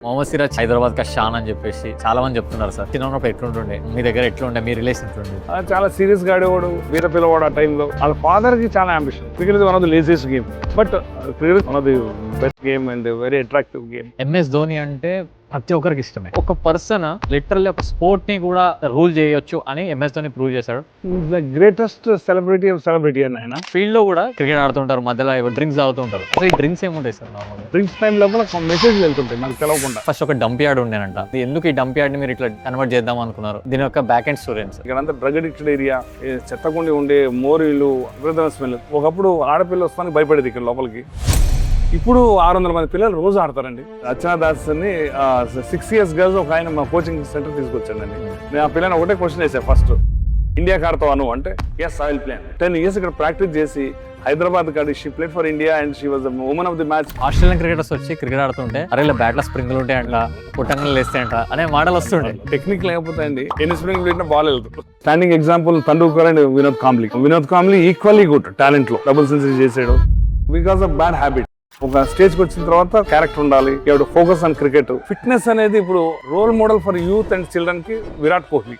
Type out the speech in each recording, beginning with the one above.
మొహమ్మద్ సిరాజ్ హైదరాబాద్ కా షాన్ అని చెప్పేసి చాలా మంది చెప్తున్నారు సార్. చిన్నప్పుడు ఎట్లుంటుండే, మీ దగ్గర ఎట్లుండే, మీ రిలేషన్ ఎట్లుండే? చాలా సీరియస్ గా ఆడేవాడు, వీర పిల్లవాడు. ఆ టైంలో వాళ్ళ ఫాదర్ కి చాలా ambition. Cricket is one of the laziest game, but cricket one of the best game and very attractive game. MS Dhoni అంటే ప్రతి ఒక్కరికి ఇష్టమే. ఒక పర్సన్ లిటరల్లీ ఒక స్పోర్ట్ ని కూడా రూల్ చేయొచ్చు అని ఎంఎస్ ధోని ప్రూవ్ చేశాడు. The greatest celebrity of celebrity అని ఆయన. ఫీల్డ్ లో కూడా క్రికెట్ ఆడుతుంటారు, మధ్యలో డ్రింక్స్ తాగుతుంటారు. అసలు ఈ డ్రింక్స్ ఏముంటాయి సార్? నార్మల్ డ్రింక్స్ టైం లోపల మెసేజ్ వెళ్తుంటాయి మనకు తెలవకుండా. ఫస్ట్ ఒక డంప్ యార్డ్ ఉండేనంట. ఎందుకు ఈ డంప్ యార్డ్ ని మీరు ఇట్లా కన్వర్ట్ చేద్దాం అనుకున్నారు? దీని యొక్క బ్యాక్ ఎండ్ స్టోరీ సార్. ఇక్కడ అంతా డ్రగ్ అడిక్టెడ్ ఏరియా, చెత్తకుండి ఉండే మోరీలు, విపరీతమైన స్మెల్. ఒకప్పుడు ఆడపిల్ల వస్తానికి భయపడేది ఇక్కడ లోపలికి. ఇప్పుడు 600 మంది పిల్లలు రోజు ఆడతారండి. అర్చనా దాస్ అని 6 years గర్ల్స్ ఒక ఆయన మా కోచింగ్ సెంటర్ తీసుకొచ్చానండి. నేను ఆ పిల్లని ఒకటే క్వశ్చన్ వేసాను ఫస్ట్, ఇండియాకి ఆడతావా నువ్వు అంటే yes I will play. 10 years ఇక్కడ ప్రాక్టీస్ చేసి హైదరాబాద్ కాడి she played for India and she was the woman of the match. Australian cricketers వచ్చి క్రికెట్ ఆడుతుంటే అరే ఇలా బ్యాట్ లో స్ప్రింగ్లు ఉంటాయి అంట, పుట్టంగలు లేస్తే అంట అనే మాటలు వస్తుండే. టెక్నిక్ లేకపోతే అండి ఎన్ని స్ప్రింగ్ పెట్టినా బాల్ వెళ్తుంది. Standing example Tendulkar and Vinod Kambli equally good talent లో డబుల్ సెంచరీ చేసాడు బికాస్ ఆఫ్ బ్యాడ్ హ్యాబిట్. ఒక స్టేజ్ కి వచ్చిన తర్వాత క్యారెక్టర్ ఉండాలి, ఫోకస్ ఆన్ క్రికెట్. ఫిట్నెస్ అనేది ఇప్పుడు role model for youth and children కి Virat Kohli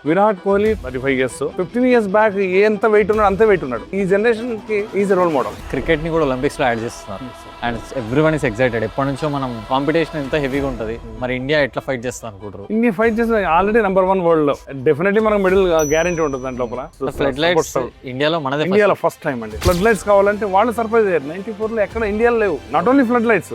35 years. 15 years back ఎంత వెయిట్ ఉన్నాడు అంతే వెయిట్ ఉన్నాడు. ఈ జనరేషన్ కి ఈజ్ రోల్ మోడల్. క్రికెట్ ని కూడా ఒలింపిక్స్ లో యాడ్ చేస్తున్నారు అండ్ ఎవ్రీవన్ ఇస్ ఎక్సైటెడ్. ఎప్పటి నుంచో మనం కాంపిటీషన్ ఎంత హెవీగా ఉంటుంది, మరి ఇండియా ఎట్లా ఫైట్ చేస్తాం అనుకుంటారు? ఇండియా ఫైట్ చేస్తే ఆల్రెడీ నెంబర్ 1 వరల్డ్ లో. డెఫినెట్లీ మనకు మెడల్ గ్యారెంటీ ఉంటుంది దాంట్లో. ఫ్లడ్ లైట్స్ ఇండియాలో ఫస్ట్ టైం అండి. ఫ్లడ్ లైట్స్ కావాలంటే వాళ్ళు సర్ప్రైజ్ అయ్యారు. 94 లో ఎక్కడ ఇండియాలో లేవు. Not only flood lights,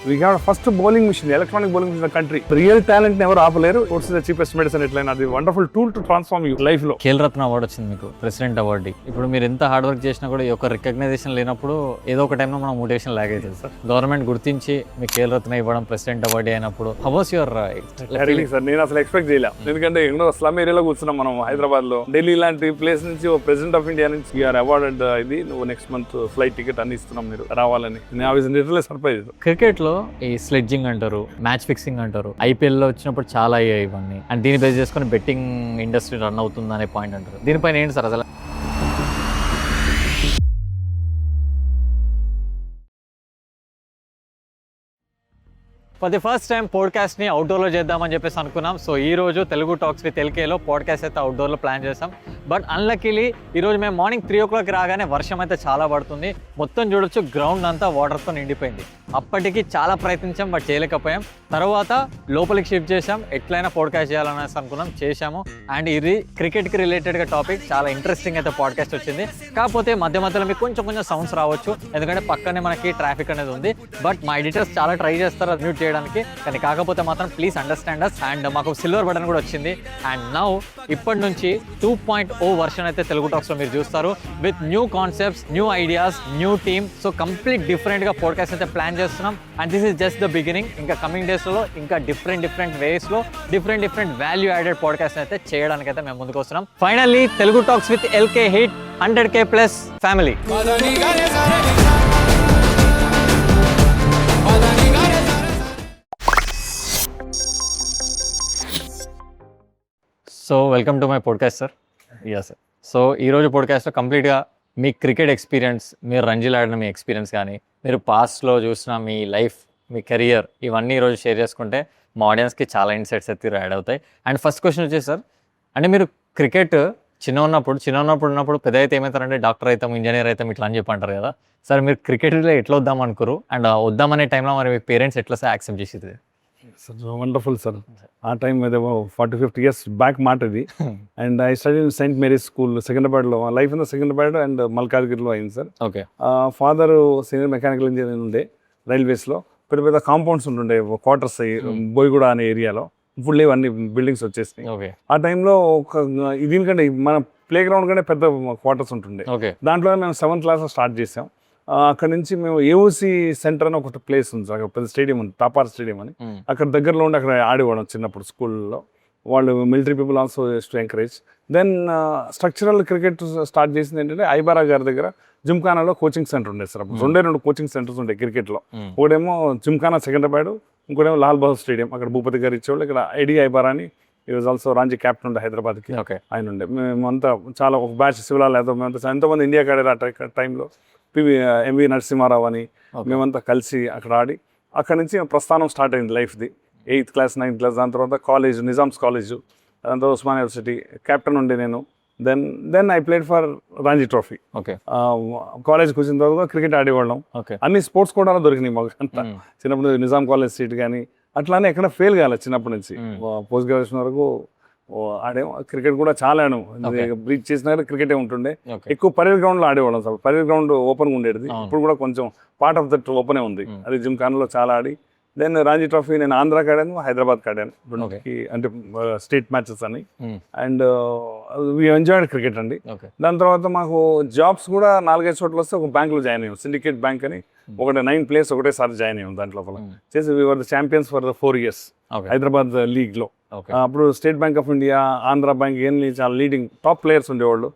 we have first bowling machine, electronic bowling machine in the country. Real talent never ఆపలేరు. Sports is the cheapest medicine. ఎట్లయినా అది wonderful tool to transform you life లో. ఖేల్ రత్న అవార్డు వచ్చింది మీకు, ప్రెసిడెంట్ అవార్డు. ఇప్పుడు మీరు ఎంత hard work చేసినా కూడా ఈ యొక్క రికగ్నైజేషన్ లేనప్పుడు ఏదో ఒక టైంలో మనం మోటివేషన్ లాగ్ అవుతుంది సార్. గవర్నమెంట్ గుర్తించి మీకు ఖేల్ రత్న ఇవ్వడం, ప్రెసిడెంట్ అవార్డు అయినప్పుడు how was your feeling sir? నేను అసలు ఎక్స్పెక్ట్ చేయలేదు. ఎందుకంటే ఎన్నో స్లమ్ ఏరియాలో కూర్చున్నాం మనం హైదరాబాద్ లో. ఢిల్లీ లాంటి ప్లేస్ నుంచి ఓ ప్రెసిడెంట్ ఆఫ్ ఇండియా నుంచి యూఆర్ అవార్డెడ్. ఇది నువ్వు నెక్స్ట్ మంత్ ఫ్లైట్ టికెట్ అన్ని ఇస్తున్నాం మీరు రావాలని. నేను ఆ విధంగా లిటరల్లీ సర్ప్రైజ్. క్రికెట్ లో ఈ స్లెడ్జింగ్ అంటారు, మ్యాచ్ ఫిక్సింగ్ అంటారు. ఐపీఎల్ లో వచ్చినప్పుడు చాలా అయ్యాయి ఇవన్నీ. అండ్ దీన్ని బేస్ చేసుకుని బెట్టింగ్ ఇండస్ట్రీ రన్ అవుతుంది అనే పాయింట్ అంటారు. దీనిపైన ఏంటి సార్ అసలు? For the first time podcast ని అవుట్డోర్ లో చేద్దామని చెప్పేసి అనుకున్నాం. సో ఈ రోజు తెలుగు టాక్స్ విత్ ఎల్కేలో పాడ్కాస్ట్ అయితే అవుట్డోర్ లో ప్లాన్ చేసాం. బట్ అన్లక్కీలీ ఈ రోజు మేము మార్నింగ్ 3 o'clock రాగానే వర్షం అయితే చాలా పడుతుంది. మొత్తం చూడొచ్చు గ్రౌండ్ అంతా వాటర్తో నిండిపోయింది. అప్పటికి చాలా ప్రయత్నించాం బట్ చేయలేకపోయాం. తర్వాత లోపలికి షిఫ్ట్ చేసాం, ఎట్లయినా పాడ్కాస్ట్ చేయాలనేసి అనుకున్నాం, చేశాము. అండ్ ఇది క్రికెట్కి రిలేటెడ్గా టాపిక్, చాలా ఇంట్రెస్టింగ్ అయితే పాడ్కాస్ట్ వచ్చింది. కాకపోతే మధ్య మధ్యలో మీకు కొంచెం సౌండ్స్ రావచ్చు, ఎందుకంటే పక్కనే మనకి ట్రాఫిక్ అనేది ఉంది. బట్ మా ఎడిటర్స్ చాలా ట్రై చేస్తారు అది మ్యూట్ చేయడానికి, కానీ కాకపోతే మాత్రం ప్లీజ్ అండర్స్టాండ్ అస్. అండ్ మాకు సిల్వర్ బటన్ కూడా వచ్చింది. అండ్ నౌ ఇప్పటి నుంచి 2.0 వర్షన్ అయితే తెలుగు టాక్స్లో మీరు చూస్తారు, with new concepts, new ideas, new team. So complete డిఫరెంట్గా పాడ్కాస్ట్ అయితే ప్లాన్ చేస్తున్నాం. And this is just the beginning. ఇంకా కమింగ్ డేస్లో ఇంకా డిఫరెంట్ వేస్లో డిఫరెంట్ వాల్యూ యాడెడ్ పాడ్కాస్ట్ అయితే చేయడానికి అయితే మేము ముందుకు వస్తున్నాం. Finally Telugu talks with LK hit 100K+ family. So welcome to my podcast sir. Yes sir. So ఈరోజు పాడ్కాస్ట్లో కంప్లీట్గా మీ క్రికెట్ ఎక్స్పీరియన్స్, మీరు రంజీలు ఆడిన మీ ఎక్స్పీరియన్స్ కానీ, మీరు పాస్ట్లో చూసిన మీ లైఫ్, మీ కెరియర్, ఇవన్నీ ఈరోజు షేర్ చేసుకుంటే మా ఆడియన్స్కి చాలా ఇన్సైట్స్ అయితే యాడ్ అవుతాయి. అండ్ ఫస్ట్ క్వశ్చన్ వచ్చేసి సార్, అంటే మీరు క్రికెట్ చిన్నప్పుడు పెద్ద అయితే ఏమవుతారంటే డాక్టర్ అవుతాం, ఇంజనీర్ అవుతాం ఇట్లా అని చెప్పి అంటారు కదా సార్. మీరు క్రికెట్లో ఎట్లా వద్దాం అనుకోరు? అండ్ వద్దామనే టైంలో మరి మీ పేరెంట్స్ ఎట్లా యాక్సెప్ట్ చేసేది? Wonderful sir. ఆ టైం ఏదో 40-50 years బ్యాక్ మాట ఇది. And I study in Saint Mary's school సికింద్రాబాద్లో. లైఫ్ ఇన్ సికింద్రాబాద్ అండ్ మల్కాజ్గిరిలో అయింది sir. Okay. Father senior mechanical engineer ఉండే రైల్వేస్లో. పెద్ద కాంపౌండ్స్ ఉంటుండే, క్వార్టర్స్ బోయిగూడ అనే ఏరియాలో. ఇప్పుడు లేవు, అన్ని బిల్డింగ్స్ వచ్చేసినాయి. ఆ టైంలో దీనికంటే మన ప్లే గ్రౌండ్ కంటే పెద్ద క్వార్టర్స్ ఉంటుండే. దాంట్లో మేము 7th class స్టార్ట్ చేసాం. అక్కడ నుంచి మేము ఏఓసి సెంటర్ అని ఒక ప్లేస్ ఉంది సార్, పెద్ద స్టేడియం ఉంది, తాపార్ స్టేడియం అని. అక్కడ దగ్గరలో ఉండి అక్కడ ఆడేవాళ్ళం చిన్నప్పుడు స్కూల్లో. వాళ్ళు military people also to encourage. Then structural cricket start చేసింది ఏంటంటే ఐబారా గారి దగ్గర జిమ్ఖానాలో కోచింగ్ సెంటర్ ఉండేది సార్. అప్పుడు 2 కోచింగ్ సెంటర్స్ ఉంటాయి క్రికెట్లో. ఒకటేమో జిమ్ఖానా సికింద్రాబాద్, ఇంకోటేమో లాల్ బహదూర్ స్టేడియం. అక్కడ భూపతి గారు ఇచ్చేవాళ్ళు. ఇక్కడ ఐడి ఐబారా అని, ఈ వాజ్ ఆల్సో రాంజీ క్యాప్టెన్ ఉండే హైదరాబాద్కి. ఆయన ఉండే. మేమంతా చాలా ఒక బ్యాచ్ శివలాల్ యాదవ్, మేమంతా ఎంతోమంది ఇండియా ఆడారు ఆ టైంలో. ఎంవి నరసింహారావు అని మేమంతా కలిసి అక్కడ ఆడి, అక్కడ నుంచి ప్రస్థానం స్టార్ట్ అయింది లైఫ్ది. 8th క్లాస్ 9th క్లాస్, దాని తర్వాత కాలేజ్ నిజామ్స్ కాలేజ్, దాని తర్వాత ఉస్మానియా యూనివర్సిటీ కెప్టెన్ ఉండే నేను. Then I played for Ranji trophy. Okay. కాలేజ్కి వచ్చిన తర్వాత క్రికెట్ ఆడేవాళ్ళం. ఓకే. అన్ని స్పోర్ట్స్ కూడా దొరికినాయి మాకు అంతా. చిన్నప్పుడు నిజాం కాలేజ్ సీట్ కానీ అట్లానే ఎక్కడ ఫెయిల్ కాలేదు చిన్నప్పటి నుంచి. పోస్ట్ గ్రాడ్యుయేషన్ వరకు ఆడేం. క్రికెట్ కూడా చాలా ఆడాం. బ్రీచ్ చేసినా క్రికెటే ఉంటుండే. ఎక్కువ పరేడ్ గ్రౌండ్లో ఆడేవాళ్ళం సార్. పరేడ్ గ్రౌండ్ ఓపెన్గా ఉండేది. ఇప్పుడు కూడా కొంచెం పార్ట్ ఆఫ్ దట్ ఓపెనే ఉంది. అది జిమ్ఖానాలో చాలా ఆడి. దెన్ రంజీ ట్రోఫీ నేను ఆంధ్రాకి ఆడాను, హైదరాబాద్కి ఆడాను, అంటే స్టేట్ మ్యాచెస్ అని. అండ్ వీ ఎంజాయ్డ్ క్రికెట్ అండి. దాని తర్వాత మాకు జాబ్స్ కూడా 4-5 చోట్ల వస్తే ఒక బ్యాంక్లో జాయిన్ అయ్యాం, సిండికేట్ బ్యాంక్ అని. 9 ప్లేస్ ఒకటేసారి జాయిన్ అయ్యాం దాంట్లో చేసి. We're the champions for the 4 years Hyderabad లీగ్లో. అప్పుడు State Bank of India, Andhra bank ఇవన్నీ చాలా లీడింగ్ టాప్ ప్లేయర్స్ ఉండేవాళ్ళు.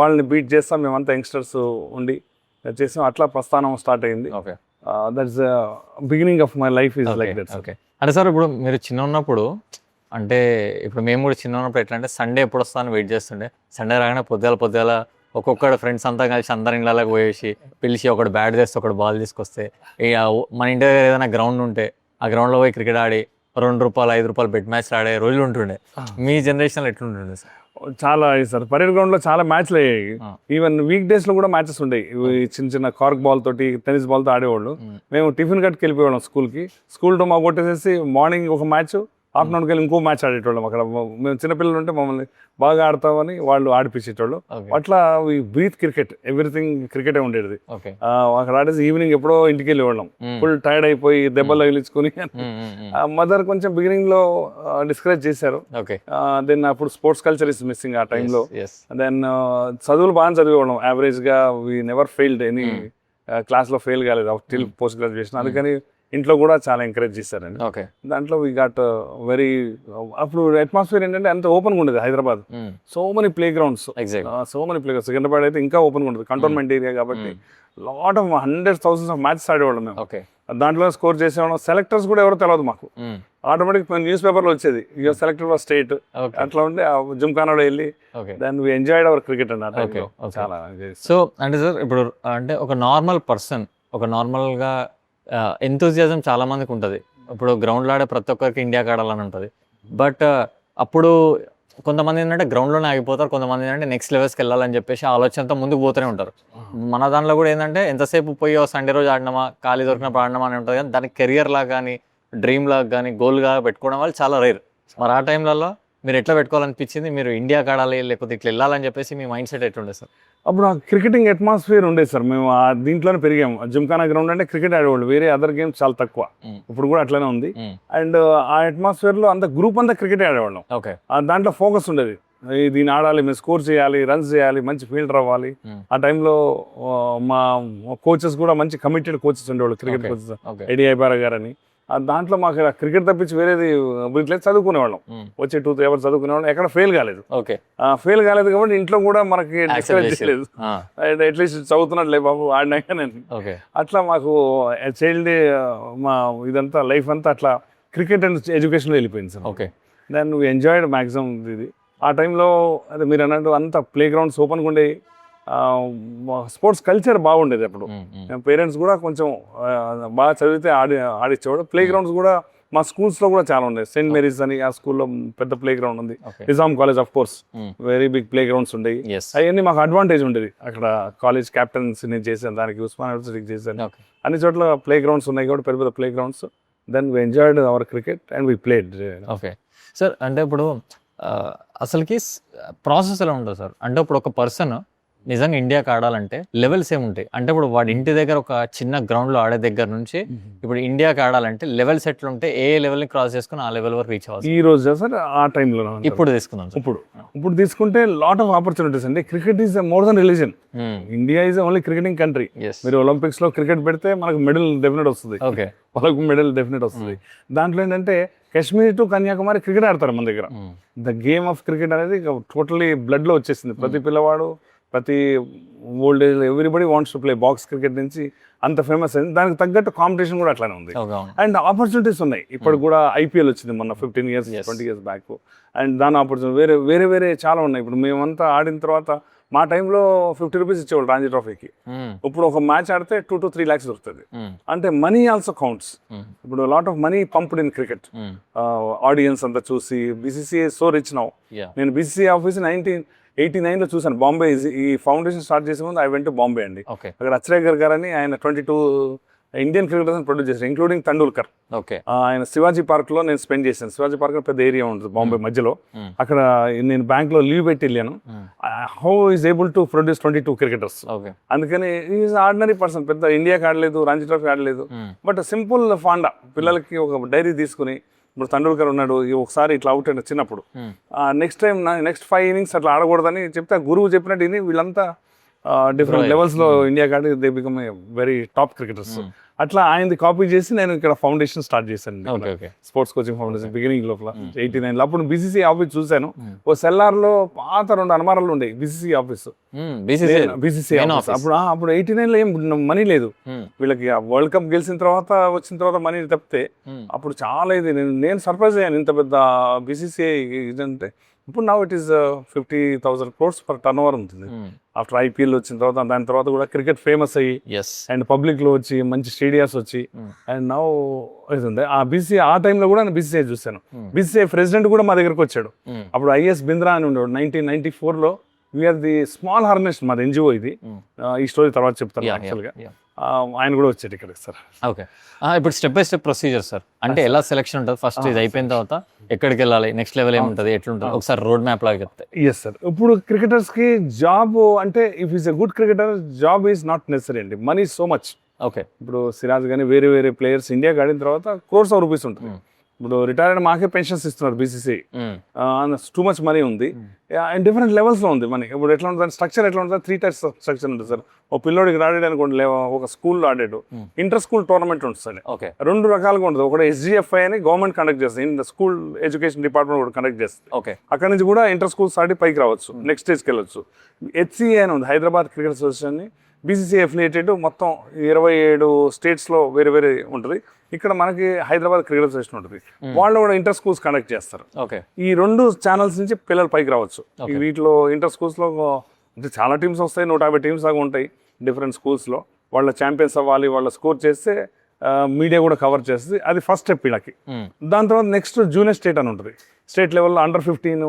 వాళ్ళని బీట్ చేస్తాం మేమంతా యంగ్స్టర్స్ ఉండి చేసాం. అట్లా ప్రస్థానం స్టార్ట్ అయింది. That's beginning of my life is like that. Okay. అంటే సార్ ఇప్పుడు మీరు చిన్న ఉన్నప్పుడు, అంటే ఇప్పుడు మేము కూడా చిన్న ఉన్నప్పుడు ఎట్లా అంటే సండే ఎప్పుడు వస్తాను వెయిట్ చేస్తుండే. సండే రాగానే పొద్దుగాల ఒక్కొక్కడు ఫ్రెండ్స్ అంతా కలిసి అందరి ఇళ్ళకి పోయేసి పిలిచి ఒకడు బ్యాట్ చేస్తే ఒకడు బాల్ తీసుకొస్తే, మన ఇంటి దగ్గర ఏదైనా గ్రౌండ్ ఉంటే ఆ గ్రౌండ్లో పోయి క్రికెట్ ఆడి ₹2, ₹5 బెట్ మ్యాచ్ ఆడే రోజులు ఉంటుండే. మీ జనరేషన్లో ఎట్లుంటుండే సార్? చాలా సార్. పరేడ్ గ్రౌండ్ లో చాలా మ్యాచ్లు అయ్యాయి. ఈవెన్ వీక్ డేస్ లో కూడా మ్యాచెస్ ఉండేవి. చిన్న కార్క్ బాల్ తోటి, టెన్నిస్ బాల్ తో ఆడేవాళ్ళు. మేము టిఫిన్ కట్టుకు వెళ్ళిపోయేవాళ్ళం స్కూల్కి. స్కూల్ తో మాకు కొట్టేసేసి మార్నింగ్ ఒక మ్యాచ్, ఆఫ్టర్నూన్కి వెళ్ళి ఇంకో మ్యాచ్ ఆడేటోళ్ళం. అక్కడ మేము చిన్నపిల్లలు ఉంటే మమ్మల్ని బాగా ఆడతామని వాళ్ళు ఆడిపించేటోళ్ళు. అట్లా బ్రీత్ క్రికెట్, ఎవ్రీథింగ్ క్రికెటే ఉండేది. అక్కడ ఆడేసి ఈవినింగ్ ఎప్పుడో ఇంటికి వెళ్ళేవాళ్ళం. ఫుల్ టైర్డ్ అయిపోయి దెబ్బలు తగిలించుకుని. మదర్ కొంచెం బిగినింగ్ లో డిస్కరేజ్ చేశారు. దెన్ అప్పుడు స్పోర్ట్స్ కల్చర్ ఇస్ మిస్సింగ్ ఆ టైంలో. దెన్ చదువులు బాగా చదివేవాళ్ళం. యావరేజ్ గా we never failed any class లో ఫెయిల్ కాలేదు టిల్ పోస్ట్ గ్రాడ్యుయేషన్. అందుకని ఇంట్లో కూడా చాలా ఎంకరేజ్ చేశారండి. దాంట్లో వీ గాట్ వెరీ, అప్పుడు అట్మాస్ఫియర్ ఏంటంటే అంత ఓపెన్గా ఉండేది Hyderabad. So many play grounds, Secunderabad అయితే ఇంకా ఓపెన్గా ఉంటుంది, కంటోన్మెంట్ ఏరియా కాబట్టి. Lot of hundreds, thousands of matches ఆడేవాళ్ళం మేము. దాంట్లో స్కోర్ చేసేవాళ్ళం. సెలెక్టర్స్ కూడా ఎవరో తెలియదు మాకు. ఆటోమేటిక్ న్యూస్ పేపర్లో వచ్చేది యువర్ సెలెక్టర్ ఫర్ స్టేట్. అట్లా ఉంటే జిమ్ఖానాలో వెళ్ళి దాన్ని వీ ఎంజాయ్డ్ అవర్ క్రికెట్ అండి. చాలా. సో అంటే సార్ ఇప్పుడు అంటే ఒక నార్మల్ పర్సన్, ఒక నార్మల్గా ఎంతూజియాజం చాలా మందికి ఉంటుంది. ఇప్పుడు గ్రౌండ్లో ఆడే ప్రతి ఒక్కరికి ఇండియాకి ఆడాలని ఉంటుంది. బట్ అప్పుడు కొంతమంది ఏంటంటే గ్రౌండ్లోనే ఆగిపోతారు, కొంతమంది ఏంటంటే నెక్స్ట్ లెవెల్స్కి వెళ్ళాలని చెప్పేసి ఆలోచనతో ముందుకు పోతూనే ఉంటారు. మన దాంట్లో కూడా ఏంటంటే ఎంతసేపు పోయి సండే రోజు ఆడినామా, ఖాళీ దొరికినప్పుడు ఆడినామా అని ఉంటుంది. కానీ దానికి కెరియర్ లాగా కానీ, డ్రీమ్ లాగా కానీ, గోల్గా పెట్టుకోవడం వాళ్ళు చాలా రేర్. మరి ఆ టైంలలో మీరు ఎట్లా పెట్టుకోవాలనిపించింది? మీరు ఇండియాకి ఆడాలి లేకపోతే ఇట్లా వెళ్ళాలని చెప్పేసి మీ మైండ్ సెట్ ఎట్లుండే సార్? అప్పుడు ఆ క్రికెటింగ్ అట్మాస్ఫియర్ ఉండేది సార్. మేము దీంట్లోనే పెరిగాము. జిమ్ఖానా గ్రౌండ్ అంటే క్రికెట్ ఆడేవాళ్ళు, వేరే అదర్ గేమ్స్ చాలా తక్కువ. ఇప్పుడు కూడా అట్లనే ఉంది. అండ్ ఆ అట్మాస్ఫియర్ లో అంత గ్రూప్ అంతా క్రికెట్ ఆడేవాళ్ళం. దాంట్లో ఫోకస్ ఉండేది, దీన్ని ఆడాలి, మేము స్కోర్ చేయాలి, రన్స్ చేయాలి, మంచి ఫీల్డర్ అవ్వాలి. ఆ టైంలో మా కోచెస్ కూడా మంచి కమిటెడ్ కోచెస్ ఉండేవాళ్ళు, క్రికెట్ కోచెస్, ఎడి ఐబారా గారని. దాంట్లో మాకు క్రికెట్ తప్పించి వేరేది లేదు. చదువుకునేవాళ్ళం, వచ్చే 2-3 hours చదువుకునేవాళ్ళం. ఎక్కడ ఫెయిల్ కాలేదు. ఫెయిల్ కాలేదు కాబట్టి ఇంట్లో కూడా మనకి డిస్కరేజ్ చేయలేదు. అట్లీస్ట్ చదువుతున్నట్లే బాబు ఆడినాక. అట్లా మాకు చైల్డ్ మా ఇదంతా లైఫ్ అంతా అట్లా క్రికెట్ అండ్ ఎడ్యుకేషన్లో వెళ్ళిపోయింది sir. Then we enjoyed maximum ఇది. ఆ టైంలో అదే మీరు అన్నట్టు అంతా ప్లే గ్రౌండ్స్ ఓపెన్గా ఉండేవి. స్పోర్ట్స్ కల్చర్ బాగుండేది. అప్పుడు పేరెంట్స్ కూడా కొంచెం బాగా చదివితే ఆడిచ్చేవాడు. ప్లే గ్రౌండ్స్ కూడా మా స్కూల్స్లో కూడా చాలా ఉండేది. సెయింట్ మేరీస్ అని ఆ స్కూల్లో పెద్ద ప్లే గ్రౌండ్ ఉంది. Nizam college of course very big play grounds ఉండేవి. అవన్నీ మాకు అడ్వాంటేజ్ ఉండేది. అక్కడ కాలేజ్ క్యాప్టెన్స్ నేను చేశాను, దానికి ఉస్మానియా యూనివర్సిటీకి చేశాను. అన్ని చోట్ల ప్లే గ్రౌండ్స్ ఉన్నాయి కాబట్టి పెద్ద పెద్ద play grounds. Then we enjoyed our cricket and we played. Okay sir. అంటే ఇప్పుడు అసలుకి ప్రాసెస్ ఎలా ఉంటుంది సార్? అంటే ఇప్పుడు ఒక పర్సన్ నిజంగా ఇండియాకి ఆడాలంటే లెవెల్స్ ఏముంటాయి? అంటే ఇప్పుడు వాడి ఇంటి దగ్గర ఒక చిన్న గ్రౌండ్లో ఆడే దగ్గర నుంచి ఇప్పుడు ఇండియాకి ఆడాలంటే లెవెల్స్ ఎట్లుంటే ఏ లెవెల్ని క్రాస్ చేసుకుని ఆ లెవెల్ వరకు రీచ్ అవ్వాలి? ఈ రోజు సార్ ఆ టైంలో ఇప్పుడు తీసుకున్నాం. ఇప్పుడు తీసుకుంటే లాట్ ఆఫ్ ఆపర్చునిటీస్ అండి. Cricket is more than religion. India is only cricketing country. మీరు ఒలింపిక్స్ లో క్రికెట్ పెడితే మనకు మెడల్ డెఫినెట్ వస్తుంది, వాళ్ళకు మెడల్ డెఫినెట్ వస్తుంది. దాంట్లో ఏంటంటే కాశ్మీర్ టు కన్యాకుమారి క్రికెట్ ఆడతారు మన దగ్గర. ద గేమ్ ఆఫ్ క్రికెట్ అనేది టోటలీ బ్లడ్ లో వచ్చేసింది. ప్రతి పిల్లవాడు, ప్రతి old age everybody wants to play. Box cricket నుంచి అంత ఫేమస్ అయింది. దానికి తగ్గట్టు కాంపిటీషన్ కూడా అట్లానే ఉంది. అండ్ ఆపర్చునిటీస్ ఉన్నాయి. ఇప్పుడు కూడా IPL వచ్చింది మొన్న 15 years 20 years బ్యాక్. అండ్ దాని ఆపర్చునిటీ వేరే వేరే వేరే చాలా ఉన్నాయి. ఇప్పుడు మేమంతా ఆడిన తర్వాత మా టైంలో 50 రూపీస్ ఇచ్చేవాళ్ళు రంజీ ట్రోఫీకి. ఇప్పుడు ఒక మ్యాచ్ ఆడితే 2 to 3 lakhs దొరుకుతుంది. అంటే మనీ ఆల్సో కౌంట్స్. ఇప్పుడు lot of money pumped in cricket. Audience అంతా చూసి BCCI సో రిచ్ నౌ. నేను BCCI ఆఫీస్ 1989లో చూసాను. బాంబే ఈ ఫౌండేషన్ స్టార్ట్ చేసే ముందు ఐ వెంట్ టు బాంబే అండి. అక్కడ అచ్రేకర్ గారు అని ఆయన 22 ఇండియన్ క్రికెటర్స్ ప్రొడ్యూస్ చేశారు, ఇంక్లూడింగ్ తెండూల్కర్. ఆయన శివాజీ పార్క్ లో నేను స్పెండ్ చేశాను. శివాజీ పార్క్ లో పెద్ద ఏరియా ఉంటుంది బాంబే మధ్యలో. అక్కడ నేను బ్యాంక్ లో లీవ్ పెట్టి వెళ్ళాను. How is able to produce 22 cricketers. అందుకని ఈజ్ ఆర్డినరీ పర్సన్. పెద్ద ఇండియాకి ఆడలేదు, రంజీ ట్రోఫీ ఆడలేదు, బట్ సింపుల్ ఫాండా. పిల్లలకి ఒక డైరీ తీసుకుని, ఇప్పుడు తెండూల్కర్ ఉన్నాడు, ఒకసారి ఇట్లా అవుట్ అయిన చిన్నప్పుడు, నెక్స్ట్ టైం నెక్స్ట్ 5 innings అట్లా ఆడకూడదని చెప్తే గురువు చెప్పినట్టు ఇది వీళ్ళంతా డిఫరెంట్ లెవెల్స్ లో ఇండియా కాడి they become very top cricketers. అట్లా ఆయనది కాపీ చేసి నేను ఇక్కడ ఫౌండేషన్ స్టార్ట్ చేశాను, స్పోర్ట్స్ కోచింగ్ ఫౌండేషన్ బిగినింగ్ లోపల 89లో. అప్పుడు BCCI ఆఫీస్ చూశాను. ఓ సెల్లార్ లో పాత 2 అనమారాలు ఉండేవి BCCI ఆఫీస్. అప్పుడు 89లో ఏం మనీ లేదు వీళ్ళకి. వరల్డ్ కప్ గెలిచిన తర్వాత వచ్చిన తర్వాత మనీ తప్పితే అప్పుడు చాలా ఇది. నేను సర్ప్రైజ్ అయ్యాను, ఇంత పెద్ద BCCI ఇదంటే. ఇప్పుడు now it is 50,000 crores per turnover ఉంటుంది. ఆఫ్టర్ IPL వచ్చిన తర్వాత, దాని తర్వాత కూడా క్రికెట్ ఫేమస్ అయ్యి అండ్ పబ్లిక్ లో వచ్చి మంచి స్టేడియాస్ వచ్చి అండ్ నౌ ఇది ఉంది. ఆ BCCI ఆ టైంలో కూడా నేను BCCI చూశాను. BCCI ప్రెసిడెంట్ కూడా మా దగ్గరకు వచ్చాడు. అప్పుడు IS బింద్రా అని ఉండేవాడు. 1994లో వీఆర్ ది స్మాల్ హార్నెస్ట్, మాది NGO ఇది. ఈ స్టోరీ తర్వాత చెప్తాను. యాక్చువల్గా ఆయన కూడా వచ్చాడు ఇక్కడికి సార్. ఓకే, ఇప్పుడు step by step procedure sir. అంటే ఎలా సెలెక్షన్ ఉంటుంది? ఫస్ట్ ఇది అయిపోయిన తర్వాత ఎక్కడికి వెళ్ళాలి, నెక్స్ట్ లెవెల్ ఏముంటుంది, ఎట్లుంటుంది, ఒకసారి రోడ్ మ్యాప్ లాగా చెప్తే. Yes sir. ఇప్పుడు క్రికెటర్స్ కి జాబ్ అంటే if is a good cricketer job is not necessary అండి. Money so much. ఓకే, ఇప్పుడు సిరాజ్ కానీ వేరే ప్లేయర్స్ ఇండియాకి ఆడిన తర్వాత crores of rupees ఉంటుంది. ఇప్పుడు రిటైర్డ్ మాకే పెన్షన్స్ ఇస్తున్నారు BCCI. టూ మచ్ మనీ ఉంది అండ్ డిఫరెంట్ లెవెల్స్ లో ఉంది మనీ. ఇప్పుడు ఎట్లా ఉంటుంది స్ట్రక్చర్, ఎట్లా ఉంటుంది 3 types ఆఫ్ స్ట్రక్చర్ ఉంటుంది సార్. ఒక పిల్లోడికి ఆడాడు అనుకోండి, ఒక స్కూల్లో ఆడాడు, ఇంటర్ స్కూల్ టోర్నమెంట్ ఉంటుంది. 2 రకాలుగా ఉంటుంది. ఒకటి SGFI అని గవర్నమెంట్ కండక్ట్ చేస్తుంది, ఇన్ స్కూల్ ఎడ్యుకేషన్ డిపార్ట్మెంట్ కూడా కండక్ట్ చేస్తుంది. అక్కడ నుంచి కూడా ఇంటర్ స్కూల్స్ ఆడి పైకి రావచ్చు, నెక్స్ట్ స్టేజ్కి వెళ్ళొచ్చు. HCA అని ఉంది, హైదరాబాద్ క్రికెట్ అసోసియేషన్ అని. BCCI అఫిలియేటెడ్, మొత్తం 27 స్టేట్స్లో వేరే ఉంటుంది. ఇక్కడ మనకి హైదరాబాద్ క్రికెట్ అసోసియేషన్ ఉంటుంది. వాళ్ళు కూడా ఇంటర్ స్కూల్స్ కండక్ట్ చేస్తారు. ఈ 2 ఛానల్స్ నుంచి పిల్లలు పైకి రావచ్చు. వీటిలో ఇంటర్ స్కూల్స్లో అంటే చాలా టీమ్స్ వస్తాయి, 150 టీమ్స్ దాకా ఉంటాయి డిఫరెంట్ స్కూల్స్లో. వాళ్ళ ఛాంపియన్స్ అవ్వాలి, వాళ్ళ స్కోర్ చేస్తే మీడియా కూడా కవర్ చేస్తుంది. అది ఫస్ట్ స్టెప్ వీళ్ళకి. దాని తర్వాత నెక్స్ట్ జూనియర్ స్టేట్ అని ఉంటుంది. స్టేట్ లెవెల్లో under-15,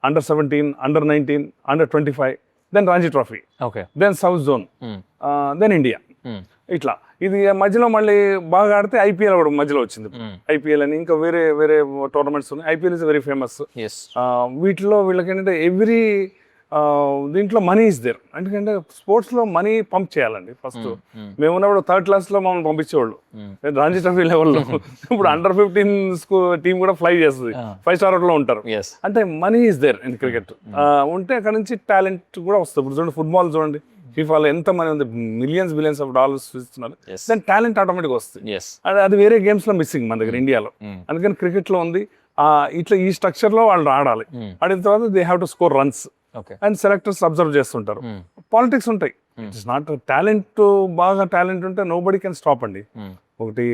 under-17, under-19, under-25, then Ranji trophy, then south zone, then India. ఇట్లా ఇది మధ్యలో మళ్ళీ బాగా ఆడితే IPL కూడా మధ్యలో వచ్చింది. IPL అని ఇంకా వేరే టోర్నమెంట్స్ ఉన్నాయి. IPL is very famous. వీటిలో వీళ్ళకి ఏంటంటే ఎవ్రీ దీంట్లో మనీ ఇస్ దేర్. ఎందుకంటే స్పోర్ట్స్లో మనీ పంప్ చేయాలండి. ఫస్ట్ మేము ఉన్నప్పుడు 3rd classలో మమ్మల్ని పంపించేవాళ్ళు రంజీ ట్రోఫీ లెవెల్లో. ఇప్పుడు under-15 టీం కూడా ఫ్లై చేస్తుంది, 5-star లో ఉంటారు. అంటే money is there in cricket. ఉంటే అక్కడ నుంచి టాలెంట్ కూడా వస్తుంది. ఇప్పుడు చూడండి ఫుట్బాల్ చూడండి, ఫీఫాలో ఎంత మనీ ఉంది, బిలియన్స్ ఆఫ్ డాలర్స్ ఇస్తున్నారు. దాని టాలెంట్ ఆటోమేటిక్ వస్తుంది. అది వేరే గేమ్స్ లో మిస్సింగ్ మన దగ్గర ఇండియాలో. అందుకని క్రికెట్ లో ఉంది. ఇట్లా ఈ స్ట్రక్చర్ లో వాళ్ళు ఆడాలి. ఆడిన తర్వాత they have to score runs and selectors observe చేస్తుంటారు. పాలిటిక్స్ ఉంటాయి. It's not talent. బాగా టాలెంట్ ఉంటే నోబడీ కెన్ స్టాప్ అండి. ఒకటి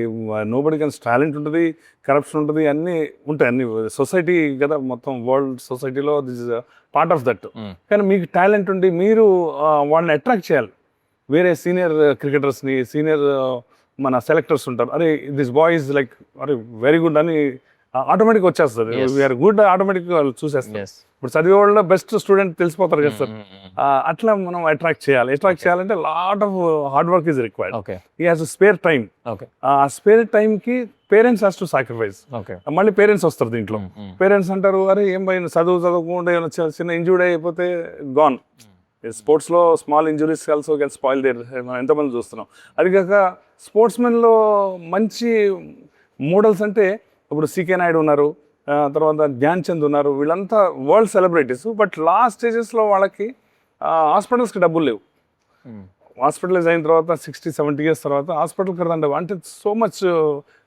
నోబడీ కెన్, టాలెంట్ ఉంటుంది, కరప్షన్ ఉంటుంది, అన్నీ ఉంటాయి. అన్ని సొసైటీ కదా, మొత్తం వరల్డ్ సొసైటీలో this is part of that. కానీ మీకు టాలెంట్ ఉండి మీరు వాళ్ళని అట్రాక్ట్ చేయాలి. వేరే సీనియర్ క్రికెటర్స్ని, సీనియర్ మన సెలెక్టర్స్ ఉంటారు, అరే దిస్ బాయ్ ఇస్ లైక్ అరే వెరీ గుడ్ అని ఆటోమేటిక్ వచ్చేస్తుంది. వీఆర్ గుడ్ ఆటోమేటిక్ వాళ్ళు చూసేస్తారు. ఇప్పుడు చదివే వాళ్ళు బెస్ట్ స్టూడెంట్ తెలిసిపోతారు కదా సార్. అట్లా మనం అట్రాక్ట్ చేయాలి. అట్రాక్ట్ చేయాలంటే lot of hard work is required. He has spare time. ఆ స్పేర్ టైం కి పేరెంట్స్ హ్యాస్ టు సాక్రిఫైస్. మళ్ళీ పేరెంట్స్ వస్తారు దీంట్లో. పేరెంట్స్ అంటారు అరే ఏం పోయిన చదువుకుండా చిన్న ఇంజూరీ అయిపోతే గాన్. స్పోర్ట్స్ లో small injuries also can spoil there. మనం ఎంతమంది చూస్తున్నాం. అది కాక స్పోర్ట్స్ మెన్ లో మంచి మోడల్స్ అంటే ఇప్పుడు CK నాయుడు ఉన్నారు, తర్వాత ధ్యాన్ చంద్ ఉన్నారు. వీళ్ళంతా వరల్డ్ సెలబ్రిటీస్. బట్ లాస్ట్ స్టేజెస్లో వాళ్ళకి హాస్పిటల్స్కి డబ్బులు లేవు. హాస్పిటలైజ్ అయిన తర్వాత 60-70 years తర్వాత హాస్పిటల్ కదండి అంటే so much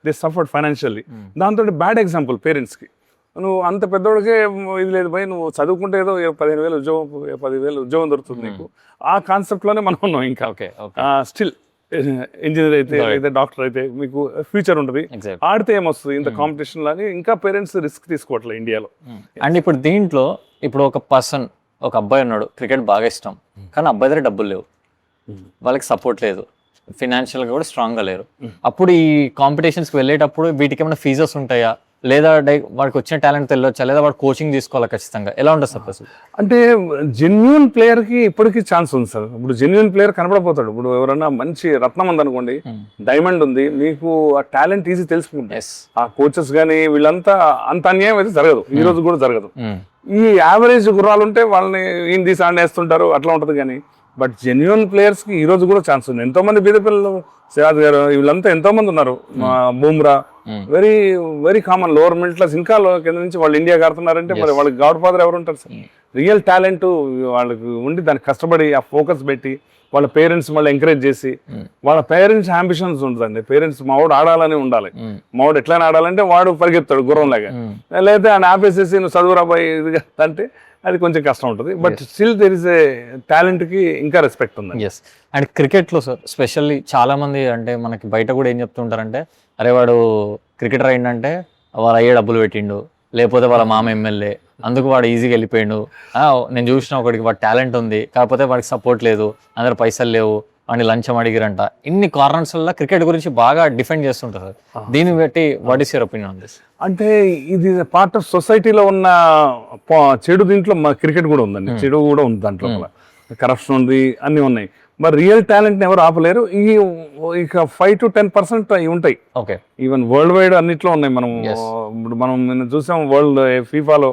they suffered financially. దాంతో బ్యాడ్ ఎగ్జాంపుల్ పేరెంట్స్కి. నువ్వు అంత పెద్దోడికే ఇది లేదు భయ్, నువ్వు చదువుకుంటే ఏదో 15,000 ఉద్యోగం, 10,000 ఉద్యోగం దొరుకుతుంది నీకు. ఆ కాన్సెప్ట్లోనే మనం ఉన్నాం ఇంకా. స్టిల్ ఇంజనీర్ అయితే డాక్టర్ అయితే మీకు ఫ్యూచర్ ఉంటుంది. ఆడితే ఏమొస్తుంది ఇంత కాంపిటీషన్ అని ఇంకా పేరెంట్స్ రిస్క్ తీసుకోవట్లేదు ఇండియాలో. అండ్ ఇప్పుడు దీంట్లో ఇప్పుడు ఒక పర్సన్ ఒక అబ్బాయి ఉన్నాడు, క్రికెట్ బాగా ఇష్టం, కానీ అబ్బాయి దగ్గర డబ్బులు లేవు, వాళ్ళకి సపోర్ట్ లేదు, ఫినాన్షియల్గా కూడా స్ట్రాంగ్గా లేరు. అప్పుడు ఈ కాంపిటీషన్స్కి వెళ్ళేటప్పుడు వీటికి ఏమైనా ఫీజెస్ ఉంటాయా, లేదా వాడికి వచ్చిన టాలెంట్ తెలియచ్చా, లేదా వాడు కోచింగ్ తీసుకోవాలా ఖచ్చితంగా, ఎలా ఉంటుంది సార్ అసలు? అంటే జెన్యున్ ప్లేయర్కి ఇప్పటికీ ఛాన్స్ ఉంది సార్. ఇప్పుడు జెన్యున్ ప్లేయర్ కనపడపోతాడు. ఇప్పుడు ఎవరన్నా మంచి రత్నం ఉందనుకోండి, డైమండ్ ఉంది, మీకు ఆ టాలెంట్ ఈజీ తెలుసుకుంటారు. ఆ కోచెస్ కానీ వీళ్ళంతా అంత అన్యాయం అయితే జరగదు, ఈ రోజు కూడా జరగదు. ఈ యావరేజ్ గుర్రాలు ఉంటే వాళ్ళని ఈయన తీసి ఆడేస్తుంటారు, అట్లా ఉంటుంది. కానీ బట్ జెన్యున్ ప్లేయర్స్ కి ఈ రోజు కూడా ఛాన్స్ ఉంది. ఎంతో మంది బీద పిల్లలు, సిరాజ్ గారు, వీళ్ళంతా ఎంతో మంది ఉన్నారు, Bumrah, very very common lower middle class, ఇంకా కింద నుంచి వాళ్ళు ఇండియాకి ఆడుతున్నారంటే మరి వాళ్ళకి గాడ్ ఫాదర్ ఎవరు ఉంటారు సార్? రియల్ టాలెంట్ వాళ్ళకి ఉండి దానికి కష్టపడి ఆ ఫోకస్ పెట్టి వాళ్ళ పేరెంట్స్ మళ్ళీ ఎంకరేజ్ చేసి, వాళ్ళ పేరెంట్స్ అంబిషన్స్ ఉంటుందండి. పేరెంట్స్ మావాడు ఆడాలని ఉండాలి, మావాడు ఎట్లయినా ఆడాలంటే వాడు పరిగెత్తాడు గుర్రం లాగా, లేదా ఆయన ఆపేసేసి నువ్వు చదువురాబాయి ఇది అంటే అది కొంచెం కష్టం ఉంటుంది. But still there is a talent కి ఇంకా రెస్పెక్ట్ ఉంది. ఎస్. అండ్ క్రికెట్లో సార్ స్పెషల్లీ చాలా మంది అంటే మనకి బయట కూడా ఏం చెప్తుంటారంటే, అరే వాడు క్రికెటర్ అయిందంటే వాళ్ళ అయ్యే డబ్బులు పెట్టిండు, లేకపోతే వాళ్ళ మామ ఎమ్మెల్యే, అందుకు వాడు ఈజీగా వెళ్ళిపోయిండు. నేను చూసిన ఒకటికి వాడు టాలెంట్ ఉంది, కాకపోతే వాడికి సపోర్ట్ లేదు, అందరు పైసలు లేవు, వాడిని లంచం అడిగిరంట. ఇన్ని కారణాల వల్ల క్రికెట్ గురించి బాగా డిఫెండ్ చేస్తుంటారు సార్. దీన్ని బట్టి what is your opinion on this? అంటే ఇది పార్ట్ ఆఫ్ సొసైటీలో ఉన్న చెడు. దీంట్లో క్రికెట్ కూడా ఉందండి, చెడు కూడా ఉంది దాంట్లో, కరప్షన్ ఉంది, అన్ని ఉన్నాయి. మరి రియల్ టాలెంట్ ఎవరు ఆపలేరు. ఇక 5 to 10% అవి ఉంటాయి. ఓకే, ఈవెన్ వరల్డ్ వైడ్ అన్నిట్లో ఉన్నాయి. ఇప్పుడు మనం నిన్న చూసాం వరల్డ్ ఫీఫాలో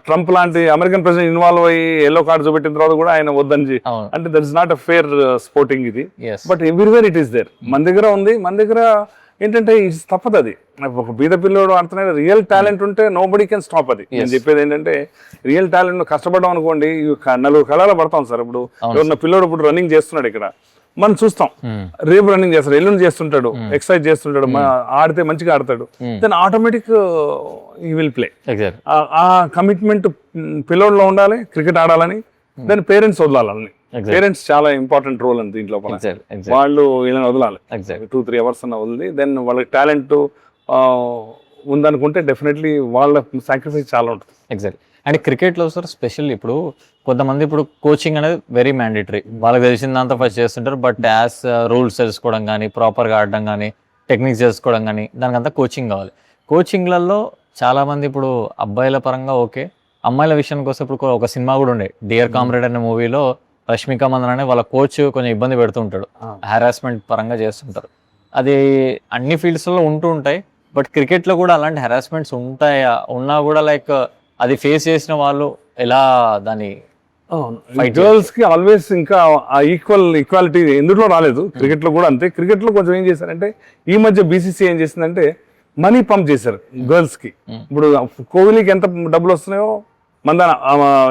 ట్రంప్ లాంటి అమెరికన్ ప్రెసిడెంట్ ఇన్వాల్వ్ అయ్యి ఎల్లో కార్డు చూపెట్టిన తర్వాత కూడా ఆయన వద్దని, అంటే that is not a fair sporting ఇది. But everywhere it is there. మన దగ్గర ఉంది, మన దగ్గర ఏంటంటే ఇది తప్పదు. అది ఒక బీద పిల్లోడు ఆడుతున్నాడు, రియల్ టాలెంట్ ఉంటే నో బడీ కెన్ స్టాప్. అది నేను చెప్పేది ఏంటంటే, రియల్ టాలెంట్ కష్టపడడం అనుకోండి, 4 కళలో పడతాం సార్. ఇప్పుడు ఎవరన్నా పిల్లోడు ఇప్పుడు రన్నింగ్ చేస్తున్నాడు, ఇక్కడ మనం చూస్తాం, రేపు రన్నింగ్ చేస్తాడు, ఎల్లుండి చేస్తుంటాడు, ఎక్సర్సైజ్ చేస్తుంటాడు, ఆడితే మంచిగా ఆడతాడు, దెన్ ఆటోమేటిక్ ఈ విల్ ప్లే. ఆ కమిట్మెంట్ పిల్లోడులో ఉండాలి, క్రికెట్ ఆడాలని. దెన్ పేరెంట్స్ వదలాలని. పేరెంట్స్ చాలా ఇంపార్టెంట్ రోల్ అండి దీంట్లో. వాళ్ళు వీళ్ళని వదలాలి, 2-3 hours అన్న వదిలి, దెన్ వాళ్ళకి టాలెంట్ ఉందనుకుంటే డెఫినెట్లీ వాళ్ళ సాక్రిఫైస్ చాలా ఉంటుంది. ఎగ్జాక్ట్. అండ్ క్రికెట్లో సార్ స్పెషల్ ఇప్పుడు కొంతమంది ఇప్పుడు కోచింగ్ అనేది వెరీ మ్యాండేటరీ, వాళ్ళకి తెలిసిందంతా ఫస్ట్ చేస్తుంటారు. బట్ యాజ్ రూల్స్ తెలుసుకోవడం కానీ, ప్రాపర్గా ఆడడం కానీ, టెక్నిక్స్ తెలుసుకోవడం కానీ, దానికంతా కోచింగ్ కావాలి. కోచింగ్లలో చాలామంది ఇప్పుడు అబ్బాయిల పరంగా ఓకే, అమ్మాయిల విషయానికి వస్తే ఇప్పుడు ఒక సినిమా కూడా ఉండే, డియర్ కామ్రేడ్ అనే మూవీలో రష్మిక మందన అనే వాళ్ళ కోచ్ కొంచెం ఇబ్బంది పెడుతుంటాడు, హెరాస్మెంట్ పరంగా చేస్తుంటారు. అది అన్ని ఫీల్డ్స్లో ఉంటూ ఉంటాయి. బట్ క్రికెట్లో కూడా అలాంటి హెరాస్మెంట్స్ ఉంటాయా? ఉన్నా కూడా లైక్ అది ఫేస్ చేసిన వాళ్ళు ఎలా దాన్ని? గర్ల్స్ కి ఆల్వేస్ ఇంకా ఈక్వాలిటీ ఎందులో రాలేదు, క్రికెట్ లో కూడా అంతే. క్రికెట్ లో కొంచెం ఏం చేశారంటే, ఈ మధ్య బీసీసీ ఏం చేసిందంటే మనీ పంప్ చేశారు గర్ల్స్ కి. ఇప్పుడు కోహ్లీకి ఎంత డబ్బులు వస్తున్నాయో, మన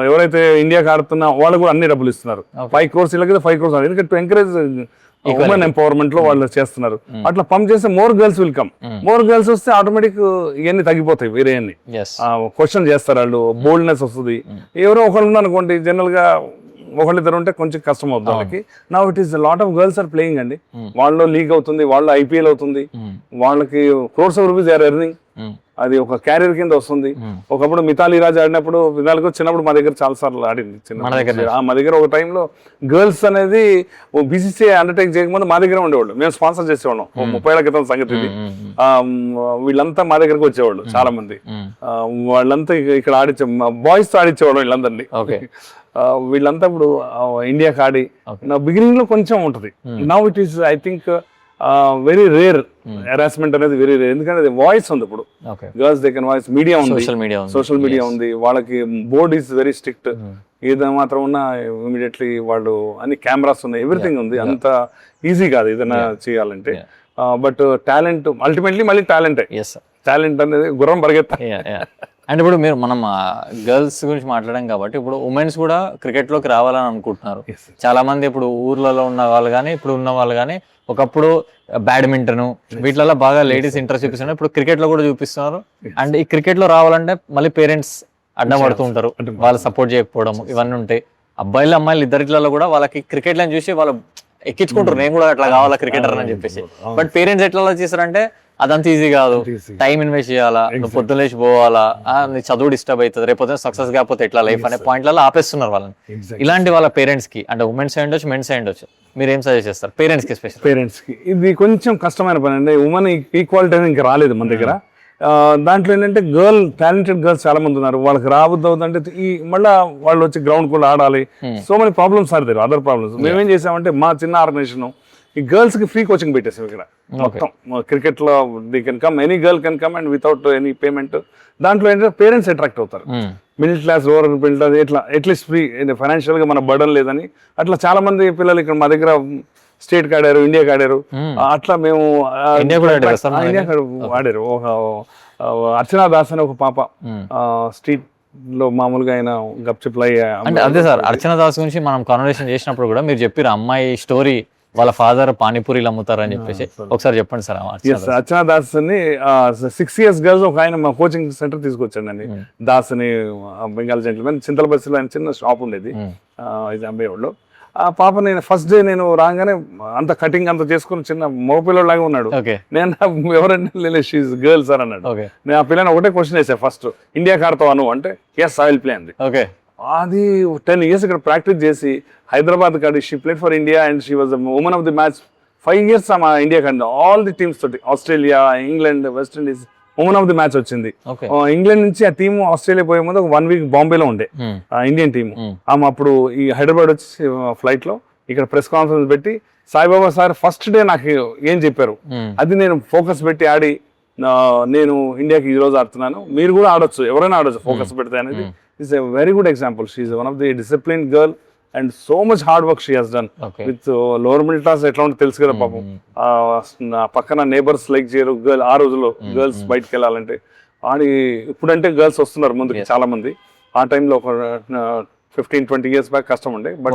ఎవరైతే ఇండియాకి ఆడుతున్నా వాళ్ళు కూడా అన్ని డబ్బులు ఇస్తున్నారు. 5 crores ఇలా 5 crores, ఎందుకంటే టు ఎంకరేజ్ ఉమెన్ ఎంపవర్మెంట్ లో వాళ్ళు చేస్తున్నారు. అట్లా పంప్ చేస్తే more girls will come. More girls వస్తే ఆటోమేటిక్ ఇవన్నీ తగ్గిపోతాయి, వేరే అన్ని క్వశ్చన్ చేస్తారు వాళ్ళు, బోల్డ్నెస్ వస్తుంది. ఎవరో ఒకళ్ళు అనుకోండి, జనరల్ గా ఒకళ్ళిద్దరు ఉంటే కొంచెం కష్టం అవుతుంది వాళ్ళకి. నా it is lot of girls are playing అండి. వాళ్ళు లీగ్ అవుతుంది, వాళ్ళు ఐపీఎల్ అవుతుంది, వాళ్ళకి crores of rupees are earning. అది ఒక క్యారియర్ కింద వస్తుంది. ఒకప్పుడు మితాలీ రాజ్ ఆడినప్పుడు, వినాలకు చిన్నప్పుడు మా దగ్గర చాలా సార్లు ఆడింది. మా దగ్గర ఒక టైంలో గర్ల్స్ అనేది బీసీసీ అండర్టేక్ చేయకముందు మా దగ్గర ఉండేవాళ్ళు, మేము స్పాన్సర్ చేసేవాళ్ళం. 30 ఏళ్ల క్రితం సంగతి ఇది. వీళ్ళంతా మా దగ్గరకు వచ్చేవాళ్ళు చాలా మంది. వాళ్ళంతా ఇక్కడ ఆడించే బాయ్స్ తో ఆడించేవాళ్ళం వీళ్ళందరినీ. వీళ్ళంతా ఇప్పుడు ఇండియాకి ఆడి బిగినింగ్ లో కొంచెం ఉంటది. Now it is I think very rare harassment అనేది, వెరీ రేర్. ఎందుకంటే వాయిస్ ఉంది ఇప్పుడు, girls they can voice, media ఉంది, సోషల్ మీడియా ఉంది, వాళ్ళకి బోర్డ్ ఈస్ వెరీ స్ట్రిక్ట్. ఏదైనా మాత్రం ఉన్నా ఇమీడియట్లీ వాళ్ళు అన్ని కెమెరాస్ ఉన్నాయి, ఎవ్రీథింగ్ ఉంది. అంత ఈజీ కాదు ఏదైనా చేయాలంటే. బట్ టాలెంట్ అల్టిమేట్లీ మళ్ళీ టాలెంటే. టాలెంట్ అనేది గుర్రం పరిగెత్తా. అండ్ ఇప్పుడు మనం గర్ల్స్ గురించి మాట్లాడాం కాబట్టి, ఇప్పుడు ఉమెన్స్ కూడా క్రికెట్లోకి రావాలని అనుకుంటున్నారు చాలా మంది. ఇప్పుడు ఊర్లలో ఉన్న వాళ్ళు కానీ, ఇప్పుడు ఉన్న వాళ్ళు కానీ, ఒకప్పుడు బ్యాడ్మింటన్ వీటిలలో బాగా లేడీస్ ఇంట్రెస్ట్ చూపిస్తున్నారు, ఇప్పుడు క్రికెట్లో కూడా చూపిస్తున్నారు. అండ్ ఈ క్రికెట్లో రావాలంటే మళ్ళీ పేరెంట్స్ అడ్డం పడుతూ ఉంటారు, వాళ్ళు సపోర్ట్ చేయకపోవడం, ఇవన్నీ ఉంటాయి. అబ్బాయిలు అమ్మాయిలు ఇద్దరిలో కూడా వాళ్ళకి క్రికెట్లను చూసి వాళ్ళు ఎక్కించుకుంటారు, నేను కూడా అట్లా కావాలా క్రికెటర్ అని చెప్పేసి. బట్ పేరెంట్స్ ఎట్లా చేస్తారంటే, అదంత ఈజీ కాదు, easy. టైం ఇన్వెస్ట్ చేయాలా, నువ్వు పొద్దున్న లేచి పోవాలా, నీ చదువు డిస్టర్బ్ అవుతుంది, రేపు పొద్దున్న సక్సెస్ కాకపోతే ఎట్లా లైఫ్ అనే పాయింట్లలో ఆపేస్తున్నారు వాళ్ళని. ఇలాంటి వాళ్ళ పేరెంట్స్ కి, అంటే ఉమెన్స్ అయి ఉండొచ్చు, మెన్స్ అయి ఉండొచ్చు, మీరు ఏం సజెస్ట్ చేస్తారు పేరెంట్స్ కి? స్పెషల్ పేరెంట్స్ కి ఇది కొంచెం కష్టమైన పని అండి. ఉమెన్ ఈక్వాలిటీ అనేది ఇంకా రాలేదు మన దగ్గర. దాంట్లో ఏంటంటే టాలెంటెడ్ గర్ల్స్ చాలా మంది ఉన్నారు, వాళ్ళకి రాబోద్దు అవుతుందంటే ఈ మళ్ళీ వాళ్ళు వచ్చి గ్రౌండ్ కూడా ఆడాలి. So many problems are there, other problems. మేమేం చేసామంటే మా చిన్న ఆర్గనైజేషన్ ఈ గర్ల్స్ కి ఫ్రీ కోచింగ్ పెట్టేసాం ఇక్కడ మొత్తం. క్రికెట్ లో they can come, any girl can come and without any payment. దాంట్లో ఏంటంటే పేరెంట్స్ అట్రాక్ట్ అవుతారు, middle class, lower middle class, ఇట్లా అట్లీస్ట్ ఫ్రీ, ఫైనాన్షియల్ గా మన బర్డన్ లేదని. అట్లా చాలా మంది పిల్లలు ఇక్కడ మా దగ్గర స్టేట్ కి ఆడారు, ఇండియాకి ఆడారు. అట్లా మేము ఇండియా ఆడారు. ఒక అర్చనా దాస్ అని ఒక పాప స్ట్రీట్ లో మామూలుగా ఆయన గప్చిప్ లై. అంటే అదే సార్, అర్చనా దాస్ గురించి మనం కాన్వర్సేషన్ చేసినప్పుడు కూడా మీరు చెప్పారు అమ్మాయి స్టోరీ, వాళ్ళ ఫాదర్ పానీపూరీలు అమ్ముతారు అని చెప్పేసి. ఒకసారి చెప్పండి సార్. అర్చనా దాస్ అని 6 years గర్ల్స్ ఒక ఆయన మా కోచింగ్ సెంటర్ తీసుకొచ్చాడు అండి. దాస్ అని బెంగాల్ జెంటిల్మెన్, చింతలబస్సులో ఆయన చిన్న షాప్ ఉండేది అంబేవాళ్ళు. ఆ పాప నేను ఫస్ట్ డే నేను రాగానే అంత కటింగ్ అంత చేసుకుని చిన్న మగపిల్లడు లాగా ఉన్నాడు. నేను ఎవరంటే షీఈ్ గర్ల్ సార్ అన్నాడు. నేను ఆ పిల్లని ఒకటే క్వశ్చన్ వేసా ఫస్ట్, ఇండియా ఆడతావా నువ్వు అంటే ఎస్ ఐ విల్ ప్లే అంది. అది 10 years ఇక్కడ ప్రాక్టీస్ చేసి హైదరాబాద్ కాడి she played for India and she was women of the match. 5 years మా ఇండియా కాడి ఆల్ ది టీమ్స్ తోటి, Australia, England, West Indies women of the match వచ్చింది. ఇంగ్లాండ్ నుంచి ఆ టీమ్ ఆస్ట్రేలియా పోయే ముందు 1 week బాంబేలో ఉండే ఇండియన్ టీమ్. ఆమె అప్పుడు ఈ హైదరాబాద్ వచ్చి ఫ్లైట్ లో ఇక్కడ ప్రెస్ కాన్ఫరెన్స్ పెట్టి సాయిబాబా సార్ ఫస్ట్ డే నాకు ఏం చెప్పారు, అది నేను ఫోకస్ పెట్టి ఆడి నేను ఇండియాకి ఈ రోజు ఆడుతున్నాను, మీరు కూడా ఆడొచ్చు, ఎవరైనా ఆడొచ్చు ఫోకస్ పెడితే అనేది. It's a very good example. She is one of the disciplined girl and so much hard work she has done. With lower middle class ఎట్లా ఉంటే తెలుసు కదా పాపం. పక్కన నేబర్స్ లైక్ చేయరు గర్ల్. ఆ రోజుల్లో గర్ల్స్ బయటకు వెళ్ళాలంటే ఆడి, ఇప్పుడంటే గర్ల్స్ వస్తున్నారు ముందుకు చాలా మంది. ఆ టైంలో ఒక 15-20 years బ్యాక్ కష్టం ఉండే. But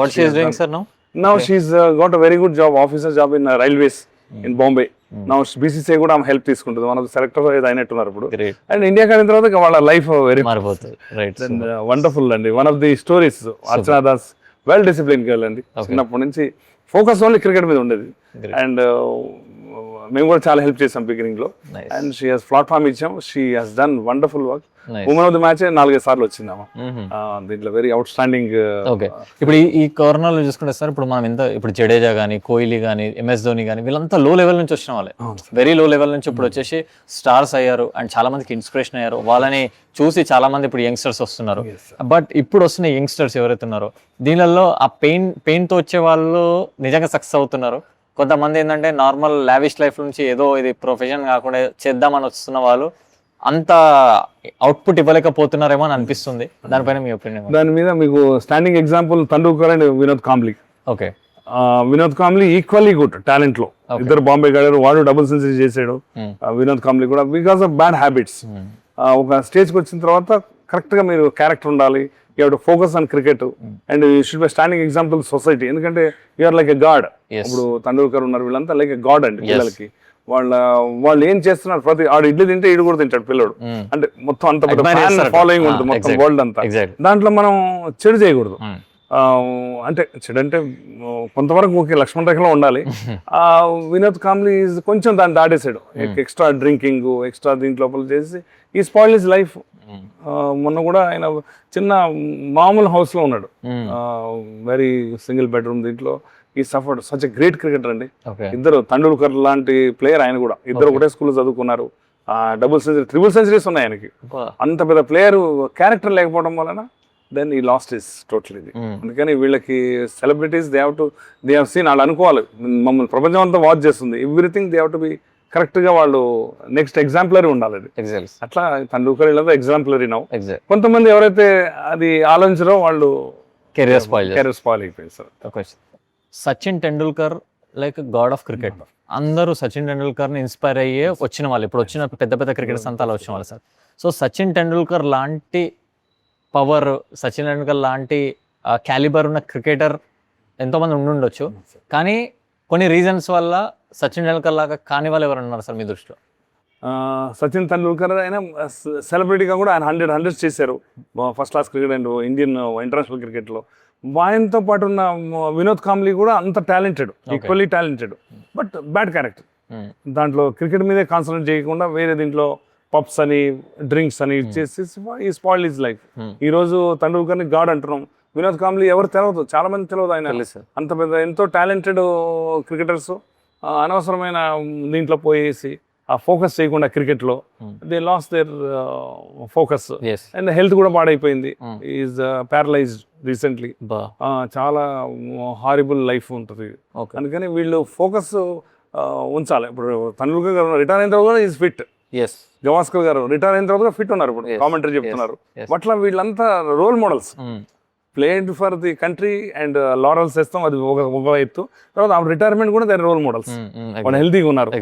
now she's got a very good job, officer job in railways in Bombay. నా బీసీసీ కూడా ఆమె హెల్ప్ తీసుకుంటుంది, మన సెలెక్టర్ అయినట్టున్నారు ఇప్పుడు. అండ్ ఇండియా కాడిన తర్వాత వాళ్ళ లైఫ్ వెరీ వండర్ఫుల్ అండి. One of the stories Archana Das, well discipline girl అండి. చిన్నప్పటి నుంచి ఫోకస్ ఓన్లీ క్రికెట్ మీద ఉండేది. అండ్ మేము కూడా చాలా హెల్ప్ చేసాం బిగినింగ్ లో. అండ్ షీ హాస్ ప్లాట్ఫామ్ ఇచ్చాం. She has done wonderful work. Women of the match 4-5 సార్లు వచ్చింది ఆమె. దీంట్లో వెరీ అవుట్ స్టాండింగ్. ఓకే, ఇప్పుడు ఈ కార్నర్ లో చూసుకుంటే సార్, ఇప్పుడు మనం ఇప్పుడు జడేజా గానీ, కోహ్లీ గానీ, MS ధోని గానీ, వీళ్ళంతా లో లెవెల్ నుంచి వచ్చిన వాళ్ళే, వెరీ లో లెవెల్ నుంచి ఇప్పుడు వచ్చేసి స్టార్స్ అయ్యారు అండ్ చాలా మందికి ఇన్స్పిరేషన్ అయ్యారు. వాళ్ళని చూసి చాలా మంది ఇప్పుడు యంగ్స్టర్స్ వస్తున్నారు. బట్ ఇప్పుడు వస్తున్న యంగ్స్టర్స్ ఎవరైతే ఉన్నారో దీనిలో ఆ పెయిన్ తో వచ్చే వాళ్ళు నిజంగా సక్సెస్ అవుతున్నారు. కొంతమంది ఏంటంటే నార్మల్ లావిష్ లైఫ్ నుంచి ఏదో ఇది ప్రొఫెషన్ కాకుండా చేద్దామని వస్తున్న వాళ్ళు అంత అవుట్పుట్ ఇవ్వలేకపోతున్నారేమో అని అనిపిస్తుంది. దానిపైన మీ ఒపీనియన్? దాని మీద మీకు standing example Tendulkar and Vinod Kambli. Okay, Vinod Kambli equally good talent లో. ఇద్దరు బాంబే ఆడారు, వాడు డబుల్ సెంచరీ చేశాడు. వినోద్ కాంబ్లీ కూడా బికాస్ ఆఫ్ బ్యాడ్ హ్యాబిట్స్. ఒక స్టేజ్కి వచ్చిన తర్వాత కరెక్ట్ గా మీరు క్యారెక్టర్ ఉండాలి. You have to focus on cricket and you should be standing example society. ఎందుకంటే యూఆర్ లైక్ ఎ గాడ్. ఇప్పుడు తెండూల్కర్ ఉన్నారు, వీళ్ళంతా లైక్ ఎ గాడ్ అండి పిల్లలకి. వాళ్ళు ఏం చేస్తున్నారు, ప్రతి ఆడు ఇడ్లీ తింటే ఈడు కూడా తింటాడు పిల్లడు. అంటే మొత్తం అంత ఫాలోయింగ్ ఉంటుంది మొత్తం వరల్డ్ అంతా. దాంట్లో మనం చెడు చేయకూడదు. అంటే చెడు అంటే కొంతవరకు ఓకే, లక్ష్మణ్ రేఖలో ఉండాలి. వినోద్ కాంబ్లీ కొంచెం దాన్ని దాటేసాడు. ఎక్స్ట్రా డ్రింకింగ్, ఎక్స్ట్రా దీంట్లో చేసి ఈ స్పాయిల్ హిస్ లైఫ్. మొన్న కూడా ఆయన చిన్న మామూలు హౌస్ లో ఉన్నాడు, వెరీ సింగిల్ బెడ్రూమ్. దీంట్లో ఈ suffered such a great cricketer అండి. ఇద్దరు తెండూల్కర్ లాంటి ప్లేయర్ ఆయన కూడా. ఇద్దరు ఒకటే స్కూల్లో చదువుకున్నారు. డబుల్ సెంచరీ, ట్రిపుల్ సెంచరీస్ ఉన్నాయి ఆయనకి. అంత పెద్ద ప్లేయర్ క్యారెక్టర్ లేకపోవడం వలన దెన్ ఈ లాస్ట్ ఇస్ టోటల్. ఇది అందుకని వీళ్ళకి సెలబ్రిటీస్ దే హావ్ సీన్, వాళ్ళు అనుకోవాలి మమ్మల్ని ప్రపంచం అంతా వాచ్ చేస్తుంది, everything they have to be correct గా వాళ్ళు నెక్స్ట్ ఎగ్జాంపులరీ ఉండాలి. అట్లా తెండూల్కర్ ఎగ్జాంపులరీ నౌ. కొంతమంది ఎవరైతే అది ఆలోచించారో వాళ్ళు కెరీర్ స్పాయిల్ అయిపోయింది sir. Sachin Tendulkar like God of cricket. అందరూ సచిన్ టెండూల్కర్ ని ఇన్స్పైర్ అయ్యే వచ్చిన వాళ్ళు, ఇప్పుడు వచ్చిన పెద్ద పెద్ద క్రికెటర్స్ అంతా అలా వచ్చిన వాళ్ళు సార్. సో సచిన్ టెండూల్కర్ లాంటి పవర్, సచిన్ టెండూల్కర్ లాంటి క్యాలిబర్ ఉన్న క్రికెటర్ ఎంతోమంది ఉండొచ్చు, కానీ కొన్ని రీజన్స్ వల్ల సచిన్ టెండూల్కర్ లాగా కాని వాళ్ళు ఎవరు ఉన్నారు సార్ మీ దృష్టిలో? సచిన్ టెండూల్కర్ ఆయన సెలబ్రిటీగా కూడా ఆయన 100 చేశారు first class cricket and Indian international క్రికెట్లో. ఆయనతో పాటు ఉన్న వినోద్ కాంబ్లీ కూడా అంత talented, equally talented, but bad character. దాంట్లో క్రికెట్ మీదే కాన్సన్ట్రేట్ చేయకుండా వేరే దీంట్లో పబ్స్ అని డ్రింక్స్ అని ఇచ్చేసి ఈ స్పాయిల్ ఈజ్ లైఫ్. ఈ రోజు తెండూల్కర్ని గాడ్ అంటున్నాం. వినోద్ కాంబ్లీ ఎవరు తెలియదు, చాలా మంది తెలియదు. ఆయన అంత పెద్ద ఎంతో టాలెంటెడ్ క్రికెటర్స్ అనవసరమైన దీంట్లో పోయేసి ఆ ఫోకస్ చేయకుండా క్రికెట్లో they lose their focus and health కూడా పాడైపోయింది. Is paralysed recently. చాలా హారిబుల్ లైఫ్ ఉంటుంది. అందుకని వీళ్ళు ఫోకస్ ఉంచాలి. ఇప్పుడు తెండూల్కర్ గారు రిటైర్ అయిన తర్వాత కూడా ఈజ్ ఫిట్. గవాస్కర్ గారు రిటైర్ అయిన తర్వాత ఫిట్ ఉన్నారు. ఇప్పుడు కామెంటరీ చెప్తున్నారు. అట్లా వీళ్ళంతా role models. Played for the country and laurels ఇస్తాం, అది ఒక ఎత్తు. తర్వాత రిటైర్మెంట్ కూడా దాని రోల్ మోడల్స్. వాళ్ళు హెల్తీగా ఉన్నారు.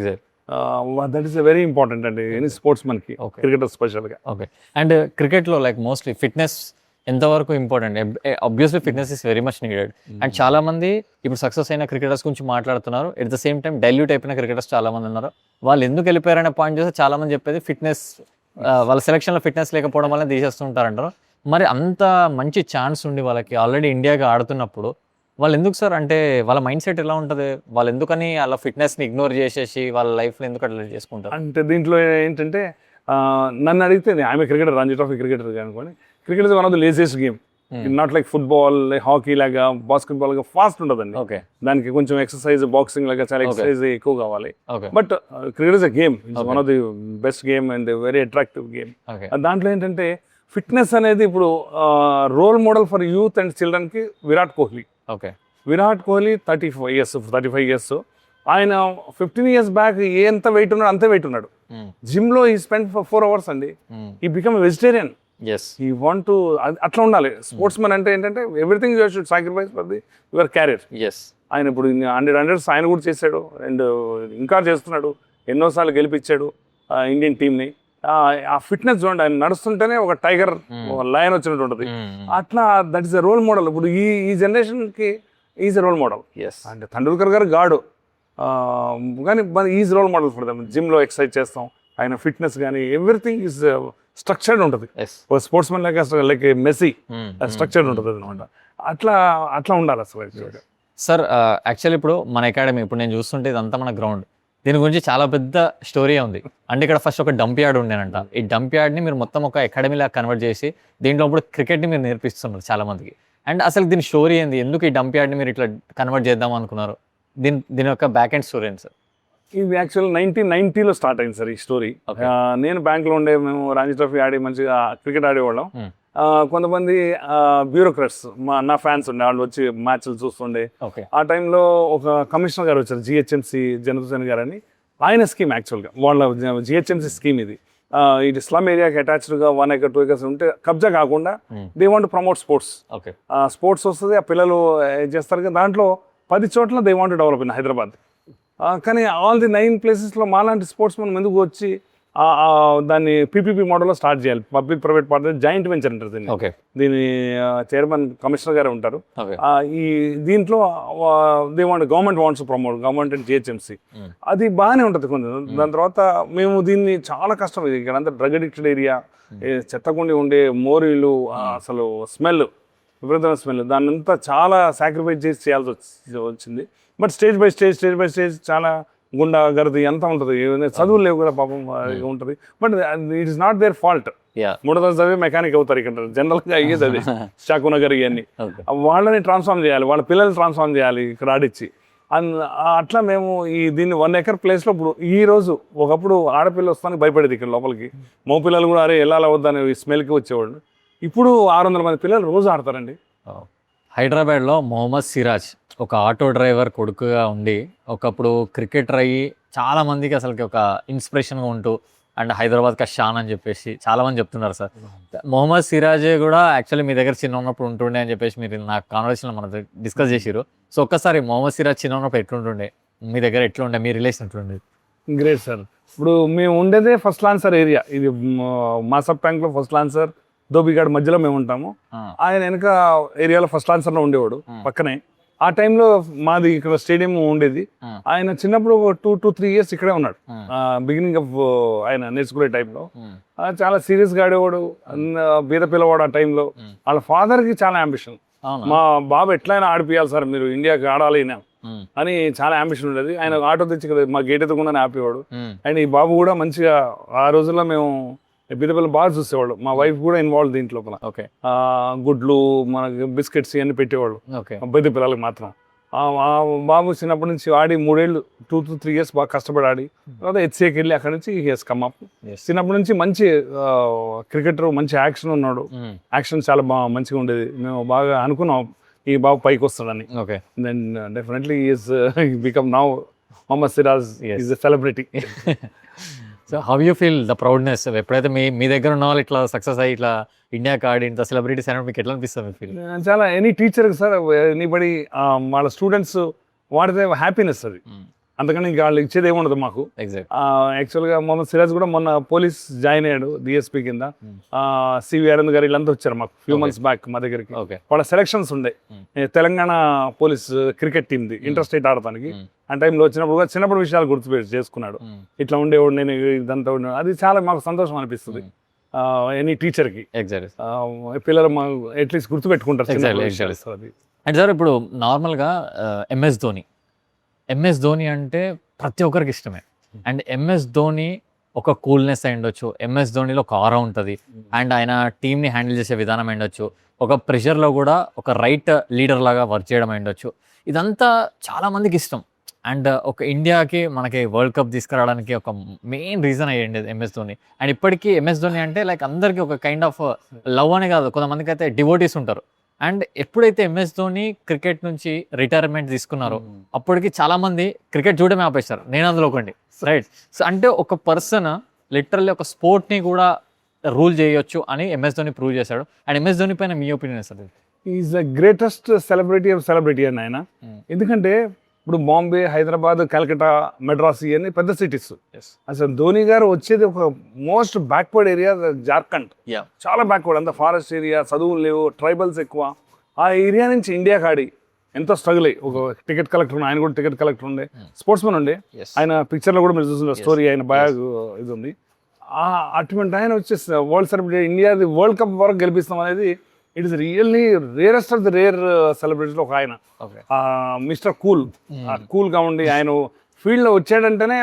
దట్ ఈస్ వెరీ ఇంపార్టెంట్ అండి ఎనీ స్పోర్ట్స్ మన్కి, క్రికెటర్ స్పెషల్గా. ఓకే. అండ్ క్రికెట్లో లైక్ మోస్ట్లీ ఫిట్నెస్ ఎంతవరకు important? Obviously fitness is very much needed. And చాలా మంది ఇప్పుడు సక్సెస్ అయిన క్రికెటర్స్ గురించి మాట్లాడుతున్నారు. At the same time dilute అయిపోయిన క్రికెటర్స్ చాలా మంది ఉన్నారు. వాళ్ళు ఎందుకు వెళ్ళిపోయారనే పాయింట్ చూస్తే చాలా మంది చెప్పేది ఫిట్నెస్, వాళ్ళ సెలక్షన్లో ఫిట్నెస్ లేకపోవడం వల్ల తీసేస్తుంటారంటారు. మరి అంత మంచి ఛాన్స్ ఉండి వాళ్ళకి ఆల్రెడీ ఇండియాగా ఆడుతున్నప్పుడు వాళ్ళు ఎందుకు సార్, అంటే వాళ్ళ మైండ్ సెట్ ఎలా ఉంటుంది? వాళ్ళు ఎందుకని అలా ఫిట్నెస్ని ఇగ్నోర్ చేసేసి వాళ్ళ లైఫ్లో ఎందుకు అట్లా చేసుకుంటారు? అంటే దీంట్లో ఏంటంటే నన్ను అడిగితే ఆమె క్రికెటర్, రంజీ ట్రోఫీ క్రికెటర్ అనుకోండి, cricket is one of the laziest game. Not like football, hockey లాగా, బాస్కెట్బాల్ లాగా ఫాస్ట్ ఉండదండి. దానికి కొంచెం ఎక్సర్సైజ్, బాక్సింగ్ లాగా చాలా ఎక్సర్సైజ్ ఎక్కువ కావాలి. But cricket is a game, it's one of the best game and very attractive game. దాంట్లో ఏంటంటే ఫిట్నెస్ అనేది ఇప్పుడు role model for youth and చిల్డ్రన్కి విరాట్ కోహ్లీ. విరాట్ కోహ్లీ 35 years. ఆయన 15 years బ్యాక్ ఎంత వెయిట్ ఉన్నాడు అంతే వెయిట్ ఉన్నాడు. జిమ్లో ఈ స్పెండ్ ఫర్ 4 hours అండి. ఈ బికమ్ వెజిటేరియన్. ఈ వాంట్ టు, అట్లా ఉండాలి స్పోర్ట్స్ మ్యాన్ అంటే. ఏంటంటే everything you should sacrifice for the your career. ఆయన ఇప్పుడు 100 ఆయన కూడా చేశాడు అండ్ ఇంకా చేస్తున్నాడు. ఎన్నోసార్లు గెలిపించాడు ఇండియన్ టీమ్ని. ఆ ఫిట్నెస్ చూడండి, ఆయన నడుస్తుంటేనే ఒక టైగర్, లయన్ వచ్చినట్టు ఉంటుంది. అట్లా that is a role model. ఇప్పుడు ఈ జనరేషన్కి ఈజ్ ఎ రోల్ మోడల్. అంటే తెండూల్కర్ గారు గాడు, కానీ is role model for them. జిమ్లో ఎక్సర్సైజ్ చేస్తాం, ఆయన ఫిట్నెస్ కానీ ఎవ్రీథింగ్ ఈజ్ స్ట్రక్చర్డ్ ఉంటుంది. Sports men like Messi structured ఉంటుంది అనమాట. అట్లా ఉండాలి అసలు. సార్ యాక్చువల్లీ ఇప్పుడు మన అకాడమీ, ఇప్పుడు నేను చూస్తుంటే ఇదంతా మన గ్రౌండ్, దీని గురించి చాలా పెద్ద స్టోరీ ఉంది. అంటే ఇక్కడ ఫస్ట్ ఒక డంప్ యార్డ్ ఉండేనంట. ఈ డంప్ యార్డ్ని మీరు మొత్తం ఒక అకాడమీలా కన్వర్ట్ చేసి దీంట్లో ఇప్పుడు క్రికెట్ని మీరు నేర్పిస్తున్నారు చాలా మందికి. అండ్ అసలు దీని స్టోరీ ఏంది? ఎందుకు ఈ డంప్ యార్డ్ని మీరు ఇట్లా కన్వర్ట్ చేద్దాం అనుకున్నారు? దీని యొక్క బ్యాక్ ఎండ్ స్టోరీ ఏంటి సార్? ఇది యాక్చువల్ 1990లో స్టార్ట్ అయింది సార్ ఈ స్టోరీ. నేను బ్యాంక్లో ఉండే, మేము రంజీ ట్రోఫీ ఆడి మంచిగా క్రికెట్ ఆడేవాళ్ళం. కొంతమంది బ్యూరోక్రాట్స్ నా ఫ్యాన్స్ ఉండే, వాళ్ళు వచ్చి మ్యాచ్లు చూస్తుండే. ఆ టైంలో ఒక కమిషనర్ గారు వచ్చారు, జిహెచ్ఎంసీ జనార్దన్ గారు అని. ఆయన స్కీమ్ యాక్చువల్గా వాళ్ళ జిహెచ్ఎంసీ స్కీమ్ ఇది. ఇది స్లమ్ ఏరియాకి అటాచ్డ్గా 1 acre 2 acres ఉంటే కబ్జా కాకుండా they want promote sports. Sports వస్తుంది, ఆ పిల్లలు చేస్తారు కదా. దాంట్లో 10 చోట్ల they want develop in Hyderabad. కానీ ఆల్ ది 9 places మాలాంటి స్పోర్ట్స్ మనం ఎందుకు వచ్చి దాన్ని పీపీపీ మోడల్లో స్టార్ట్ చేయాలి. Public private partner joint venture అంటారు దీన్ని. దీని చైర్మన్ కమిషనర్ గారే ఉంటారు. ఈ దీంట్లో they want, government wants promote, government and GHMC. అది బాగానే ఉంటుంది కొంచెం. దాని తర్వాత మేము దీన్ని చాలా కష్టం, ఇది ఇక్కడ అంతా డ్రగ్ అడిక్టెడ్ ఏరియా, చెత్తకుండి ఉండే మోరీలు, అసలు స్మెల్, విపరీతమైన స్మెల్. దాన్ని అంతా చాలా సాక్రిఫైస్ చేసి చేయాల్సి వచ్చింది. బట్ స్టేజ్ బై స్టేజ్ చాలా గుండా గర్ది అంతా ఉంటుంది. చదువులు లేవు కదా పాపం ఉంటుంది. But it is not their fault. 3వ తరగతి చదివి మెకానిక్ అవుతారు ఇక్కడ జనరల్గా అయ్యేది అది. షాకునగర్ ఇవన్నీ వాళ్ళని ట్రాన్స్ఫార్మ్ చేయాలి, వాళ్ళ పిల్లల్ని ట్రాన్స్ఫార్మ్ చేయాలి ఇక్కడ ఆడిచ్చి. అట్లా మేము దీన్ని 1 acre ప్లేస్లో ఇప్పుడు ఈ రోజు, ఒకప్పుడు ఆడపిల్ల వస్తానికి భయపడేది ఇక్కడ లోపలికి. మగ పిల్లలు కూడా అరే వెళ్ళాలి వద్దని స్మెల్కి వచ్చేవాళ్ళు. ఇప్పుడు 600 మంది పిల్లలు రోజు ఆడతారండి. హైదరాబాద్లో మొహమ్మద్ సిరాజ్ ఒక ఆటో డ్రైవర్ కొడుకుగా ఉండి ఒకప్పుడు క్రికెటర్ అయ్యి చాలా మందికి అసలుకి ఒక ఇన్స్పిరేషన్గా ఉంటూ, అండ్ హైదరాబాద్ కా షాన్ అని చెప్పేసి చాలామంది చెప్తున్నారు సార్. మొహమ్మద్ సిరాజ్ కూడా యాక్చువల్లీ మీ దగ్గర చిన్న ఉన్నప్పుడు ఉంటుండే అని చెప్పేసి మీరు నాకు కాన్వర్సేషన్లో మన డిస్కస్ చేసిరు. సో ఒక్కసారి మొహమ్మద్ సిరాజ్ చిన్న ఉన్నప్పుడు ఎట్లుంటుండే, మీ దగ్గర ఎట్లుండే, మీ రిలేషన్ ఎట్లుండేది? Great sir. ఇప్పుడు మేము ఉండేదే ఫస్ట్ లాన్సర్ ఏరియా. ఇది మా సబ్ ట్యాంక్లో ఫస్ట్ లాన్సర్, ధోబిఘాట్ మధ్యలో మేము ఉంటాము. ఆయన వెనక ఏరియాలో ఫస్ట్ లాన్సర్లో ఉండేవాడు పక్కనే. ఆ టైంలో మాది ఇక్కడ స్టేడియం ఉండేది. ఆయన చిన్నప్పుడు 2 to 3 years ఇక్కడే ఉన్నాడు. బిగినింగ్ ఆఫ్ ఆయన నేర్చుకునే టైంలో చాలా సీరియస్గా ఆడేవాడు, బీద పిల్లవాడు. ఆ టైంలో వాళ్ళ ఫాదర్కి చాలా అంబిషన్, మా బాబు ఎట్లయినా ఆడిపియాలి సార్, మీరు ఇండియాకి ఆడాలి అని చాలా అంబిషన్ ఉండేది. ఆయన ఆటో తెచ్చి ఇక్కడ మా గేట్ ఎదుగుండానే ఆపేవాడు. అండ్ ఈ బాబు కూడా మంచిగా ఆ రోజుల్లో మేము బిడ్డపిల్లలు బాగా చూసేవాళ్ళు. మా వైఫ్ కూడా ఇన్వాల్వ్ దీంట్లో. గుడ్లు మనకి బిస్కెట్స్ ఇవన్నీ పెట్టేవాళ్ళు బయట పిల్లలకి మాత్రం. ఆ బాబు చిన్నప్పటి నుంచి ఆడి 3 ఏళ్ళు 2 to 3 years బాగా కష్టపడి ఆడి తర్వాత హెచ్సిఏకి వెళ్ళి అక్కడ నుంచి హెస్ కమ్ అప్. చిన్నప్పటి నుంచి మంచి క్రికెటర్, మంచి యాక్షన్ ఉన్నాడు. యాక్షన్ చాలా బాగా మంచిగా ఉండేది. మేము బాగా అనుకున్నాం ఈ బాబు పైకి వస్తాడని. Then definitely is become now Mohammed Siraj is a celebrity. So how you feel the proudness ఎప్పుడైతే మీ దగ్గర ఉన్న వాళ్ళు ఇట్లా సక్సెస్ అయ్యి ఇట్లా ఇండియాకి ఆడి ఇంత సెలబ్రిటీస్ అయినప్పుడు మీకు ఎట్లా అనిపిస్తుంది ఫీల్? చాలా ఎనీ టీచర్ సార్, ఎనీబడి వాళ్ళ స్టూడెంట్స్ వాడితే హ్యాపీనెస్ అది. అందుకని ఇంకా వాళ్ళు ఇచ్చేది ఏముండదు మాకు. యాక్చువల్గా మొహమ్మద్ సిరాజ్ కూడా మొన్న పోలీస్ జాయిన్ అయ్యాడు డిఎస్పీ కింద. సివి అరవింద్ గారు వీళ్ళంతా వచ్చారు మాకు ఫ్యూ మంత్స్ బ్యాక్ మా దగ్గరికి. వాళ్ళ సెలక్షన్స్ ఉండే తెలంగాణ పోలీస్ క్రికెట్ టీమ్ది ఇంటర్ స్టేట్ ఆడటానికి. ఆ టైంలో వచ్చినప్పుడు కూడా చిన్నప్పుడు విషయాలు గుర్తుపెట్టి చేసుకున్నాడు. ఇట్లా ఉండేవాడు నేను ఇదంతా ఉండేవాడు. అది చాలా మాకు సంతోషం అనిపిస్తుంది ఎనీ టీచర్కి. పిల్లలు అట్లీస్ట్ గుర్తుపెట్టుకుంటారు. అండ్ సార్ ఇప్పుడు నార్మల్గా ఎంఎస్ ధోని అంటే ప్రతి ఒక్కరికి ఇష్టమే. అండ్ ఎంఎస్ ధోని ఒక కూల్నెస్ అయి ఉండొచ్చు, ఎంఎస్ ధోనిలో ఒక ఆరా ఉంటుంది, అండ్ ఆయన టీమ్ని హ్యాండిల్ చేసే విధానం అయి ఉండొచ్చు, ఒక ప్రెషర్లో కూడా ఒక రైట్ లీడర్ లాగా వర్క్ చేయడం అయి ఉండొచ్చు. ఇదంతా చాలామందికి ఇష్టం. అండ్ ఒక ఇండియాకి మనకి వరల్డ్ కప్ తీసుకురావడానికి ఒక మెయిన్ రీజన్ అయ్యింది ఎంఎస్ ధోని. అండ్ ఇప్పటికీ ఎంఎస్ ధోని అంటే లైక్ అందరికీ ఒక కైండ్ ఆఫ్ లవ్ అనే కాదు, కొంతమందికి అయితే డివోటీస్ ఉంటారు. అండ్ ఎప్పుడైతే ఎంఎస్ ధోని క్రికెట్ నుంచి రిటైర్మెంట్ తీసుకున్నారో అప్పటికి చాలా మంది క్రికెట్ చూడమే ఆపేస్తారు. నేను అందులో ఒకటి. రైట్. సో అంటే ఒక పర్సన్ లిటరల్లీ ఒక స్పోర్ట్ని కూడా రూల్ చేయొచ్చు అని ఎంఎస్ ధోని ప్రూవ్ చేశాడు. అండ్ ఎంఎస్ ధోని పైన మీ opinion sir? Is the greatest celebrity of celebrity అని ఆయన. ఎందుకంటే ఇప్పుడు బాంబే, హైదరాబాద్, కలకత్తా, మెడ్రాస్ ఇవన్నీ పెద్ద సిటీస్. అసలు ధోని గారు వచ్చేది ఒక మోస్ట్ బ్యాక్వర్డ్ ఏరియా జార్ఖండ్. చాలా బ్యాక్వర్డ్, అంత ఫారెస్ట్ ఏరియా, చదువులు లేవు, ట్రైబల్స్ ఎక్కువ. ఆ ఏరియా నుంచి ఇండియాకి ఆడి ఎంతో స్ట్రగుల్ అయ్యి ఒక టికెట్ కలెక్టర్, ఆయన కూడా టికెట్ కలెక్టర్ ఉండే, స్పోర్ట్స్ మెన్ ఉండే. ఆయన పిక్చర్లో కూడా మీరు చూసిన స్టోరీ, ఆయన బయాగ్ ఇది ఉంది. అటువంటి ఆయన వచ్చేసి వరల్డ్ సెలబ్రిటీ, ఇండియాది వరల్డ్ కప్ వరకు గెలిపిస్తాం అనేది it is really rarest of the rare సెలబ్రిటీలో ఒక ఆయన. మిస్టర్ కూల్గా ఉండి ఆయన ఫీల్డ్లో వచ్చాడంటేనే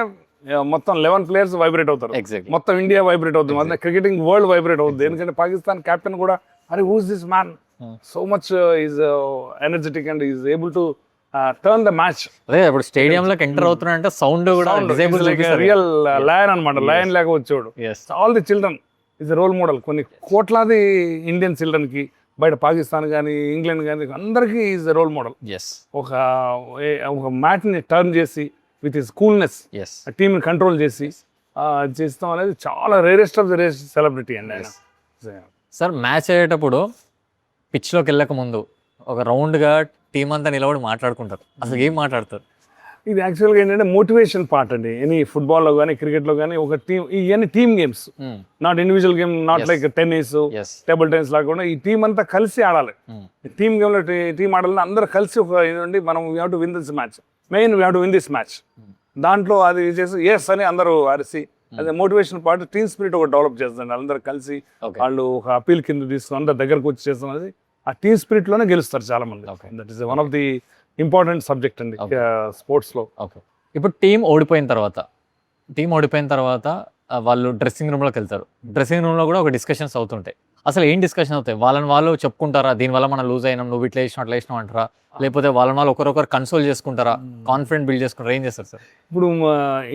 మొత్తం 11 players వైబ్రేట్ అవుతారు. మొత్తం ఇండియా వైబ్రేట్ అవుతుంది, మొత్తం క్రికెటింగ్ వరల్డ్ వైబ్రేట్ అవుతుంది. ఎందుకంటే పాకిస్తాన్ కెప్టెన్ కూడా అరే who's this man, so much is energetic and is able to turn the match. అదే ఇప్పుడు స్టేడియంలోకి ఎంటర్ అవుతున్నాడంటే సౌండ్ కూడా రియల్ లయన్ అనమాట. లయన్ లేక వచ్చేవాడు. All the children is role model. కొన్ని కోట్లాది ఇండియన్ చిల్డ్రన్కి బయట పాకిస్తాన్ కానీ ఇంగ్లాండ్ కానీ అందరికీ ఈజ్ రోల్ మోడల్. ఒక మ్యాచ్ని టర్న్ చేసి విత్ హిస్ కూల్నెస్ టీమ్ని కంట్రోల్ చేస్తాం అనేది చాలా rarest of the rarest celebrity అండి ఆయన. సార్ మ్యాచ్ అయ్యేటప్పుడు పిచ్లోకి వెళ్ళక ముందు ఒక రౌండ్గా టీం అంతా నిలబడి మాట్లాడుకుంటారు. అసలు ఏం మాట్లాడతారు? ఇది యాక్చువల్గా ఏంటంటే మోటివేషన్ పార్ట్ అండి. ఎనీ ఫుట్బాల్లో కానీ క్రికెట్లో కానీ ఒక టీమ్, ఇవన్నీ team games, not individual game, not like tennis, table tennis లాగా ఈ టీం అంతా కలిసి ఆడాలి. టీమ్ గేమ్లో టీం ఆడాలని అందరూ కలిసి ఒక ఇదండి, మనం we have to win this match, main we have to win this match. దాంట్లో అది చేసి ఎస్ అని అందరూ అరిసి, అదే మోటివేషన్ పార్ట్. టీమ్ స్పిరిట్ ఒకటి డెవలప్ చేస్తుంది. అందరూ కలిసి వాళ్ళు ఒక అపీల్ కింద తీసుకుని అందరు దగ్గరకు వచ్చి చేస్తాం అనేది. ఆ టీమ్ స్పిరిట్లోనే గెలుస్తారు చాలా మంది. That is one of the important subject అండి స్పోర్ట్స్లో. ఇప్పుడు టీం ఓడిపోయిన తర్వాత వాళ్ళు డ్రెస్సింగ్ రూమ్లోకి వెళ్తారు. డ్రెస్సింగ్ రూమ్లో కూడా ఒక డిస్కషన్స్ అవుతుంటాయి. అసలు ఏం డిస్కషన్ అవుతాయి? వాళ్ళు చెప్పుకుంటారా, దీనివల్ల మనం లూజ్ అయినాం, నువ్వు ఇట్లా వేసినావు అట్లా వేసినావు అంటారా? లేకపోతే వాళ్ళు ఒకరొకరు కన్సోల్ చేసుకుంటారా, కాన్ఫిడెంట్ బిల్డ్ చేసుకుంటారా? ఏం చేస్తారు సార్? ఇప్పుడు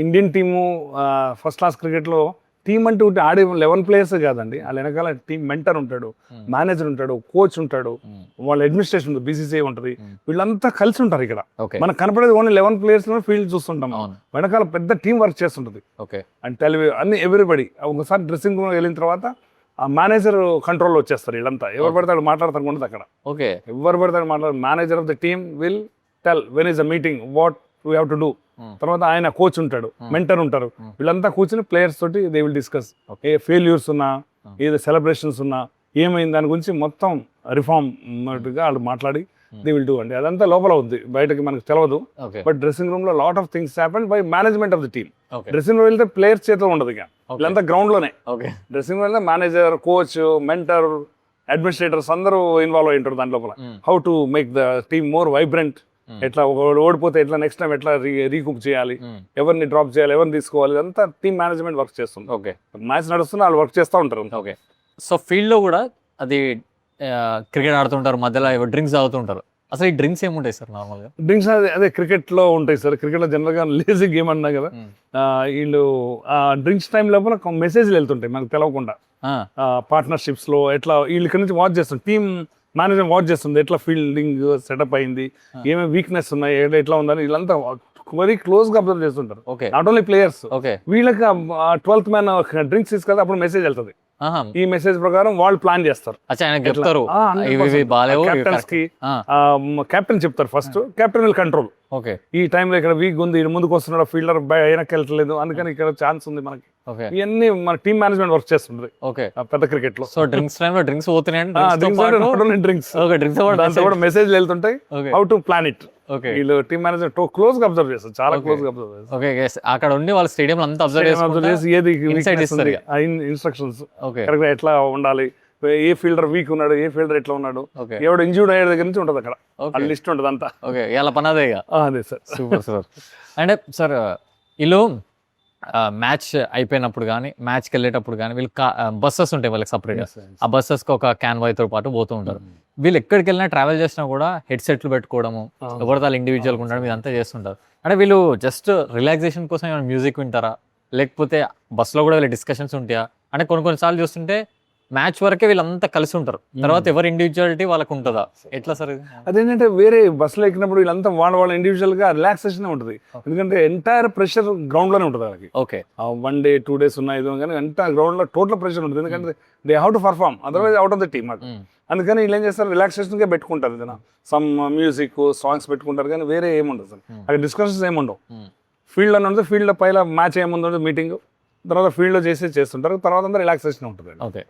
ఇండియన్ టీము ఫస్ట్ క్లాస్ క్రికెట్లో టీం అంటే ఆడే 11 players కాదండి. వాళ్ళ వెనకాల టీం మెంటర్ ఉంటాడు, మేనేజర్ ఉంటాడు, కోచ్ ఉంటాడు, వాళ్ళ అడ్మినిస్ట్రేషన్ ఉంటుంది, బీసీసీఐ ఉంటుంది. వీళ్ళంతా కలిసి ఉంటారు. ఇక్కడ మనకు కనపడేది ఓన్లీ 11 players ఫీల్డ్ చూస్తుంటాం. వెనకాల పెద్ద టీం వర్క్ చేస్తుంటుంది. అండ్ అన్ని ఎవ్రీబడి ఒకసారి డ్రెస్సింగ్ రూమ్ వెళ్ళిన తర్వాత ఆ మేనేజర్ కంట్రోల్లో వచ్చేస్తారు. వీళ్ళంతా ఎవరు పడతాడు మాట్లాడతారు ఉండదు అక్కడ. ఎవరు పడతాడు మాట్లాడు. Manager of the team will tell when is a meeting what we have to do. తర్వాత ఆయన కోచ్ ఉంటాడు, మెంటర్ ఉంటారు. వీళ్ళంతా కూర్చుని ప్లేయర్స్ తోటి they will discuss. A failures ఉన్నా, ఏదో సెలబ్రేషన్స్ ఉన్నా, ఏమైంది దాని గురించి మొత్తం రిఫార్మ్ గా వాళ్ళు మాట్లాడి దే విల్ డూ అండి. అదంతా లోపల ఉంది, బయటకి మనకు తెలియదు. బట్ డ్రెస్సింగ్ రూమ్ లో lot of things happen by management of the team. Dressing room వెళ్తే ప్లేయర్స్ చేతిలో ఉండదు. ఇక వీళ్ళంతా గ్రౌండ్ లోనే. డ్రెస్సింగ్ రూమ్ వెళ్తే మేనేజర్, కోచ్, మెంటర్, అడ్మినిస్ట్రేటర్స్ అందరూ ఇన్వాల్వ్ అయి ఉంటారు దాని లోపల. How to make the team more vibrant ఎట్లా ఓడిపోతే ఎట్లా నెక్స్ట్ టైం ఎట్లా రీకుక్ చేయాలి, ఎవరిని డ్రాప్ చేయాలి, ఎవరిని తీసుకోవాలి, ఇదంతా టీమ్ మేనేజ్మెంట్ వర్క్ చేస్తుంది. ఓకే, మ్యాచ్ నడుస్తున్నా వాళ్ళు వర్క్ చేస్తూ ఉంటారు. ఓకే. సో ఫీల్డ్లో కూడా అది క్రికెట్ ఆడుతుంటారు, మధ్యలో డ్రింక్స్ తాగుతుంటారు. అసలు ఈ డ్రింక్స్ ఏముంటాయి సార్ నార్మల్గా? డ్రింక్స్ అదే క్రికెట్లో ఉంటాయి సార్. క్రికెట్లో జనరల్గా లేజీ గేమ్ అన్నా కదా, వీళ్ళు డ్రింక్స్ టైం లోపల మెసేజ్లు వెళ్తుంటాయి మనకు తెలవకుండా. పార్ట్నర్షిప్స్లో ఎట్లా వీళ్ళు ఇక్కడ నుంచి వాచ్ చేస్తుంది, టీమ్ మేనేజ్మెంట్ వాచ్ చేస్తుంది, ఎట్లా ఫీల్డింగ్ సెటప్ అయింది, ఏమేమి వీక్నెస్ ఉన్నాయి, ఎట్లా ఉందని వీళ్ళంతా వెరీ క్లోజ్గా అబ్జర్వ్ చేస్తుంటారు. నాట్ ఓన్లీ ప్లేయర్స్, వీళ్ళకి 12th మ్యాన్ డ్రింక్స్ తీసుకెళ్తే అప్పుడు మెసేజ్ వెళ్తుంది. ఈ మెసేజ్ ప్రకారం వాళ్ళు ప్లాన్ చేస్తారు. కెప్టెన్ చెప్తారు ఫస్ట్, కెప్టెన్ విల్ కంట్రోల్. ఈ టైంలో ఇక్కడ వీక్ ఉంది, ముందుకు వస్తున్నాడు, ఫీల్డర్ వెనక్కి వెళ్తలేదు, అందుకని ఇక్కడ ఛాన్స్ ఉంది మనకి. ఇవన్నీ మన టీమ్ మేనేజ్మెంట్ వర్క్ చేస్తుంది పెద్ద క్రికెట్ లో. సో డ్రింక్స్ టైంలో డ్రింక్స్ పోతున్నాయి, మెసేజ్ వెళ్తుంటాయి, హౌ టు ప్లాన్ ఇట్. వీళ్ళు టీమ్ మేనేజ్మెంట్ క్లోజ్ గా అబ్జర్వ్ చేస్తారు, చాలా క్లోజ్ గా అబ్జర్వ్ చేస్తారు. ఓకే, అక్కడ ఉండి వాళ్ళ స్టేడియం అంతా అబ్జర్వ్ చేసి ఏది ఇన్స్ట్రక్షన్స్ కరెక్ట్ ఎట్లా ఉండాలి, ఏ ఫీల్డర్ వీక్ ఉన్నాడు, ఏ ఫీల్డర్ ఎట్లా ఉన్నాడు, ఎవడు ఇంజ్యూర్డ్ అయ్యే దగ్గర నుంచి ఉంటుంది అక్కడ లిస్ట్ ఉంటుంది అంతా. ఓకే, ఇలా పని అదే. అదే సార్. Super sir. అంటే సార్ వీళ్ళు మ్యాచ్ అయిపోయినప్పుడు కానీ మ్యాచ్కి వెళ్ళేటప్పుడు కానీ వీళ్ళు బస్సెస్ ఉంటాయి వాళ్ళకి సపరేట్గా, ఆ బస్సెస్కి ఒక క్యాన్వాయ్తో పాటు పోతూ ఉంటారు. వీళ్ళు ఎక్కడికి వెళ్ళినా ట్రావెల్ చేసినా కూడా హెడ్సెట్లు పెట్టుకోవడము, ఎవరితో ఇండివిజువల్గా ఉండడం, ఇదంతా చేస్తుంటారు. అంటే వీళ్ళు జస్ట్ రిలాక్సేషన్ కోసం ఏమైనా మ్యూజిక్ వింటారా, లేకపోతే బస్సులో కూడా వీళ్ళ డిస్కషన్స్ ఉంటాయా? అంటే కొన్నిసార్లు చూస్తుంటే మ్యాచ్ వరకే వీళ్ళంతా కలిసి ఉంటారు, తర్వాత ఎవరి ఇండివిజువాలిటీ వాళ్ళకు ఉంటుందా, ఎట్లా సార్? అదేంటంటే వేరే బస్సులో ఎక్కినప్పుడు వీళ్ళంతా వాళ్ళ ఇండివిజువల్ గా రిలాక్సేషన్ ఉంటుంది, ఎందుకంటే ఎంటైర్ ప్రెషర్ గ్రౌండ్ లోనే ఉంటుంది వాళ్ళకి. ఓకే, 1 day 2 days ఉన్నాయి కానీ ఎంటైర్ గ్రౌండ్ లో టోటల్ ప్రెషర్ ఉంటుంది, ఎందుకంటే they how to perform, otherwise out of the team. అందుకని వీళ్ళు ఏం చేస్తారు, రిలాక్సేషన్ గా పెట్టుకుంటారు, ఏదైనా సమ్ మ్యూజిక్ సాంగ్స్ పెట్టుకుంటారు, కానీ వేరే ఏముండదు సార్ అక్కడ, డిస్కషన్స్ ఏముండవు. ఫీల్డ్ అని ఉంటుంది, ఫీల్డ్ లో పైన మ్యాచ్ ఏముందో మీటింగ్, తర్వాత ఫీల్డ్ లో చేస్తుంటారు, తర్వాత అంతా రిలాక్సేషన్ ఉంటుంది. ఓకే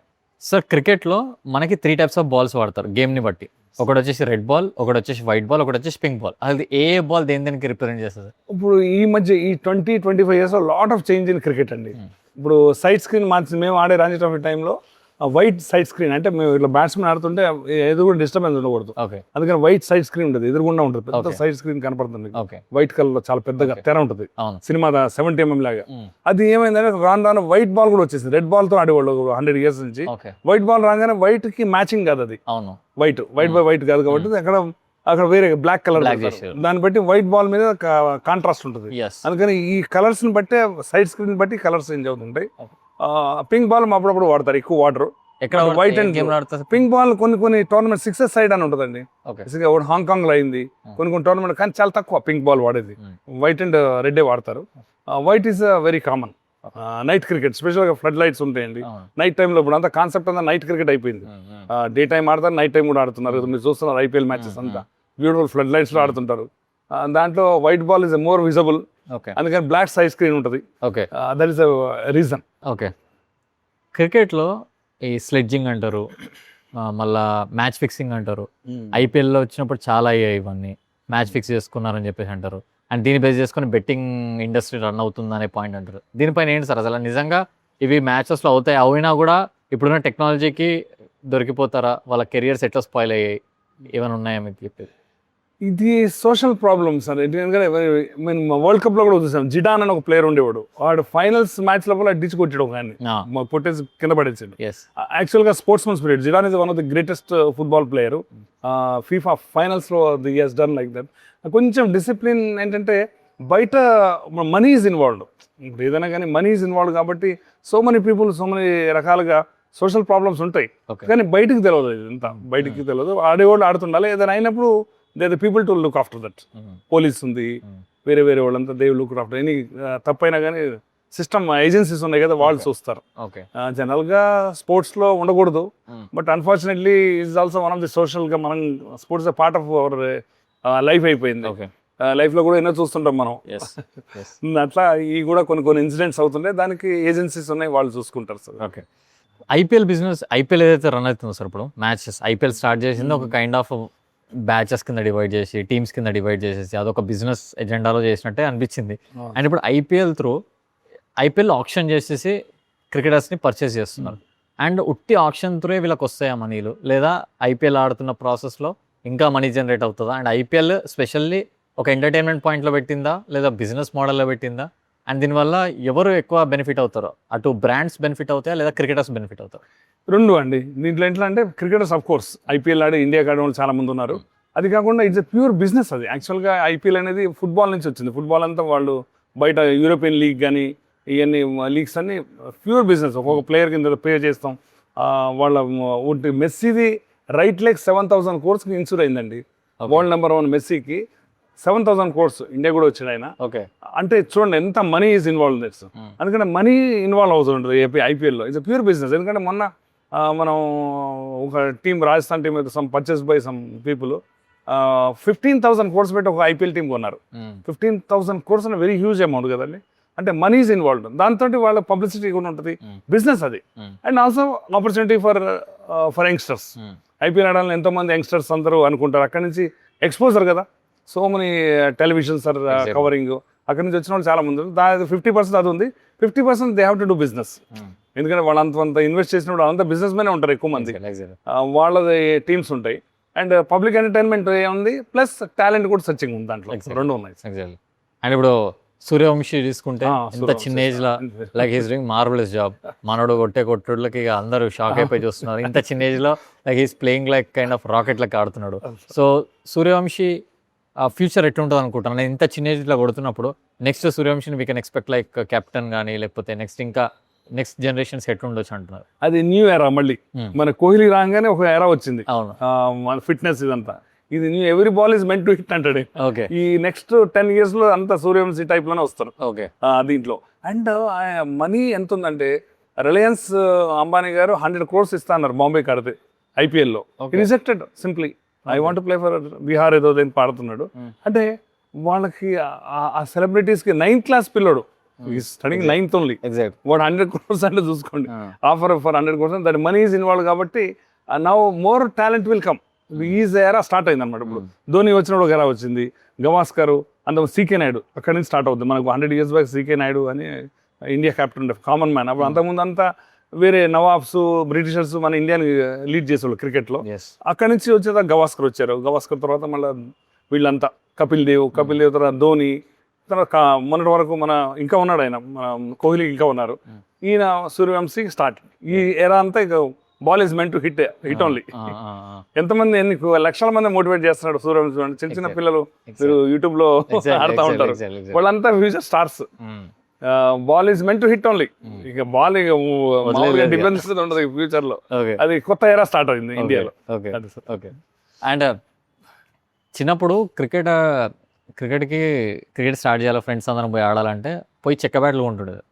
సార్, క్రికెట్లో మనకి 3 types ఆఫ్ బాల్స్ వాడతారు గేమ్ని బట్టి. ఒకటి వచ్చేసి రెడ్ బాల్, ఒకటి వచ్చేసి వైట్ బాల్, ఒకటి వచ్చేసి పింక్ బాల్. అది ఏ బాల్ దేనికి రిప్రజెంట్ చేస్తుంది? ఇప్పుడు ఈ మధ్య ఈ 20-25 years లో lot of change in cricket అండి. ఇప్పుడు సైడ్ స్క్రీన్ మార్చి మేము ఆడే రంజీ ట్రోఫీ టైంలో వైట్ సైడ్ స్క్రీన్, అంటే మేము ఇట్లా బ్యాట్స్మెన్ ఆడుతుంటే ఏదో కూడా డిస్టర్బెన్స్ ఉండకూడదు, అందుకని వైట్ సైడ్ స్క్రీన్ ఉంటుంది, ఎదురుగుండా ఉంటుంది, పెద్ద సైడ్ స్క్రీన్ కనపడుతుంది, వైట్ కలర్ లో చాలా పెద్దగా తెర ఉంటుంది, సినిమా 70 mm లాగా. అది ఏమైందంటే రాను వైట్ బాల్ కూడా వచ్చేసింది. రెడ్ బాల్ తో ఆడేవాళ్ళు 100 years నుంచి, వైట్ బాల్ రాగానే వైట్ కి మ్యాచింగ్ కాదు, అది వైట్ బై వైట్ కాదు కాబట్టి అక్కడ వేరే బ్లాక్ కలర్, దాన్ని బట్టి వైట్ బాల్ మీద కాంట్రాస్ట్ ఉంటుంది, అందుకని ఈ కలర్స్ ని బట్టి సైడ్ స్క్రీన్ బట్టి కలర్స్ చేంజ్ అవుతుంటాయి. పింక్ బాల్ అప్పుడప్పుడు వాడతారు, ఎక్కువ water. White and pink ball కొన్ని టోర్నమెంట్ 6 సైడ్ అని ఉంటుందండి, హాంకాంగ్ లో అయింది, కొన్ని టోర్నమెంట్, కానీ చాలా తక్కువ పింక్ బాల్ వాడేది, వైట్ అండ్ రెడ్ వాడతారు. White is very common night cricket, special గా ఫ్లడ్ లైట్స్ ఉంటాయండి నైట్ టైంలో. ఇప్పుడు అంతా కాన్సెప్ట్ అంతా నైట్ క్రికెట్ అయిపోయింది, డే టైం ఆడతారు, నైట్ టైం కూడా ఆడుతున్నారు, మీరు చూస్తున్నారు IPL మ్యాచెస్ అంతా బ్యూటిఫుల్ ఫ్లడ్ లైట్స్ లో ఆడుతుంటారు. దాంట్లో white ball is more visible, అందుకని బ్లాక్ సైడ్ స్క్రీన్ ఉంటుంది, దట్ ఈస్ రీజన్. ఓకే, క్రికెట్లో ఈ స్లెడ్జింగ్ అంటారు, మళ్ళా మ్యాచ్ ఫిక్సింగ్ అంటారు, IPL లో వచ్చినప్పుడు చాలా అయ్యాయి ఇవన్నీ, మ్యాచ్ ఫిక్స్ చేసుకున్నారని చెప్పేసి అంటారు, అండ్ దీన్ని బేస్ చేసుకొని బెట్టింగ్ ఇండస్ట్రీ రన్ అవుతుంది అనే పాయింట్ అంటారు. దీనిపైన ఏంటి సార్, అసలు నిజంగా ఇవి మ్యాచెస్లో అవుతాయి, అయినా కూడా ఇప్పుడున్న టెక్నాలజీకి దొరికిపోతారా, వాళ్ళ కెరియర్స్ ఎట్లా స్పాయిల్ అయ్యాయి, ఏమైనా ఉన్నాయా మీకు చెప్పేది? ఇది సోషల్ ప్రాబ్లమ్ సార్. ఎందుకంటే మేము వరల్డ్ కప్ లో కూడా చూసాం, జిడాన్ అని ఒక ప్లేయర్ ఉండేవాడు, వాడు ఫైనల్స్ మ్యాచ్ లోపల డిచ్ కొట్టాడు, కానీ కొట్టేసి కింద పడేసాడు. యాక్చువల్ గా sportsman spirit, Zidane is one of the greatest football player. FIFA finals లో he has done like that. కొంచెం డిసిప్లిన్ ఏంటంటే బయట మనీ ఈజ్ ఇన్వాల్వ్డ్, ఇప్పుడు ఏదైనా కానీ మనీ ఈజ్ ఇన్వాల్వ్డ్ కాబట్టి so many people so many రకాలుగా సోషల్ ప్రాబ్లమ్స్ ఉంటాయి, కానీ బయటికి తెలియదు, ఇదంతా బయటికి తెలియదు. ఆడేవాళ్ళు ఆడుతుండాలి, ఏదైనా అయినప్పుడు they the people to look after that. Police ఉంది, వేరే వాళ్ళంతా దే లుక్ ఆఫ్టర్ ఎనీ తప్పైనా కానీ సిస్టమ్ ఏజెన్సీస్ ఉన్నాయి కదా, వాళ్ళు చూస్తారు. జనరల్ గా స్పోర్ట్స్ లో ఉండకూడదు, but unfortunately is also one of the social గా, మనం sports part of our life అయిపోయింది. లైఫ్ లో కూడా ఎన్నో చూస్తుంటాం మనం, అట్లా ఈ కూడా కొన్ని ఇన్సిడెంట్స్ అవుతుంటాయి, దానికి ఏజెన్సీస్ ఉన్నాయి, వాళ్ళు చూసుకుంటారు sir. Okay, IPL business, IPL ఏదైతే రన్ అవుతుందో సార్, ఇప్పుడు మ్యాచెస్ IPL స్టార్ట్ చేసింది ఒక కైండ్ ఆఫ్ బ్యాచెస్ కింద డివైడ్ చేసి, టీమ్స్ కింద డివైడ్ చేసేసి, అదొక బిజినెస్ ఎజెండాలో చేసినట్టే అనిపించింది. అండ్ ఇప్పుడు IPL ఆప్షన్ చేసేసి క్రికెటర్స్ని పర్చేస్ చేస్తున్నారు, అండ్ ఉట్టి ఆప్షన్ త్రూ వీళ్ళకి వస్తాయా మనీలు, లేదా IPL ఆడుతున్న ప్రాసెస్లో ఇంకా మనీ జనరేట్ అవుతుందా? అండ్ ఐపీఎల్ స్పెషల్లీ ఒక ఎంటర్టైన్మెంట్ పాయింట్లో పెట్టిందా లేదా బిజినెస్ మోడల్లో పెట్టిందా? అండ్ దీనివల్ల ఎవరు ఎక్కువ బెనిఫిట్ అవుతారో, అటు బ్రాండ్స్ బెనిఫిట్ అవుతాయా లేదా క్రికెటర్స్ బెనిఫిట్ అవుతారు? రెండు అండి. దీంట్లో ఎట్లా అంటే cricketers of course IPL Audi India ఆడే వాళ్ళు చాలా మంది ఉన్నారు. అది కాకుండా ఇట్స్ ప్యూర్ బిజినెస్. అది యాక్చువల్గా ఐపీఎల్ అనేది ఫుట్బాల్ నుంచి వచ్చింది. ఫుట్బాల్ అంతా వాళ్ళు బయట యూరోపియన్ లీగ్ కానీ ఇవన్నీ లీగ్స్ అన్ని ప్యూర్ బిజినెస్. ఒక్కొక్క ప్లేయర్ కింద పే చేస్తాం. వాళ్ళ మెస్సీది రైట్ లెగ్ 7,000 crores ఇన్సూర్ అయిందండి. వరల్డ్ నెంబర్ 1 మెస్సీకి 7,000 crores ఇండియా కూడా వచ్చాడు ఆయన. ఓకే, అంటే చూడండి ఎంత మనీ ఈజ్ ఇన్వాల్వ్ దిస్. అందుకని మనీ ఇన్వాల్వ్ అవుతుంటుంది ఐపీఎల్లో. It's pure business. ఎందుకంటే మొన్న మనం ఒక టీం, రాజస్థాన్ టీం అయితే some purchase by some people 15,000 crores పెట్టి ఒక ఐపీఎల్ టీం కొన్నారు. 15,000 crores అనే వెరీ హ్యూజ్ అమౌంట్ కదండి. అంటే మనీ ఈజ్ ఇన్వాల్వ్డ్. దాంతో వాళ్ళ పబ్లిసిటీ కూడా ఉంటుంది. బిజినెస్ అది. And also opportunity for youngsters. IPL ఆడాలని ఎంతోమంది యంగ్స్టర్స్ అందరూ అనుకుంటారు. అక్కడి నుంచి ఎక్స్పోజర్ కదా, so money televisions are covering. అక్కడి నుంచి వచ్చిన వాళ్ళు చాలా మంది. దాని 50% అది ఉంది. 50% they have to do business. ఎందుకంటే వాళ్ళు అంత ఇన్వెస్ట్ చేసినప్పుడు అంత బిజినెస్ మెనే ఉంటారు ఎక్కువ మంది. వాళ్ళది టీమ్స్ ఉంటాయి. అండ్ పబ్లిక్ ఎంటర్టైన్మెంట్ ఏముంది, ప్లస్ టాలెంట్ కూడా సర్చింగ్ ఉంది దాంట్లో. రెండు ఉన్నాయి. అండ్ ఇప్పుడు సూర్యవంశీ తీసుకుంటే ఇంత చిన్న ఏజ్ లో like he's doing marvellous job. మనోడు కొట్టుడులకి ఇక అందరూ షాక్ అయిపోయి చూస్తున్నారు. ఇంత చిన్న ఏజ్ లో like he's playing like kind of rocket లెక్క ఆడుతున్నాడు. సో సూర్యవంశీ ఫ్యూచర్ ఎట్లుంటుంది అనుకుంటున్నాను. ఇంత చిన్న ఏజ్ లో కొడుతున్నప్పుడు నెక్స్ట్ సూర్యవంశీని we can expect like captain కానీ లేకపోతే నెక్స్ట్ జనరేషన్స్ ఎట్లుండొచ్చు అంటున్నారు. అది న్యూ ఎరా. మళ్ళీ మన కోహ్లీ రాగానే ఒక ఎరా వచ్చింది. అవును, మన ఫిట్నెస్ ఇదంతా. ఇది new every ball is meant to hit అంటాడు. ఓకే, ఈ నెక్స్ట్ 10 years లో అంతా సూర్యవంశీ టైప్ లోనే వస్తారు. ఓకే, దీంట్లో. అండ్ మనీ ఎంత ఉందంటే రిలయన్స్ అంబానీ గారు 100 crores ఇస్తా అన్నారు బాంబే కడితే ఐపీఎల్లో. Rejected simply. I want play for Bihar ఏదో దేని పాడుతున్నాడు. అంటే వాళ్ళకి ఆ సెలబ్రిటీస్కి 9th class పిల్లడు, స్టడింగ్ 9th ఓన్లీ, వాడు 100 crores అంటే చూసుకోండి. Offer for 100 crores. That money is involve కాబట్టి now more talent will come. Is era start అయింది అనమాట. ఇప్పుడు ధోని వచ్చినప్పుడు ఒక ఎరా వచ్చింది. గవాస్కర్, అంత సీకే నాయుడు అక్కడి నుంచి స్టార్ట్ అవుతుంది. మనకు 100 years బ్యాక్ సీకే నాయుడు అని ఇండియా కెప్టెన్, కామన్ మ్యాన్. అప్పుడు అంతకుముందు అంతా వేరే నవాబ్స్, బ్రిటిషర్స్ మన ఇండియాని లీడ్ చేసేవాళ్ళు క్రికెట్లో. అక్కడి నుంచి వచ్చేదా గవాస్కర్ వచ్చారు. గవాస్కర్ తర్వాత మళ్ళీ వీళ్ళంతా కపిల్ దేవ్ తర్వాత ధోని, తర్వాత మొన్నటి వరకు మన ఇంకా ఉన్నాడు ఆయన, మన కోహ్లీ ఇంకా ఉన్నారు. ఈయన సూర్యవంశీ స్టార్ట్. ఈ ఎరా అంతా ఇక ball is meant to hit only. ఎంతమంది ఎన్ని లక్షల మంది మోటివేట్ చేస్తున్నాడు సూర్యవంశీ. చిన్న చిన్న పిల్లలు మీరు యూట్యూబ్ లో ఆడుతూ ఉంటారు. వాళ్ళంతా future stars. Ball is meant to hit only. ఇక బాల్ డిఫెన్స్ ఉండదు ఫ్యూచర్ లో. అది కొత్త ఎరా స్టార్ట్ అయింది ఇండియాలో. అండ్ చిన్నప్పుడు క్రికెట్ స్టార్ట్ చేయాలి, ఫ్రెండ్స్ అందరం పోయి ఆడాలంటే పోయి చెక్క బ్యాట్లు ఉంటుండేది.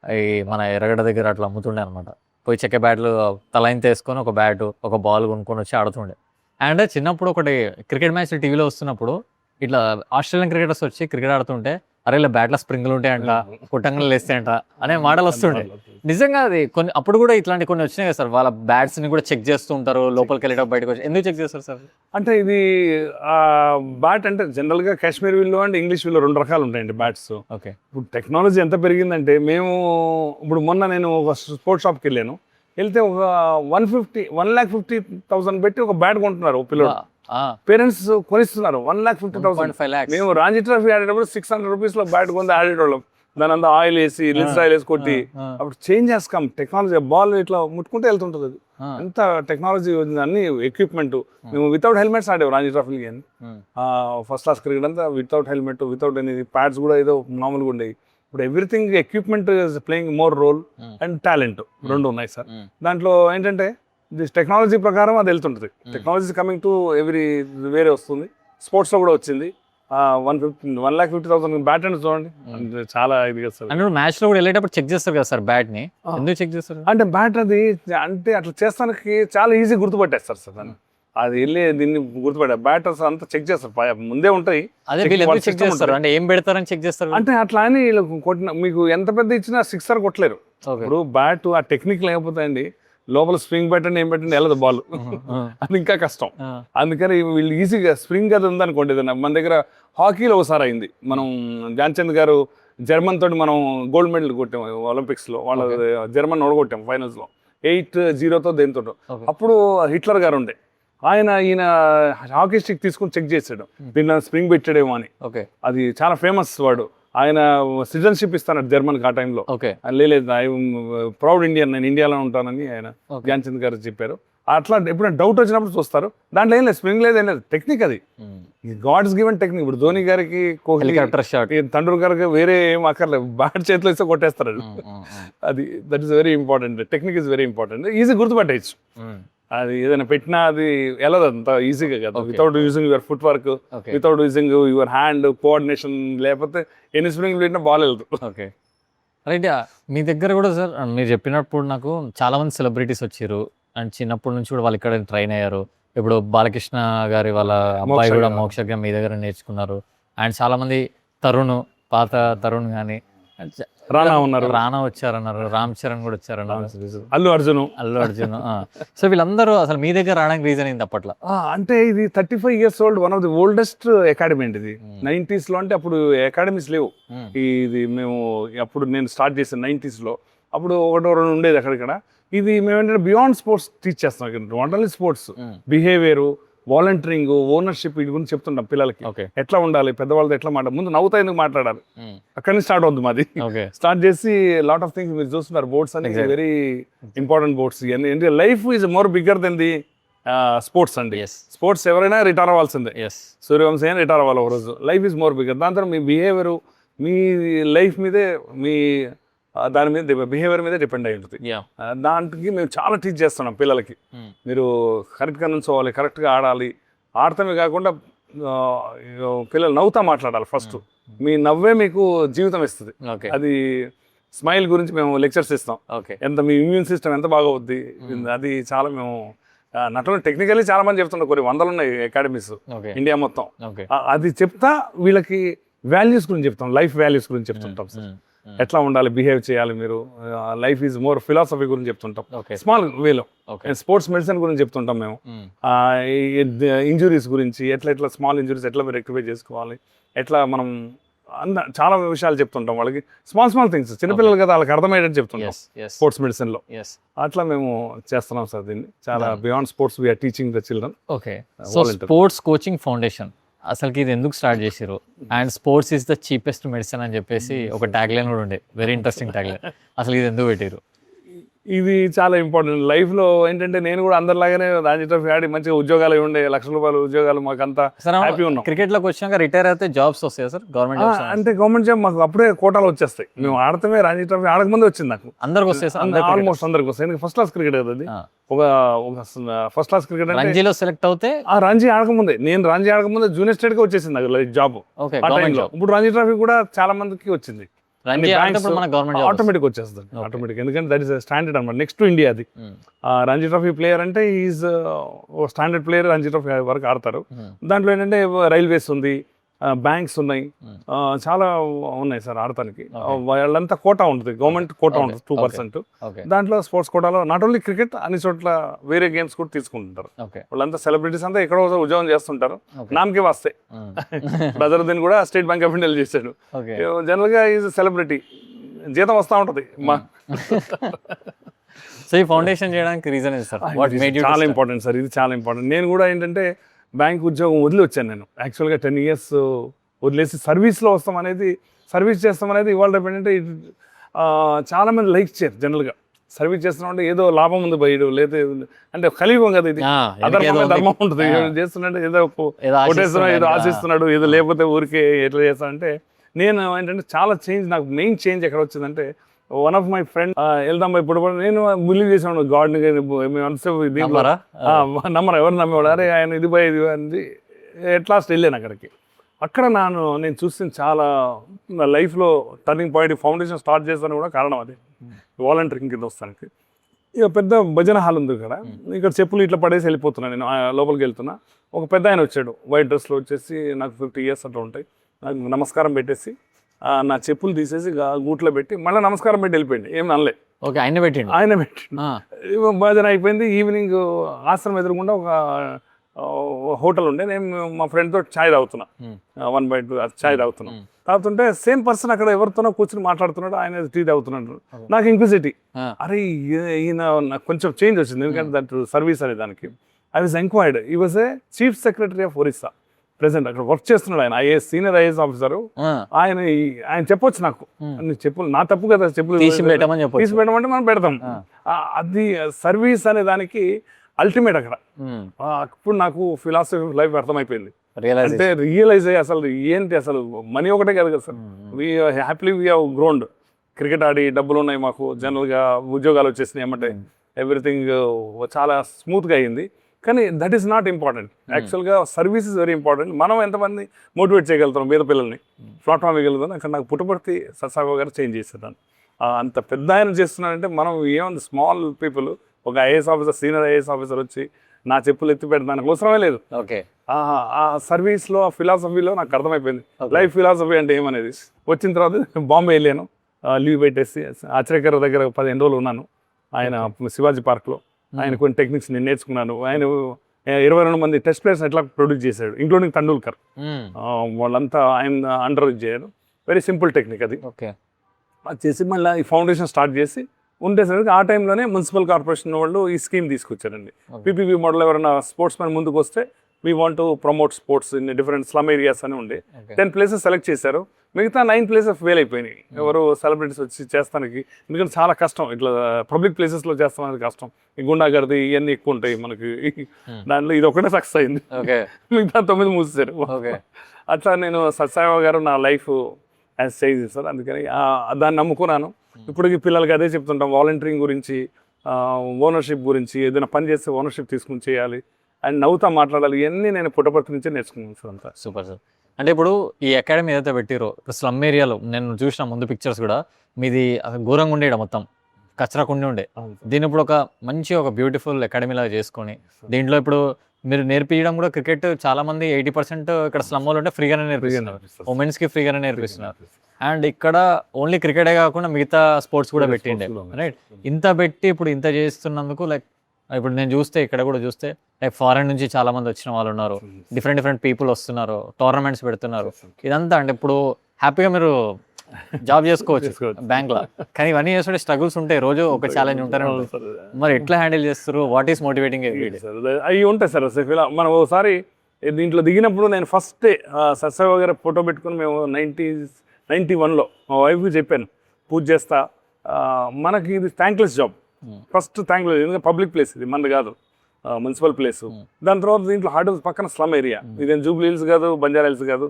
అవి మన ఎర్రగడ్డ దగ్గర అట్లా అమ్ముతుండే అనమాట. పోయి చెక్క బ్యాట్లు తలైన్ తీసుకొని ఒక బ్యాటు ఒక బాల్ కొనుక్కొని వచ్చి ఆడుతుండే. అండ్ చిన్నప్పుడు ఒకటి క్రికెట్ మ్యాచ్ టీవీలో వస్తున్నప్పుడు ఇట్లా ఆస్ట్రేలియన్ క్రికెటర్స్ వచ్చి క్రికెట్ ఆడుతుంటే అరే ఇలా బ్యాట్లో స్ప్రింగ్లు ఉంటాయంట, పుట్టంగలు లేస్తాయంట అనే మాటలు వస్తుండే. నిజంగా అది కొన్ని అప్పుడు కూడా ఇట్లాంటి కొన్ని వచ్చినాయి కదా సార్. వాళ్ళ బ్యాట్స్ని కూడా చెక్ చేస్తూ ఉంటారు లోపలికి వెళ్ళేటప్పుడు, బయటకు వచ్చి ఎందుకు చెక్ చేస్తారు సార్? అంటే ఇది బ్యాట్ అంటే జనరల్గా Kashmir willow and English willow 2 రకాలు ఉంటాయండి బ్యాట్స్. ఓకే, ఇప్పుడు టెక్నాలజీ ఎంత పెరిగిందంటే మేము ఇప్పుడు మొన్న నేను ఒక స్పోర్ట్స్ షాప్కి వెళ్ళాను. వెళ్తే ఒక 1,50,000 పెట్టి ఒక బ్యాట్ కొంటున్నారు పిల్లలు. పేరెంట్స్ కొనిస్తున్నారు 1,50,000. మేము రాంజీ ట్రోఫీ ఆడేటప్పుడు 600 rupees లో బ్యాట్ కొంది ఆడేటోళ్ళం. దాని అంతా ఆయిల్ వేసి లిన్స్ ఆయిల్ వేసి కొట్టి అప్పుడు చేంజ్ చేసుకాం టెక్నాలజీ. బాల్ ఇట్లా ముట్టుకుంటే వెళ్తుంటుంది. అది ఎంత టెక్నాలజీ అన్ని ఎక్విప్మెంట్. మేము వితౌట్ హెల్మెట్స్ ఆడేవు రాంజీ ట్రోఫీ అని. ఫస్ట్ క్లాస్ క్రికెట్ అంతా without helmet, without any pads కూడా ఏదో మామూలుగా ఉండేవి. ఇప్పుడు everything equipment is playing more role and talent రెండు ఉన్నాయి సార్. దాంట్లో ఏంటంటే టెక్నాలజీ ప్రకారం అది వెళ్తుంటుంది. టెక్నాలజీ కమింగ్ టు ఎవ్రీ వేరే వస్తుంది. స్పోర్ట్స్లో కూడా వచ్చింది. 1,50,000 బ్యాట్ అంటే చూడండి చాలా ఇది కదా సార్. అంటే మ్యాచ్ లో కూడా వెళ్ళేటప్పుడు చెక్ చేస్తారు కదా సార్ బ్యాట్ ని. ఎందుకు చెక్ చేస్తారు అంటే బ్యాట్ అది అంటే అట్లా చేస్తానికి చాలా ఈజీ గుర్తుపట్టేస్తారు సార్ దాన్ని. అది వెళ్ళి దీన్ని గుర్తుపట్టారు. బ్యాటర్స్ అంతా చెక్ చేస్తారు, ముందే ఉంటాయి. అదే చెక్ చేస్తారు అంటే ఏం పెడతారని చెక్ చేస్తారు. అంటే అట్లా అని కొట్టిన మీకు ఎంత పెద్ద ఇచ్చినా 6 కొట్టలేరు. ఇప్పుడు బ్యాట్ ఆ టెక్నిక్ లేకపోతే అండి లోపల స్ప్రింగ్ పెట్టండి ఏం పెట్టండి వెళ్ళదు బాల్. అది ఇంకా కష్టం. అందుకని వీళ్ళు ఈజీగా స్ప్రింగ్ అది ఉందనుకోండి. మన దగ్గర హాకీలో ఒకసారి అయింది. మనం ధ్యాన్ చంద్ గారు జర్మన్ తోటి మనం గోల్డ్ మెడల్ కొట్టాం ఒలింపిక్స్లో. వాళ్ళ జర్మన్ ఓడగొట్టాం ఫైనల్స్లో 8-0 దేనితో. అప్పుడు హిట్లర్ గారు ఉండే. ఈయన హాకీ స్టిక్ తీసుకుని చెక్ చేసాడు దీంట్లో స్ప్రింగ్ పెట్టాడేమో అని. ఓకే, అది చాలా ఫేమస్ వాడు. ఆయన సిటిజన్షిప్ ఇస్తాడు జర్మన్కి ఆ టైంలో. ఓకే, లేదు ఐ ప్రౌడ్ ఇండియన్, నేను ఇండియాలో ఉంటానని ఆయన ధ్యాన్ చంద్ గారు చెప్పారు. అట్లా ఎప్పుడైనా డౌట్ వచ్చినప్పుడు చూస్తారు. దాంట్లో ఏం లేదు, స్ప్రింగ్ లేదు, ఏం లేదు, టెక్నిక్ అది గాడ్స్ గివెన్ టెక్నిక్. ఇప్పుడు ధోని గారికి, కోహ్లీ, తండూర్ గారికి వేరే ఏం అక్కర్లేదు, బ్యాట్ చేతిలో ఇస్తే కొట్టేస్తారు. అది that is very important. Technique is very important. Easy గుర్తుపట్టేయచ్చు. అది ఏదైనా పెట్టినా అది వెళ్ళదు అంత ఈజీగా కదా, without using your foot work, without using your hand coordination, లేకపోతే ఎన్ని స్ప్రింగ్ పెట్టినా బాల్ వెళ్దు. Okay, right. మీ దగ్గర కూడా సార్ మీరు చెప్పినప్పుడు నాకు చాలా మంది సెలబ్రిటీస్ వచ్చారు అండ్ చిన్నప్పటి నుంచి కూడా వాళ్ళు ఇక్కడ ట్రైన్ అయ్యారు. ఇప్పుడు బాలకృష్ణ గారి వాళ్ళ అబ్బాయి కూడా మోక్షజ్ఞ మీ దగ్గర నేర్చుకున్నారు. అండ్ చాలా మంది పాత తరుణ్ కానీ రానా వచ్చారన్నారు, రామ్ చరణ్ కూడా వచ్చారన్నారు, అల్లు అర్జున్. సో వీళ్ళందరూ అసలు మీ దగ్గర రావడానికి రీజన్ ఏంటి అప్పట్లో? అంటే ఇది 35 years old, one of the oldest academy అండి ఇది. 90s లో, అంటే అప్పుడు అకాడమీస్ లేవు. ఇది మేము అప్పుడు నేను స్టార్ట్ చేశాను 90s లో. అప్పుడు ఒకటో రెండు ఉండేది అక్కడిక్కడ. ఇది మేము ఏంటంటే బియాండ్ స్పోర్ట్స్ టీచ్ చేస్తాం. Not only sports, behaviour, volunteering, ownership, వీటి గురించి చెప్తుంటాం పిల్లలకి. ఎట్లా ఉండాలి, పెద్దవాళ్ళతో ఎట్లా ముందు నవ్వుతా ఎందుకు మాట్లాడాలి, అక్కడి నుంచి స్టార్ట్ అవుతుంది మాది. స్టార్ట్ చేసి లాట్ ఆఫ్ థింగ్స్ మీరు చూస్తున్నారు. బోర్డ్స్ అనేది వెరీ ఇంపార్టెంట్ బోర్డ్స్. ఇవన్నీ life is more bigger than the sports అండి. స్పోర్ట్స్ ఎవరైనా రిటైర్ అవ్వాల్సిందే. సూర్యవంశీ అయినా రిటైర్ అవ్వాలి ఒక రోజు. Life is more bigger. దాని తర్వాత మీ బిహేవియర్, మీ లైఫ్ మీదే, మీ దాని మీద బిహేవియర్ మీద డిపెండ్ అయి ఉంటుంది. దానికి మేము చాలా టీచ్ చేస్తున్నాం పిల్లలకి. మీరు కరెక్ట్గా నుంచోవాలి, కరెక్ట్గా ఆడాలి. ఆడటమే కాకుండా పిల్లలు నవ్వుతా మాట్లాడాలి. ఫస్ట్ మీ నవ్వే మీకు జీవితం ఇస్తుంది. అది స్మైల్ గురించి మేము లెక్చర్స్ ఇస్తాం. ఎంత మీ ఇమ్యూన్ సిస్టమ్ ఎంత బాగా అవుద్ది, అది చాలా మేము నటులు టెక్నికల్లీ చాలా మంది చెప్తుంటారు. కొన్ని వందలు ఉన్నాయి అకాడమీస్ ఇండియా మొత్తం. అది చెప్తా వీళ్ళకి వాల్యూస్ గురించి చెప్తాం, లైఫ్ వాల్యూస్ గురించి చెప్తుంటాం సార్. ఎట్లా ఉండాలి, బిహేవ్ చేయాలి మీరు, లైఫ్ ఈజ్ మోర్ ఫిలాసఫీ గురించి చెప్తుంటాం స్మాల్ వేలో. స్పోర్ట్స్ మెడిసిన్ గురించి చెప్తుంటాం మేము. ఇంజురీస్ గురించి, ఎట్లా స్మాల్ ఇంజురీస్ ఎట్లా మీరు రెక్టిఫై చేసుకోవాలి, ఎట్లా మనం చాలా విషయాలు చెప్తుంటాం వాళ్ళకి. స్మాల్ థింగ్స్, చిన్నపిల్లలు కదా, వాళ్ళకి అర్థమయ్యేటట్టు చెప్తుంటాం స్పోర్ట్స్ మెడిసిన్ లో. అట్లా మేము చేస్తున్నాం సార్ దీన్ని. చాలా beyond sports we're teaching the children. Okay, so sports coaching foundation అసలుకి ఇది ఎందుకు స్టార్ట్ చేసారు? And sports is the cheapest medicine అని చెప్పేసి ఒక ట్యాగ్ లైన్ కూడా ఉండే, వెరీ ఇంట్రెస్టింగ్ ట్యాగ్ లైన్. అసలు ఇది ఎందుకు పెట్టారు? ఇది చాలా ఇంపార్టెంట్ లైఫ్లో. ఏంటంటే నేను కూడా అందరిలాగానే రంజీ ట్రోఫీ ఆడి మంచిగా ఉద్యోగాలు ఉండే, ₹1,00,000 ఉద్యోగాలు, మాకు అంతా హ్యాపీ ఉన్నాం. క్రికెట్లోకి వచ్చాక రిటైర్ అయితే జాబ్స్ వస్తాయి సార్, గవర్నమెంట్ అంటే గవర్నమెంట్ జాబ్ మాకు అప్పుడే కోటాలు వచ్చేస్తాయి. మేము ఆడతామే, రంజీ ట్రోఫీ ఆడకముందే వచ్చింది నాకు. అందరికి వస్తాయి సార్, ఆల్మోస్ట్ అందరికి వస్తాయి. ఎందుకంటే ఫస్ట్ క్లాస్ క్రికెట్ కదా అది. ఒక ఫస్ట్ క్లాస్ క్రికెట్ రంజీలో సెలెక్ట్ అవుతే, రంజీ ఆడకముందే, నేను రంజీ ఆడకముందే జూనియర్ స్టేట్ గా వచ్చేసింది నాకు జాబ్ ఆ టైంలో. ఇప్పుడు రంజీ ట్రోఫీ కూడా చాలా మందికి వచ్చింది. ఆటోమేటిక్ వచ్చేస్తుంది ఆటోమేటిక్. ఎందుకంటే దట్ ఈస్ స్టాండర్డ్ అనమాట. నెక్స్ట్ ఇండియా అది. రంజీ ట్రోఫీ ప్లేయర్ అంటే is standard player. Ranji trophy వరకు ఆడతారు. దాంట్లో ఏంటంటే రైల్వేస్ ఉంది, బ్యాంక్స్ ఉన్నాయి, చాలా ఉన్నాయి సార్ ఆడటానికి. వాళ్ళంతా కోటా ఉంటుంది, గవర్నమెంట్ కోటా ఉంటుంది 2%. దాంట్లో స్పోర్ట్స్ కోటాలో నాట్ ఓన్లీ క్రికెట్, అన్ని చోట్ల వేరే గేమ్స్ కూడా తీసుకుంటుంటారు. వాళ్ళంతా సెలబ్రిటీస్ అంతా ఎక్కడో ఉద్యోగం చేస్తుంటారు. నామకే వస్తాయి. బజరుద్దీన్ కూడా స్టేట్ బ్యాంక్ ఆఫ్ ఇండియాలో చేశాడు. జనరల్ గా ఈజ్ సెలబ్రిటీ, జీతం వస్తూ ఉంటుంది. సో ఈ ఫౌండేషన్ చేయడానికి రీజన్ సార్ చాలా ఇంపార్టెంట్ సార్, ఇది చాలా ఇంపార్టెంట్. నేను కూడా ఏంటంటే బ్యాంక్ ఉద్యోగం వదిలి వచ్చాను నేను. యాక్చువల్గా 10 years వదిలేసి సర్వీస్లో వస్తాం అనేది, సర్వీస్ చేస్తాం అనేది ఇవాళ రేపు ఏంటంటే చాలామంది లైక్ చేయరు. జనరల్గా సర్వీస్ చేస్తున్నాం అంటే ఏదో లాభం ఉంది బయట, లేదా అంటే కలియుగం కదా ఇది, ధర్మం ఉంటుంది. చేస్తున్నట్టు ఏదో కొట్టేస్తున్నాడు, ఏదో ఆశిస్తున్నాడు, ఏదో లేకపోతే ఊరికే ఎట్లా చేస్తానంటే. నేను ఏంటంటే చాలా చేంజ్, నాకు మెయిన్ చేంజ్ ఎక్కడ వచ్చిందంటే, వన్ ఆఫ్ మై ఫ్రెండ్ వెళ్దాం ఇప్పుడు నేను బిలీవ్ చేసాను గాడ్ని. నమ్మరు, ఎవరు నమ్మేవాడు. అరే ఆయన ఇది పోయి ఇది అని ఎట్లాస్ట్ వెళ్ళాను అక్కడికి. అక్కడ నేను చూసిన చాలా నా లైఫ్లో టర్నింగ్ పాయింట్. ఫౌండేషన్ స్టార్ట్ చేస్తాను కూడా కారణం అది. వాలంటీరింగ్ కింద వస్తానికి ఇక పెద్ద భజన హాల్ ఉంది ఇక్కడ చెప్పులు ఇట్లా పడేసి వెళ్ళిపోతున్నాను నేను. లోపలికి వెళ్తున్నా, ఒక పెద్ద ఆయన వచ్చాడు వైట్ డ్రెస్లో, వచ్చేసి నాకు 50 years అట్లా ఉంటాయి. నాకు నమస్కారం పెట్టేసి నా చెప్పులు తీసేసి గూట్లో పెట్టి మళ్ళీ నమస్కారం పెట్టి వెళ్ళిపోయింది. ఏం అనలే. ఓకే, ఆయన పెట్టిండు. భజన అయిపోయింది. ఈవినింగ్ ఆశ్రమం ఎదురుకుండా ఒక హోటల్ ఉండే. నేను మా ఫ్రెండ్తో ఛాయ్ తాగుతున్నా, 1/2 ఛాయ్ తాగుతుంటే సేమ్ పర్సన్ అక్కడ ఎవరితోనో కూర్చొని మాట్లాడుతున్నాడు. ఆయన టీ తాగుతున్నాడు. నాకు ఇంక్విజిటీ, అరే ఈయన నాకు కొంచెం చేంజ్ వచ్చింది. ఎందుకంటే దట్ సర్వీస్ అనే దానికి ఐ వాజ్ ఎంక్వైర్డ్ ఈ was a chief secretary of Orissa present అక్కడ వర్క్ చేస్తున్నాడు ఆయన సీనియర్ ఐఏఎస్ ఆఫీసర్. ఆయన చెప్పొచ్చు నాకు చెప్పులు నా తప్పు కదా, చెప్పులు తీసి పెట్టమంటే మనం పెడతాం. అది సర్వీస్ అనే దానికి అల్టిమేట్ అక్కడ. అప్పుడు నాకు ఫిలాసఫీ ఆఫ్ లైఫ్ అర్థమైపోయింది. అంటే రియలైజ్ అయ్యి అసలు ఏంటి, అసలు మనీ ఒకటే కాదు కదా sir, we happily we have grown. Cricket ఆడి డబ్బులు ఉన్నాయి మాకు, జనరల్గా ఉద్యోగాలు వచ్చేసినాయి ఏమంటే ఎవ్రీథింగ్ చాలా స్మూత్గా అయ్యింది. కానీ దట్ ఈస్ నాట్ ఇంపార్టెంట్. యాక్చువల్గా సర్వీస్ ఇస్ వెరీ ఇంపార్టెంట్. మనం ఎంతమంది మోటివేట్ చేయగలుగుతాం పేద పిల్లల్ని, ప్లాట్ఫామ్ ఇవ్వగలుగుతాం. అక్కడ నాకు పుట్టపర్తి సత్సాగో గారు చేంజ్ చేసేదాన్ని. అంత పెద్ద ఆయన చేస్తున్నారంటే మనం ఏముంది, స్మాల్ పీపుల్, ఒక IAS officer, senior IAS officer వచ్చి నా చెప్పులు ఎత్తి పెట్టడానికి అవసరమే లేదు. ఓకే, ఆ సర్వీస్లో, ఆ ఫిలాసఫీలో నాకు అర్థమైపోయింది లైఫ్ ఫిలాసఫీ అంటే ఏమనేది. వచ్చిన తర్వాత బాంబే వెళ్ళాను, లీవ్ పెట్టేసి ఆచరేకర్ దగ్గర 15 రోజులు ఉన్నాను. ఆయన శివాజీ పార్క్లో ఆయన కొన్ని టెక్నిక్స్ నేను నేర్చుకున్నాను. ఆయన 22 మంది టెస్ట్ ప్లేయర్స్ ఎట్లా ప్రొడ్యూస్ చేశాడు, ఇంక్లూడింగ్ టండూల్కర్. వాళ్ళంతా ఆయన అండర్ చేయడం వెరీ సింపుల్ టెక్నిక్ అది. ఓకే, అది చేసి మళ్ళీ ఈ ఫౌండేషన్ స్టార్ట్ చేసి ఉండేసరికి ఆ టైంలోనే మున్సిపల్ కార్పొరేషన్ వాళ్ళు ఈ స్కీమ్ తీసుకొచ్చారండి. పీపీపీ మోడల్ ఎవరైనా స్పోర్ట్స్ మ్యాన్ ముందుకు వస్తే we want to promote sports in different slum areas అని ఉండే 10 ప్లేసెస్ సెలెక్ట్ చేశారు. మిగతా 9 ప్లేసెస్ ఫెయిల్ అయిపోయినాయి. ఎవరు సెలబ్రిటీస్ వచ్చి చేస్తానికి, ఎందుకంటే చాలా కష్టం, ఇట్లా పబ్లిక్ ప్లేసెస్లో చేస్తానికి కష్టం. ఈ గుండాగర్ది ఇవన్నీ ఎక్కువ ఉంటాయి మనకి. దాంట్లో ఇది ఒకటే సక్సెస్ అయింది, మిగతా 9 మూసేశారు. అట్లా నేను సత్సాయి గారు నా లైఫ్ యాజ్ చేంజ్ చేశారు. అందుకని దాన్ని నమ్ముకున్నాను. ఇప్పుడు పిల్లలకి అదే చెప్తుంటాం, వాలంటీరింగ్ గురించి, ఓనర్షిప్ గురించి, ఏదైనా పని చేస్తే ఓనర్షిప్ తీసుకుని చేయాలి అండ్ నవ్వుతా మాట్లాడాలి. ఇవన్నీ నేను పుట్టపర్తి నుంచే నేర్చుకున్నాను సార్. అంతా సూపర్ సార్. అంటే ఇప్పుడు ఈ అకాడమీ ఏదైతే పెట్టిరో, ఇప్పుడు స్లమ్ ఏరియాలో నేను చూసిన ముందు పిక్చర్స్ కూడా మీది అసలు ఘోరంగా ఉండే, మొత్తం కచరాకుండి ఉండే. దీని ఇప్పుడు ఒక మంచి ఒక బ్యూటిఫుల్ అకాడమీ లాగా చేసుకొని దీంట్లో ఇప్పుడు మీరు నేర్పించడం కూడా క్రికెట్ చాలా మంది 80% ఇక్కడ స్లమ్ వాళ్ళు ఉంటే ఫ్రీగానే నేర్పిస్తున్నారు, ఉమెన్స్కి ఫ్రీగానే నేర్పిస్తున్నారు. అండ్ ఇక్కడ ఓన్లీ క్రికెటే కాకుండా మిగతా స్పోర్ట్స్ కూడా పెట్టిండే, రైట్? ఇంత పెట్టి ఇప్పుడు ఇంత చేస్తున్నందుకు లైక్ ఇప్పుడు నేను చూస్తే ఇక్కడ కూడా చూస్తే లైక్ ఫారెన్ నుంచి చాలా మంది వచ్చిన వాళ్ళు ఉన్నారు, డిఫరెంట్ పీపుల్ వస్తున్నారు, టోర్నమెంట్స్ పెడుతున్నారు. ఇదంతా అంటే ఇప్పుడు హ్యాపీగా మీరు జాబ్ చేసుకోవచ్చు బ్యాంక్లో. కానీ ఇవన్నీ చేస్తుంటే స్ట్రగుల్స్ ఉంటాయి, రోజు ఒక ఛాలెంజ్ ఉంటానే ఉంటుంది. మరి ఎట్లా హ్యాండిల్ చేస్తారు? What is motivating everyday? అవి ఉంటాయి సార్. మనం ఒకసారి దీంట్లో దిగినప్పుడు నేను ఫస్ట్ సత్సాయి గారి ఫోటో పెట్టుకుని మేము 1991లో మా వైఫ్కి చెప్పాను, పూజ చేస్తా, మనకి ఇది థ్యాంక్లెస్ జాబ్. ఫస్ట్ థ్యాంక్లెస్, ఎందుకంటే పబ్లిక్ ప్లేస్ ఇది, మనది కాదు, మున్సిపల్ ప్లేస్. దాని తర్వాత దీంట్లో హార్డ్ పక్కన స్లమ్ ఏరియా, ఇదేం జూబ్లీ హిల్స్ కాదు, బంజారా హిల్స్ కాదు,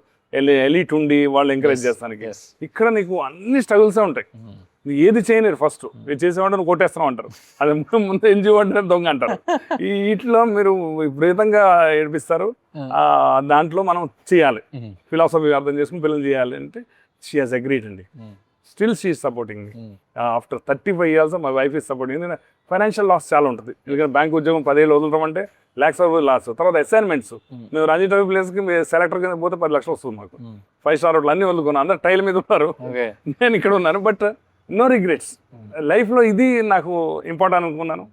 ఎలీట్ ఉండి వాళ్ళు ఎంకరేజ్ చేస్తానికి. ఇక్కడ నీకు అన్ని స్ట్రగుల్సే ఉంటాయి. ఏది చేయలేరు, ఫస్ట్ ఇది చేసేవాడు నువ్వు కొట్టేస్తున్నావు అంటారు, అది ముందు ఎన్జిఓ అంటే దొంగ అంటారు. వీటిలో మీరు విపరీతంగా ఏడిపిస్తారు. దాంట్లో మనం చేయాలి, ఫిలాసఫీ అర్థం చేసుకుని పిల్లలు చేయాలి అంటే షీ హాజ్ అగ్రీడ్ అండి. Still she is supporting me. After 35 years my wife is supporting. ఎందుకంటే ఫైనాన్షియల్ లాస్ చాలా ఉంటుంది, ఎందుకంటే బ్యాంక్ ఉద్యోగం 10 ఏళ్ళు వదులుతాం అంటే lakhs of లాస్. తర్వాత అసైన్మెంట్స్, మేము రంజీ ట్రోఫీ ప్లేస్కి సెలెక్టర్ కింద పోతే 10 లక్షలు వస్తుంది మాకు. 5 స్టార్ హోటల్ అన్నీ వదులుకున్నాను, అందరు టైల్ మీద ఉన్నారు, నేను ఇక్కడ ఉన్నాను. But no regrets. లైఫ్లో ఇది నాకు ఇంపార్టెంట్ అనుకున్నాను,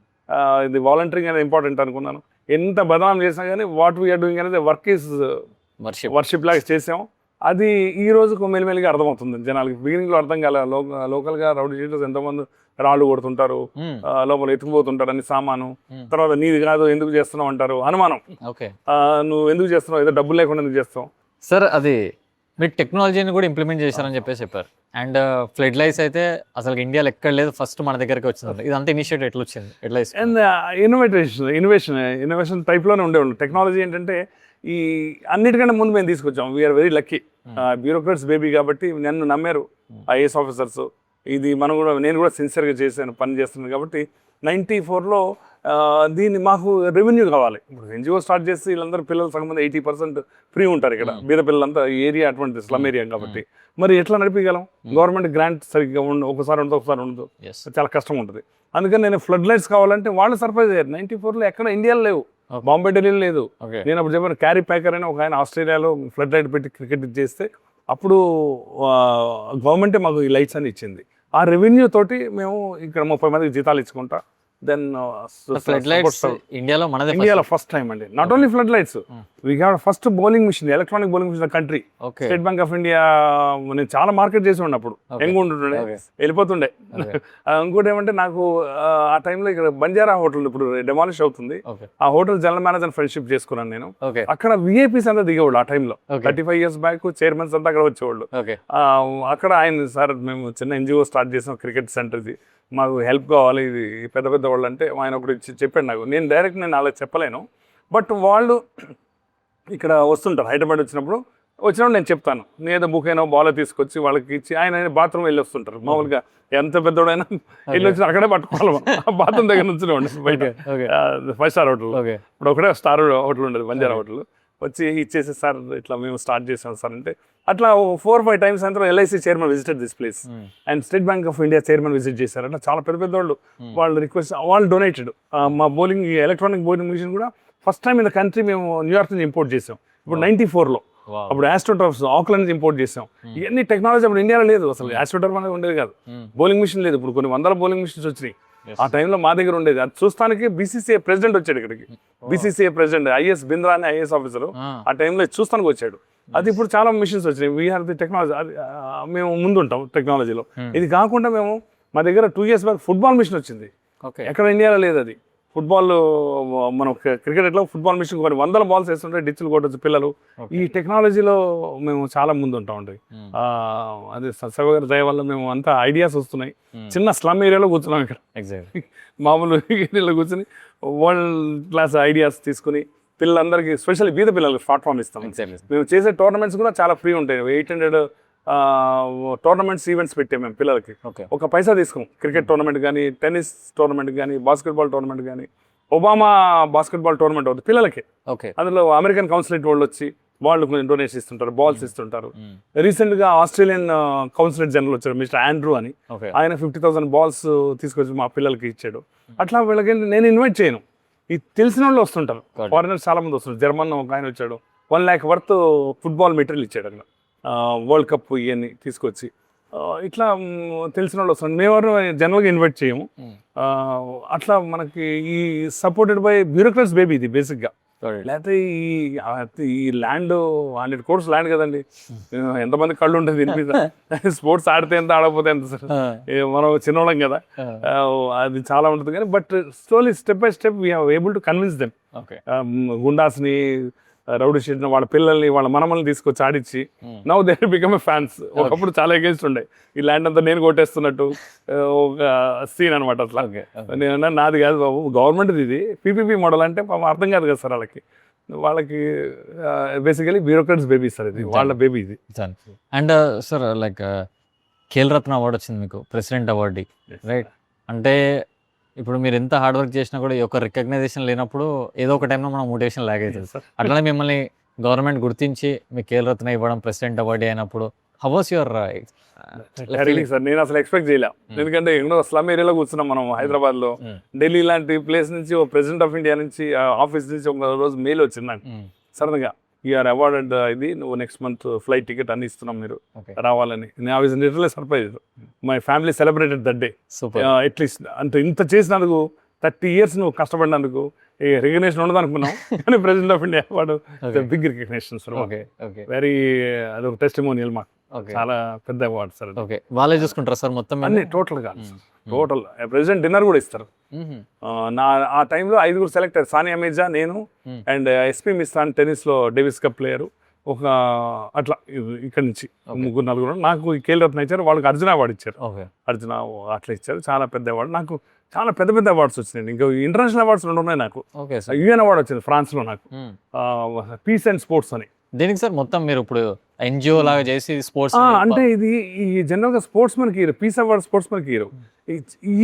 ఇది వాలంటీరింగ్ అనేది ఇంపార్టెంట్ అనుకున్నాను. ఎంత బదనాం చేసినా కానీ వాట్ వీఆర్ డూయింగ్ అనేది వర్క్ ఈజ్ వర్షిప్ లాగా చేసాము. అది ఈ రోజుకు మెల్లిమెల్లిగా అర్థమవుతుంది జనాలకి. బిగినింగ్లో అర్థం కాలే. లోకల్గా రౌడీ షీటర్స్ ఎంతోమంది రాళ్ళు కొడుతుంటారు, లోపల ఎత్తుకుపోతుంటారు అన్ని సామాను. తర్వాత నీది కాదు ఎందుకు చేస్తున్నావు అంటారు, అనుమానం. నువ్వు ఎందుకు చేస్తున్నావు, ఏదో డబ్బులు లేకుండా ఎందుకు చేస్తావు సార్? అది మీరు టెక్నాలజీని కూడా ఇంప్లిమెంట్ చేశారని చెప్పారు. అండ్ ఫ్లడ్ లైట్స్ అయితే అసలు ఇండియాలో ఎక్కడ లేదు, ఫస్ట్ మన దగ్గరికి వచ్చింది. ఇదంతా ఇనిషియేటివ్ ఎట్లా వచ్చింది? ఎట్లా ఇన్నోవేషన్ టైప్లోనే ఉండేవాళ్ళు. టెక్నాలజీ ఏంటంటే ఈ అన్నిటికంటే ముందు మేము తీసుకొచ్చాం. We're very lucky. Bureaucrats baby కాబట్టి నన్ను నమ్మారు ఐఏఎస్ ఆఫీసర్స్. ఇది నేను కూడా సిన్సియర్గా చేశాను, పని చేస్తున్నాను కాబట్టి 94లో దీన్ని మాకు రెవెన్యూ కావాలి. ఇప్పుడు ఎన్జిఓ స్టార్ట్ చేసి వీళ్ళందరూ పిల్లలు సగం మంది 80% ఫ్రీ ఉంటారు ఇక్కడ. బీద పిల్లలంతా ఈ ఏరియా అటువంటి స్లమ్ ఏరియా కాబట్టి మరి ఎట్లా నడిపించగలం? గవర్నమెంట్ గ్రాంట్ సరిగ్గా ఒకసారి ఉండదు, ఒకసారి ఉండదు, చాలా కష్టం ఉంటుంది. అందుకని నేను ఫ్లడ్ లైట్స్ కావాలంటే వాళ్ళు సర్ప్రైజ్ అయ్యారు. 94లో ఎక్కడ ఇండియాలో లేవు, బాంబే ఢిల్లీలో లేదు. నేను అప్పుడు చెప్పాను, క్యారీ ప్యాకర్ అని ఒక ఆయన ఆస్ట్రేలియాలో ఫ్లడ్ లైట్ పెట్టి క్రికెట్ చేస్తే అప్పుడు గవర్నమెంటే మాకు ఈ లైట్స్ అని ఇచ్చింది. ఆ రెవెన్యూ తోటి మేము ఇక్కడ 30 మందికి జీతాలు ఇచ్చుకుంటా దెన్ ఫ్లడ్ లైట్స్ ఇండియాలో మనదే ఇండియాలో ఫస్ట్ టైం అండి. Not only flood lights, we have first bowling machine, electronic bowling machine country. State Bank of India నేను చాలా మార్కెట్ చేసి ఉన్నప్పుడు ఎంగు ఉంటుండే, వెళ్ళిపోతుండే. ఇంకోటి ఏమంటే నాకు ఆ టైంలో ఇక్కడ బంజారా హోటల్ ఇప్పుడు డెమాలిష్ అవుతుంది, ఆ హోటల్ జనరల్ మేనేజర్ ఫ్రెండ్షిప్ చేసుకున్నాను నేను. అక్కడ విఐపీస్ అంతా దిగేవాళ్ళు ఆ టైంలో, 35 years బ్యాక్ చైర్మన్స్ అంతా అక్కడ వచ్చేవాళ్ళు. అక్కడ ఆయన సార్ మేము చిన్న ఎన్జిఓ స్టార్ట్ చేసాం, క్రికెట్ సెంటర్ది, మాకు హెల్ప్ కావాలి, ఇది పెద్ద పెద్ద వాళ్ళు అంటే ఆయన ఒకటి చెప్పాడు నాకు. నేను అలా చెప్పలేను, బట్ వాళ్ళు ఇక్కడ వస్తుంటారు, హైదరాబాద్ వచ్చినప్పుడు నేను చెప్తాను. నేను ఏదో బుక్ అయినా బాల్ తీసుకొచ్చి వాళ్ళకి ఇచ్చి ఆయన బాత్రూమ్ వెళ్ళి వస్తుంటారు. మామూలుగా ఎంత పెద్దోడైనా వెళ్ళి వచ్చినా అక్కడే పట్టుకోవాలి, బాత్రూమ్ దగ్గర నుంచి బయట 5 star హోటల్. ఇప్పుడు ఒకటే స్టార్ హోటల్ ఉండేది బంజారా హోటల్. వచ్చి ఇచ్చేసి సార్ ఇట్లా మేము స్టార్ట్ చేసాం సార్ అంటే, అట్లా 4-5 times అంతా LIC chairman visited this place and state Bank of India chairman visit చేశారు. అట్లా చాలా పెద్ద పెద్ద వాళ్ళు రిక్వెస్ట్, వాళ్ళు డొనేటెడ్. మా బౌలింగ్ ఎలక్ట్రానిక్ బౌలింగ్ మిషన్ కూడా first time in the country మేము న్యూయార్క్ నుంచి ఇంపోర్ట్ చేసాం. ఇప్పుడు 94లో అప్పుడు ఆస్ట్రోటర్ఫ్స్ ఆక్లాండ్ నుంచి ఇంపోర్ట్ చేసాం. ఇవన్నీ టెక్నాలజీ అప్పుడు ఇండియాలో లేదు, అసలు ఆస్ట్రోటర్ఫ్ అనేది ఉండేది కాదు, బౌలింగ్ మిషన్ లేదు. ఇప్పుడు కొన్ని 100 బౌలింగ్ మిషన్స్ వచ్చినాయి. ఆ టైంలో మా దగ్గర ఉండేది. అది చూస్తానికి బీసీసీఐ ప్రెసిడెంట్ వచ్చాడు ఇక్కడికి, బీసీసీఐ ప్రెసిడెంట్ ఐఎస్ బింద్రా అని ఐఏఎస్ ఆఫీసర్ ఆ టైంలో చూస్తానికి వచ్చాడు. అది ఇప్పుడు చాలా మిషన్స్ వచ్చినాయి. వీఆర్ ది టెక్నాలజీ, మేము ముందుంటాం టెక్నాలజీలో. ఇది కాకుండా మా దగ్గర 2 years బ్యాక్ ఫుట్బాల్ మిషన్ వచ్చింది, ఎక్కడ ఇండియాలో లేదు అది. ఫుట్బాల్ మనం క్రికెట్ ఎట్లా ఫుట్బాల్ మిషన్ కొన్ని 100 balls వేస్తుంటే డిచ్లు కొట్టచ్చు పిల్లలు. ఈ టెక్నాలజీలో మేము చాలా ముందు ఉంటాం అండి. అది సత్సవ గారి దయ వల్ల మేము అంతా ఐడియాస్ వస్తున్నాయి. చిన్న స్లమ్ ఏరియాలో కూర్చున్నాం ఇక్కడ, మామూలు ఏరియాలో కూర్చొని వరల్డ్ క్లాస్ ఐడియాస్ తీసుకుని పిల్లలందరికీ, స్పెషల్లీ బీద పిల్లలకి ప్లాట్ఫామ్ ఇస్తాం. మేము చేసే టోర్నమెంట్స్ కూడా చాలా ఫ్రీ ఉంటాయి. 800 టోర్నమెంట్స్ ఈవెంట్స్ పెట్టాం మేము పిల్లలకి, ఒక పైసా తీసుకోం. క్రికెట్ టోర్నమెంట్ కానీ, టెన్నిస్ టోర్నమెంట్ కానీ, బాస్కెట్బాల్ టోర్నమెంట్ కానీ, ఒబామా బాస్కెట్బాల్ టోర్నమెంట్ అవుతుంది పిల్లలకి. అందులో అమెరికన్ కౌన్సిలేట్ వాళ్ళు వచ్చి వాళ్ళు కొంచెం డొనేషన్ ఇస్తుంటారు, బాల్స్ ఇస్తుంటారు. రీసెంట్గా ఆస్ట్రేలియన్ కౌన్సిలేట్ జనరల్ వచ్చారు, మిస్టర్ ఆండ్రూ అని, ఆయన 50,000 balls తీసుకొచ్చి మా పిల్లలకి ఇచ్చాడు. అట్లా వీళ్ళకి నేను ఇన్వైట్ చేయను, ఈ తెలిసిన వాళ్ళు వస్తుంటారు, ఫారినర్స్ చాలా మంది వస్తుంటారు. జర్మన్ ఒక ఆయన వచ్చాడు, 1 lakh worth ఫుట్బాల్ మెటీరియల్ ఇచ్చాడు అక్కడ, వరల్డ్ కప్ ఇవన్నీ తీసుకొచ్చి. ఇట్లా తెలిసిన వాళ్ళు వస్తుంది. మేము జనరల్గా ఇన్వైట్ చేయము. అట్లా మనకి ఈ సపోర్టెడ్ బై బ్యూరోక్రాట్స్ బేబీ ఇది బేసిక్గా. లేకపోతే ఈ ల్యాండ్ 100 crores ల్యాండ్ కదండి, ఎంతమంది కళ్ళు ఉంటుంది దీని మీద. స్పోర్ట్స్ ఆడితే ఎంత, ఆడకపోతే ఎంత సార్, మనం చిన్నోళ్ళం కదా, అది చాలా ఉంటుంది. కానీ but slowly step by step we have able to convince them. గుండాస్ని, రౌడీ షీట్ని, వాళ్ళ పిల్లల్ని, వాళ్ళ మనమల్ని తీసుకొచ్చి ఆడిచ్చి నౌ దే బికమ్ ఫ్యాన్స్. ఒకప్పుడు చాలా ఎగేస్ట్ ఉండే, ఈ ల్యాండ్ అంతా నేను కొట్టేస్తున్నట్టు ఒక సీన్ అనమాట. అట్లా నేను నాది కాదు బాబు, గవర్నమెంట్ ఇది, పీపీపీ మోడల్ అంటే అర్థం కాదు కదా సార్ వాళ్ళకి బేసికలీ బ్యూరోక్రాట్స్ బేబీ సార్, ఇది వాళ్ళ బేబీ ఇది. And sir like Khel Ratna award వచ్చింది మీకు, ప్రెసిడెంట్ అవార్డు, రైట్? అంటే ఇప్పుడు మీరు ఎంత హార్డ్ వర్క్ చేసినా కూడా ఈ యొక్క రికగ్నైజేషన్ లేనప్పుడు ఏదో ఒక టైంలో మనం మోటివేషన్ లాగ్ అవుతుంది సార్. అట్లానే మిమ్మల్ని గవర్నమెంట్ గుర్తించి మీకు ఖేల్ రత్న ఇవ్వడం, ప్రెసిడెంట్ అవార్డు అయినప్పుడు హౌ వాస్ యువర్? సార్ నేను అసలు ఎక్స్పెక్ట్ చేయలే, ఎందుకంటే ఎన్నో స్లమ్ ఏరియాలో కూర్చున్నాం మనం హైదరాబాద్ లో. ఢిల్లీ లాంటి ప్లేస్ నుంచి ఓ ప్రెసిడెంట్ ఆఫ్ ఇండియా నుంచి ఆఫీస్ నుంచి ఒక రోజు మెయిల్ వచ్చిందండి సడన్ గా, యూఆర్ అవార్డెడ్, ఇది నువ్వు నెక్స్ట్ మంత్ ఫ్లైట్ టికెట్ అన్ని ఇస్తున్నాం మీరు రావాలని. నేను was literally surprise. My family celebrated that day. At least అంటే ఇంత చేసినందుకు, 30 years నువ్వు కష్టపడినందుకు ఈ రికగ్నేషన్ ఉండదు అనుకున్నాం, కానీ president of India award big recognition sir. Very అదొక టెస్టిమోనియల్ మాకు, చాలా పెద్ద అవార్డు సార్. వాళ్ళే చూసుకుంటారు సార్ మొత్తం అన్ని టోటల్గా? టోటల్ ప్రెసిడెంట్ డిన్నర్ కూడా ఇస్తారు. ఆ టైంలో 5 సెలెక్ట్ అయ్యారు, సానియా మిర్జా, నేను అండ్ ఎస్పీ మిశ్రా టెన్నిస్లో డేవిస్ కప్ ప్లేయరు, ఒక అట్లా ఇక్కడ నుంచి 3-4. నాకు ఈ ఖేల్ రత్న ఇచ్చారు, వాళ్ళకి అర్జున అవార్డు ఇచ్చారు, అర్జున అట్లా ఇచ్చారు. చాలా పెద్ద అవార్డు, నాకు చాలా పెద్ద పెద్ద అవార్డ్స్ వచ్చినాయి. ఇంకా ఇంటర్నేషనల్ అవార్డ్స్ 2 ఉన్నాయి నాకు. యుఎన్ అవార్డు వచ్చింది ఫ్రాన్స్లో నాకు, పీస్ అండ్ స్పోర్ట్స్ అని. దీనికి సార్ మొత్తం మీరు ఇప్పుడు ఎన్జిఓ లాగా చేసి స్పోర్ట్స్ అంటే ఇది ఈ జనరల్గా స్పోర్ట్స్ మనకి హీరో, పీస్ అవార్డు స్పోర్ట్స్ మనకి హీరో.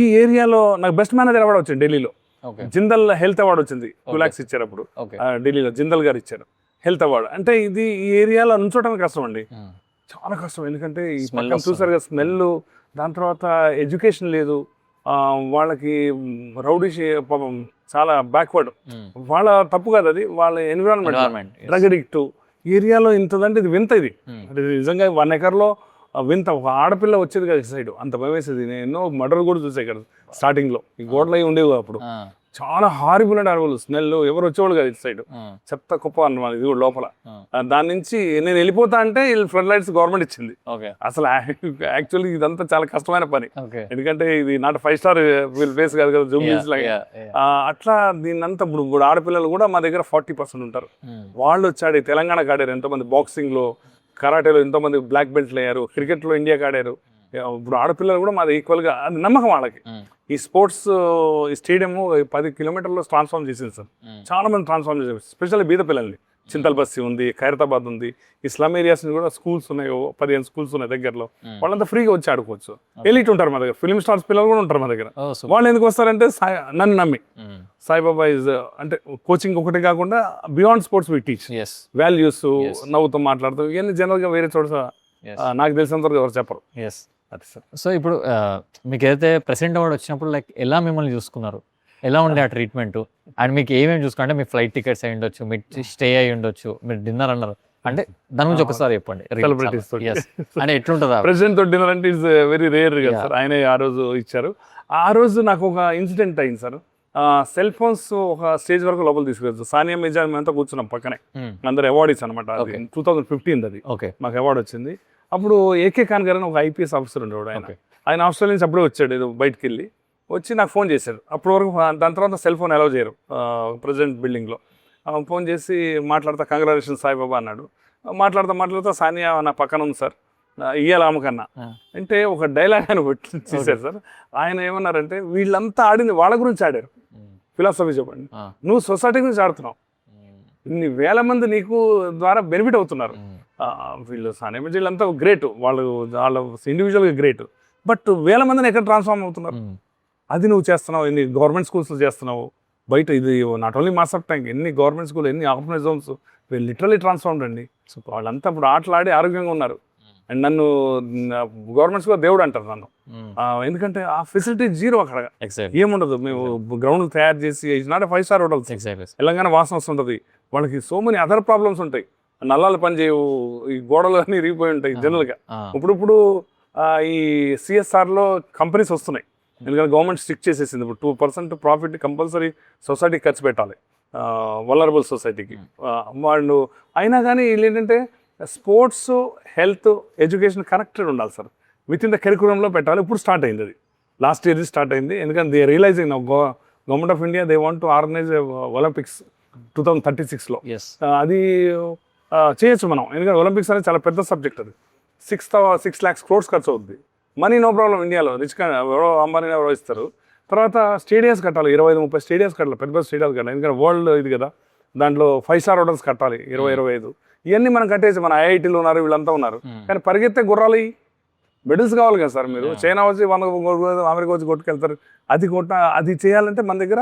ఈ ఏరియాలో నాకు బెస్ట్ మేనేజర్ అవార్డు వచ్చింది ఢిల్లీలో. జిందల్ హెల్త్ అవార్డు వచ్చింది, 2 lakhs ఇచ్చారు అప్పుడు ఢిల్లీలో, జిందల్ గారు ఇచ్చారు హెల్త్ అవార్డు. అంటే ఇది ఈ ఏరియాలో నుంచోవడానికి కష్టం అండి, చాలా కష్టం. ఎందుకంటే ఈ పక్కన చూసారు కదా స్మెల్, దాని తర్వాత ఎడ్యుకేషన్ లేదు వాళ్ళకి, రౌడీ పాపం చాలా బ్యాక్వర్డ్. వాళ్ళ తప్పు కాదు అది, వాళ్ళ ఎన్విరాన్మెంట్, డ్రగ్ అడిక్ట్ ఏరియాలో ఇంతదంటే ఇది వింత. ఇది నిజంగా 1 acre వింత ఒక ఆడపిల్ల వచ్చేది కదా సైడ్ అంత భయం వేసేది. నేను ఎన్నో మర్డర్లు కూడా చూసాయి ఇక్కడ స్టార్టింగ్లో. ఈ గోడలు అవి ఉండేవి అప్పుడు, చాలా హారిబుల్ అండ్ హారిబుల్ స్మెల్. ఎవరు వచ్చేవాళ్ళు కదా ఇటు సైడ్, చెత్త కుప్ప అన్నమాట ఇది కూడా లోపల. దాని నుంచి నేను వెళ్ళిపోతా అంటే వీళ్ళు ఫ్లడ్ లైట్స్ గవర్నమెంట్ ఇచ్చింది. అసలు యాక్చువల్లీ ఇదంతా చాలా కష్టమైన పని, ఎందుకంటే ఇది నాట్ 5 స్టార్ ప్లేస్ కాదు కదా జూబ్లీస్ లాగా. అట్లా దీన్నంతా ఇప్పుడు ఆడపిల్లలు కూడా మా దగ్గర 40% ఉంటారు. వాళ్ళు వచ్చాడు తెలంగాణకు ఆడారు, ఎంతోమంది బాక్సింగ్ లో, కరాటేలో ఎంతోమంది బ్లాక్ బెల్ట్లు అయ్యారు, క్రికెట్ లో ఇండియాకి ఆడారు. ఇప్పుడు ఆడపిల్లలు కూడా మాది ఈక్వల్ గా, అది నమ్మకం వాళ్ళకి. ఈ స్పోర్ట్స్ ఈ స్టేడియం 10 కిలోమీటర్లో ట్రాన్స్ఫార్మ్ చేసింది సార్. చాలా మంది ట్రాన్స్ఫార్మ్ చేశారు, స్పెషల్లీ బీద పిల్లల్ని. చింతల్ బస్సి ఉంది, ఖైరతాబాద్ ఉంది, ఈ స్లమ్ ఏరియాస్ కూడా స్కూల్స్ ఉన్నాయి, 15 స్కూల్స్ ఉన్నాయి దగ్గరలో. వాళ్ళంతా ఫ్రీగా వచ్చి ఆడుకోవచ్చు. ఎలిట్ ఉంటారు మా దగ్గర, ఫిల్మ్ స్టార్స్ పిల్లలు కూడా ఉంటారు మా దగ్గర. వాళ్ళు ఎందుకు వస్తారంటే నన్ను నమ్మి. సాయిబాబా ఇస్ అంటే కోచింగ్ ఒకటి కాకుండా beyond sports we teach, values, నవ్వుతూ మాట్లాడుతూ, ఇవన్నీ జనరల్గా వేరే చోట నాకు తెలిసినంత వరకు ఎవరు చెప్పరు. అది సార్. సో ఇప్పుడు మీకు ఏదైతే ప్రెసిడెంట్ అవార్డు వచ్చినప్పుడు లైక్ ఎలా మిమ్మల్ని చూసుకున్నారు, ఎలా ఉండే ఆ ట్రీట్మెంట్, అండ్ మీకు ఏమేమి చూసుకుంటే మీ ఫ్లైట్ టికెట్స్ అయి ఉండొచ్చు, మీరు స్టే అయి ఉండొచ్చు, మీరు డిన్నర్ అన్నారు అంటే దాని గురించి ఒకసారి చెప్పండి. అంటే ఎట్లుంటుందా ప్రెసిడెంట్ తో డిన్నర్ అంటే ఇస్ వెరీ రేర్ కదా సార్. ఆయన ఆ రోజు ఇచ్చారు. ఆ రోజు నాకు ఒక ఇన్సిడెంట్ అయింది సార్. సెల్ ఫోన్స్ ఒక స్టేజ్ వరకు లోపల తీసుకెళ్ళచ్చు. సానియా మిర్జా అంతా కూర్చున్నాం పక్కనే, అందరు అవార్డు ఇచ్చాను అనమాట. 2015 అది మాకు అవార్డు వచ్చింది. అప్పుడు ఏకే ఖాన్ గారు అని ఒక ఐపీఎస్ ఆఫీసర్ ఉండేవాడు. ఆయన ఆస్ట్రేలియా నుంచి అప్పుడే వచ్చాడు, ఏదో బయటకు వెళ్ళి వచ్చి నాకు ఫోన్ చేశాడు. అప్పటి వరకు దాని తర్వాత సెల్ ఫోన్ అలౌ చేయరు ప్రెసిడెంట్ బిల్డింగ్లో. ఫోన్ చేసి మాట్లాడతా కంగ్రాచులేషన్ సాయిబాబా అన్నాడు. మాట్లాడుతా సానియా నా పక్కన ఉంది సార్, ఇయ్యాల ఆమెకన్నా అంటే ఒక డైలాగ్ ఆయన చేశారు సార్. ఆయన ఏమన్నారంటే, వీళ్ళంతా ఆడింది వాళ్ళ గురించి ఆడారు, ఫిలాసఫీ చెప్పండి, నువ్వు సొసైటీ గురించి ఆడుతున్నావు, ఇన్ని వేల మంది నీకు ద్వారా బెనిఫిట్ అవుతున్నారు. వీళ్ళు సానియా మిర్జా వీళ్ళంతా గ్రేట్, వాళ్ళ ఇండివిజువల్గా గ్రేట్, బట్ వేల మందిని ఎక్కడ ట్రాన్స్ఫార్మ్ అవుతున్నారు, అది నువ్వు చేస్తున్నావు. ఎన్ని గవర్నమెంట్ స్కూల్స్లో చేస్తున్నావు, బయట ఇది నాట్ ఓన్లీ మాస్టర్ ట్యాంక్, ఎన్ని గవర్నమెంట్ స్కూల్, ఎన్ని ఆర్ఫనైజ్ హోమ్స్, వీళ్ళు లిటరలీ ట్రాన్స్ఫార్మ్డ్ అండి. సో వాళ్ళంతా ఇప్పుడు ఆటలాడి ఆరోగ్యంగా ఉన్నారు. అండ్ నన్ను గవర్నమెంట్ స్కూల్ దేవుడు అంటారు నన్ను, ఎందుకంటే ఆ ఫెసిలిటీ జీరో అక్కడ ఏముండదు. మేము గ్రౌండ్ తయారు చేసి, it's not 5 star hotels, Telangana వాసన వస్తుంటుంది. వాళ్ళకి సో మెనీ అదర్ ప్రాబ్లమ్స్ ఉంటాయి, నల్లాలు పని చేయవు, ఈ గోడలు అన్నీ రిగిపోయి ఉంటాయి జనరల్గా. ఇప్పుడు ఈ సిఎస్ఆర్లో కంపెనీస్ వస్తున్నాయి, ఎందుకంటే గవర్నమెంట్ స్ట్రిక్ట్ చేసేసింది. ఇప్పుడు 2% ప్రాఫిట్ కంపల్సరీ సొసైటీకి ఖర్చు పెట్టాలి, వలరబుల్ సొసైటీకి. వాళ్ళు అయినా కానీ వీళ్ళు ఏంటంటే స్పోర్ట్స్, హెల్త్, ఎడ్యుకేషన్ కనెక్టెడ్ ఉండాలి సార్, విత్ ఇన్ ద కరికులంలో పెట్టాలి. ఇప్పుడు స్టార్ట్ అయింది, అది లాస్ట్ ఇయర్ స్టార్ట్ అయింది. ఎందుకంటే they realising government of India they want to organise Olympics 2036లో. అది చేయొచ్చు మనం, ఎందుకంటే ఒలింపిక్స్ అనేది చాలా పెద్ద సబ్జెక్ట్. అది 6 lakhs crores ఖర్చు అవుతుంది. మనీ నో ప్రాబ్లం, ఇండియాలో రిచ్గా ఎవరో అంబానీ ఎవరో ఇస్తారు. తర్వాత స్టేడియాస్ కట్టాలి, 25-30 స్టేడియాస్ కట్టాలి, పెద్ద పెద్ద స్టేడియాస్ కట్టాలి, ఎందుకంటే వరల్డ్ ఇది కదా. దాంట్లో 5 స్టార్ హోటల్స్ కట్టాలి, 20-25. ఇవన్నీ మనం కట్టేసి, మన ఐఐటీలు ఉన్నారు, వీళ్ళంతా ఉన్నారు, కానీ పరిగెత్తే గుర్రాలు మెడల్స్ కావాలి కదా సార్. మీరు చైనా వచ్చి 100 అమెరికా వచ్చి కొట్టుకెళ్తారు. అది చేయాలంటే మన దగ్గర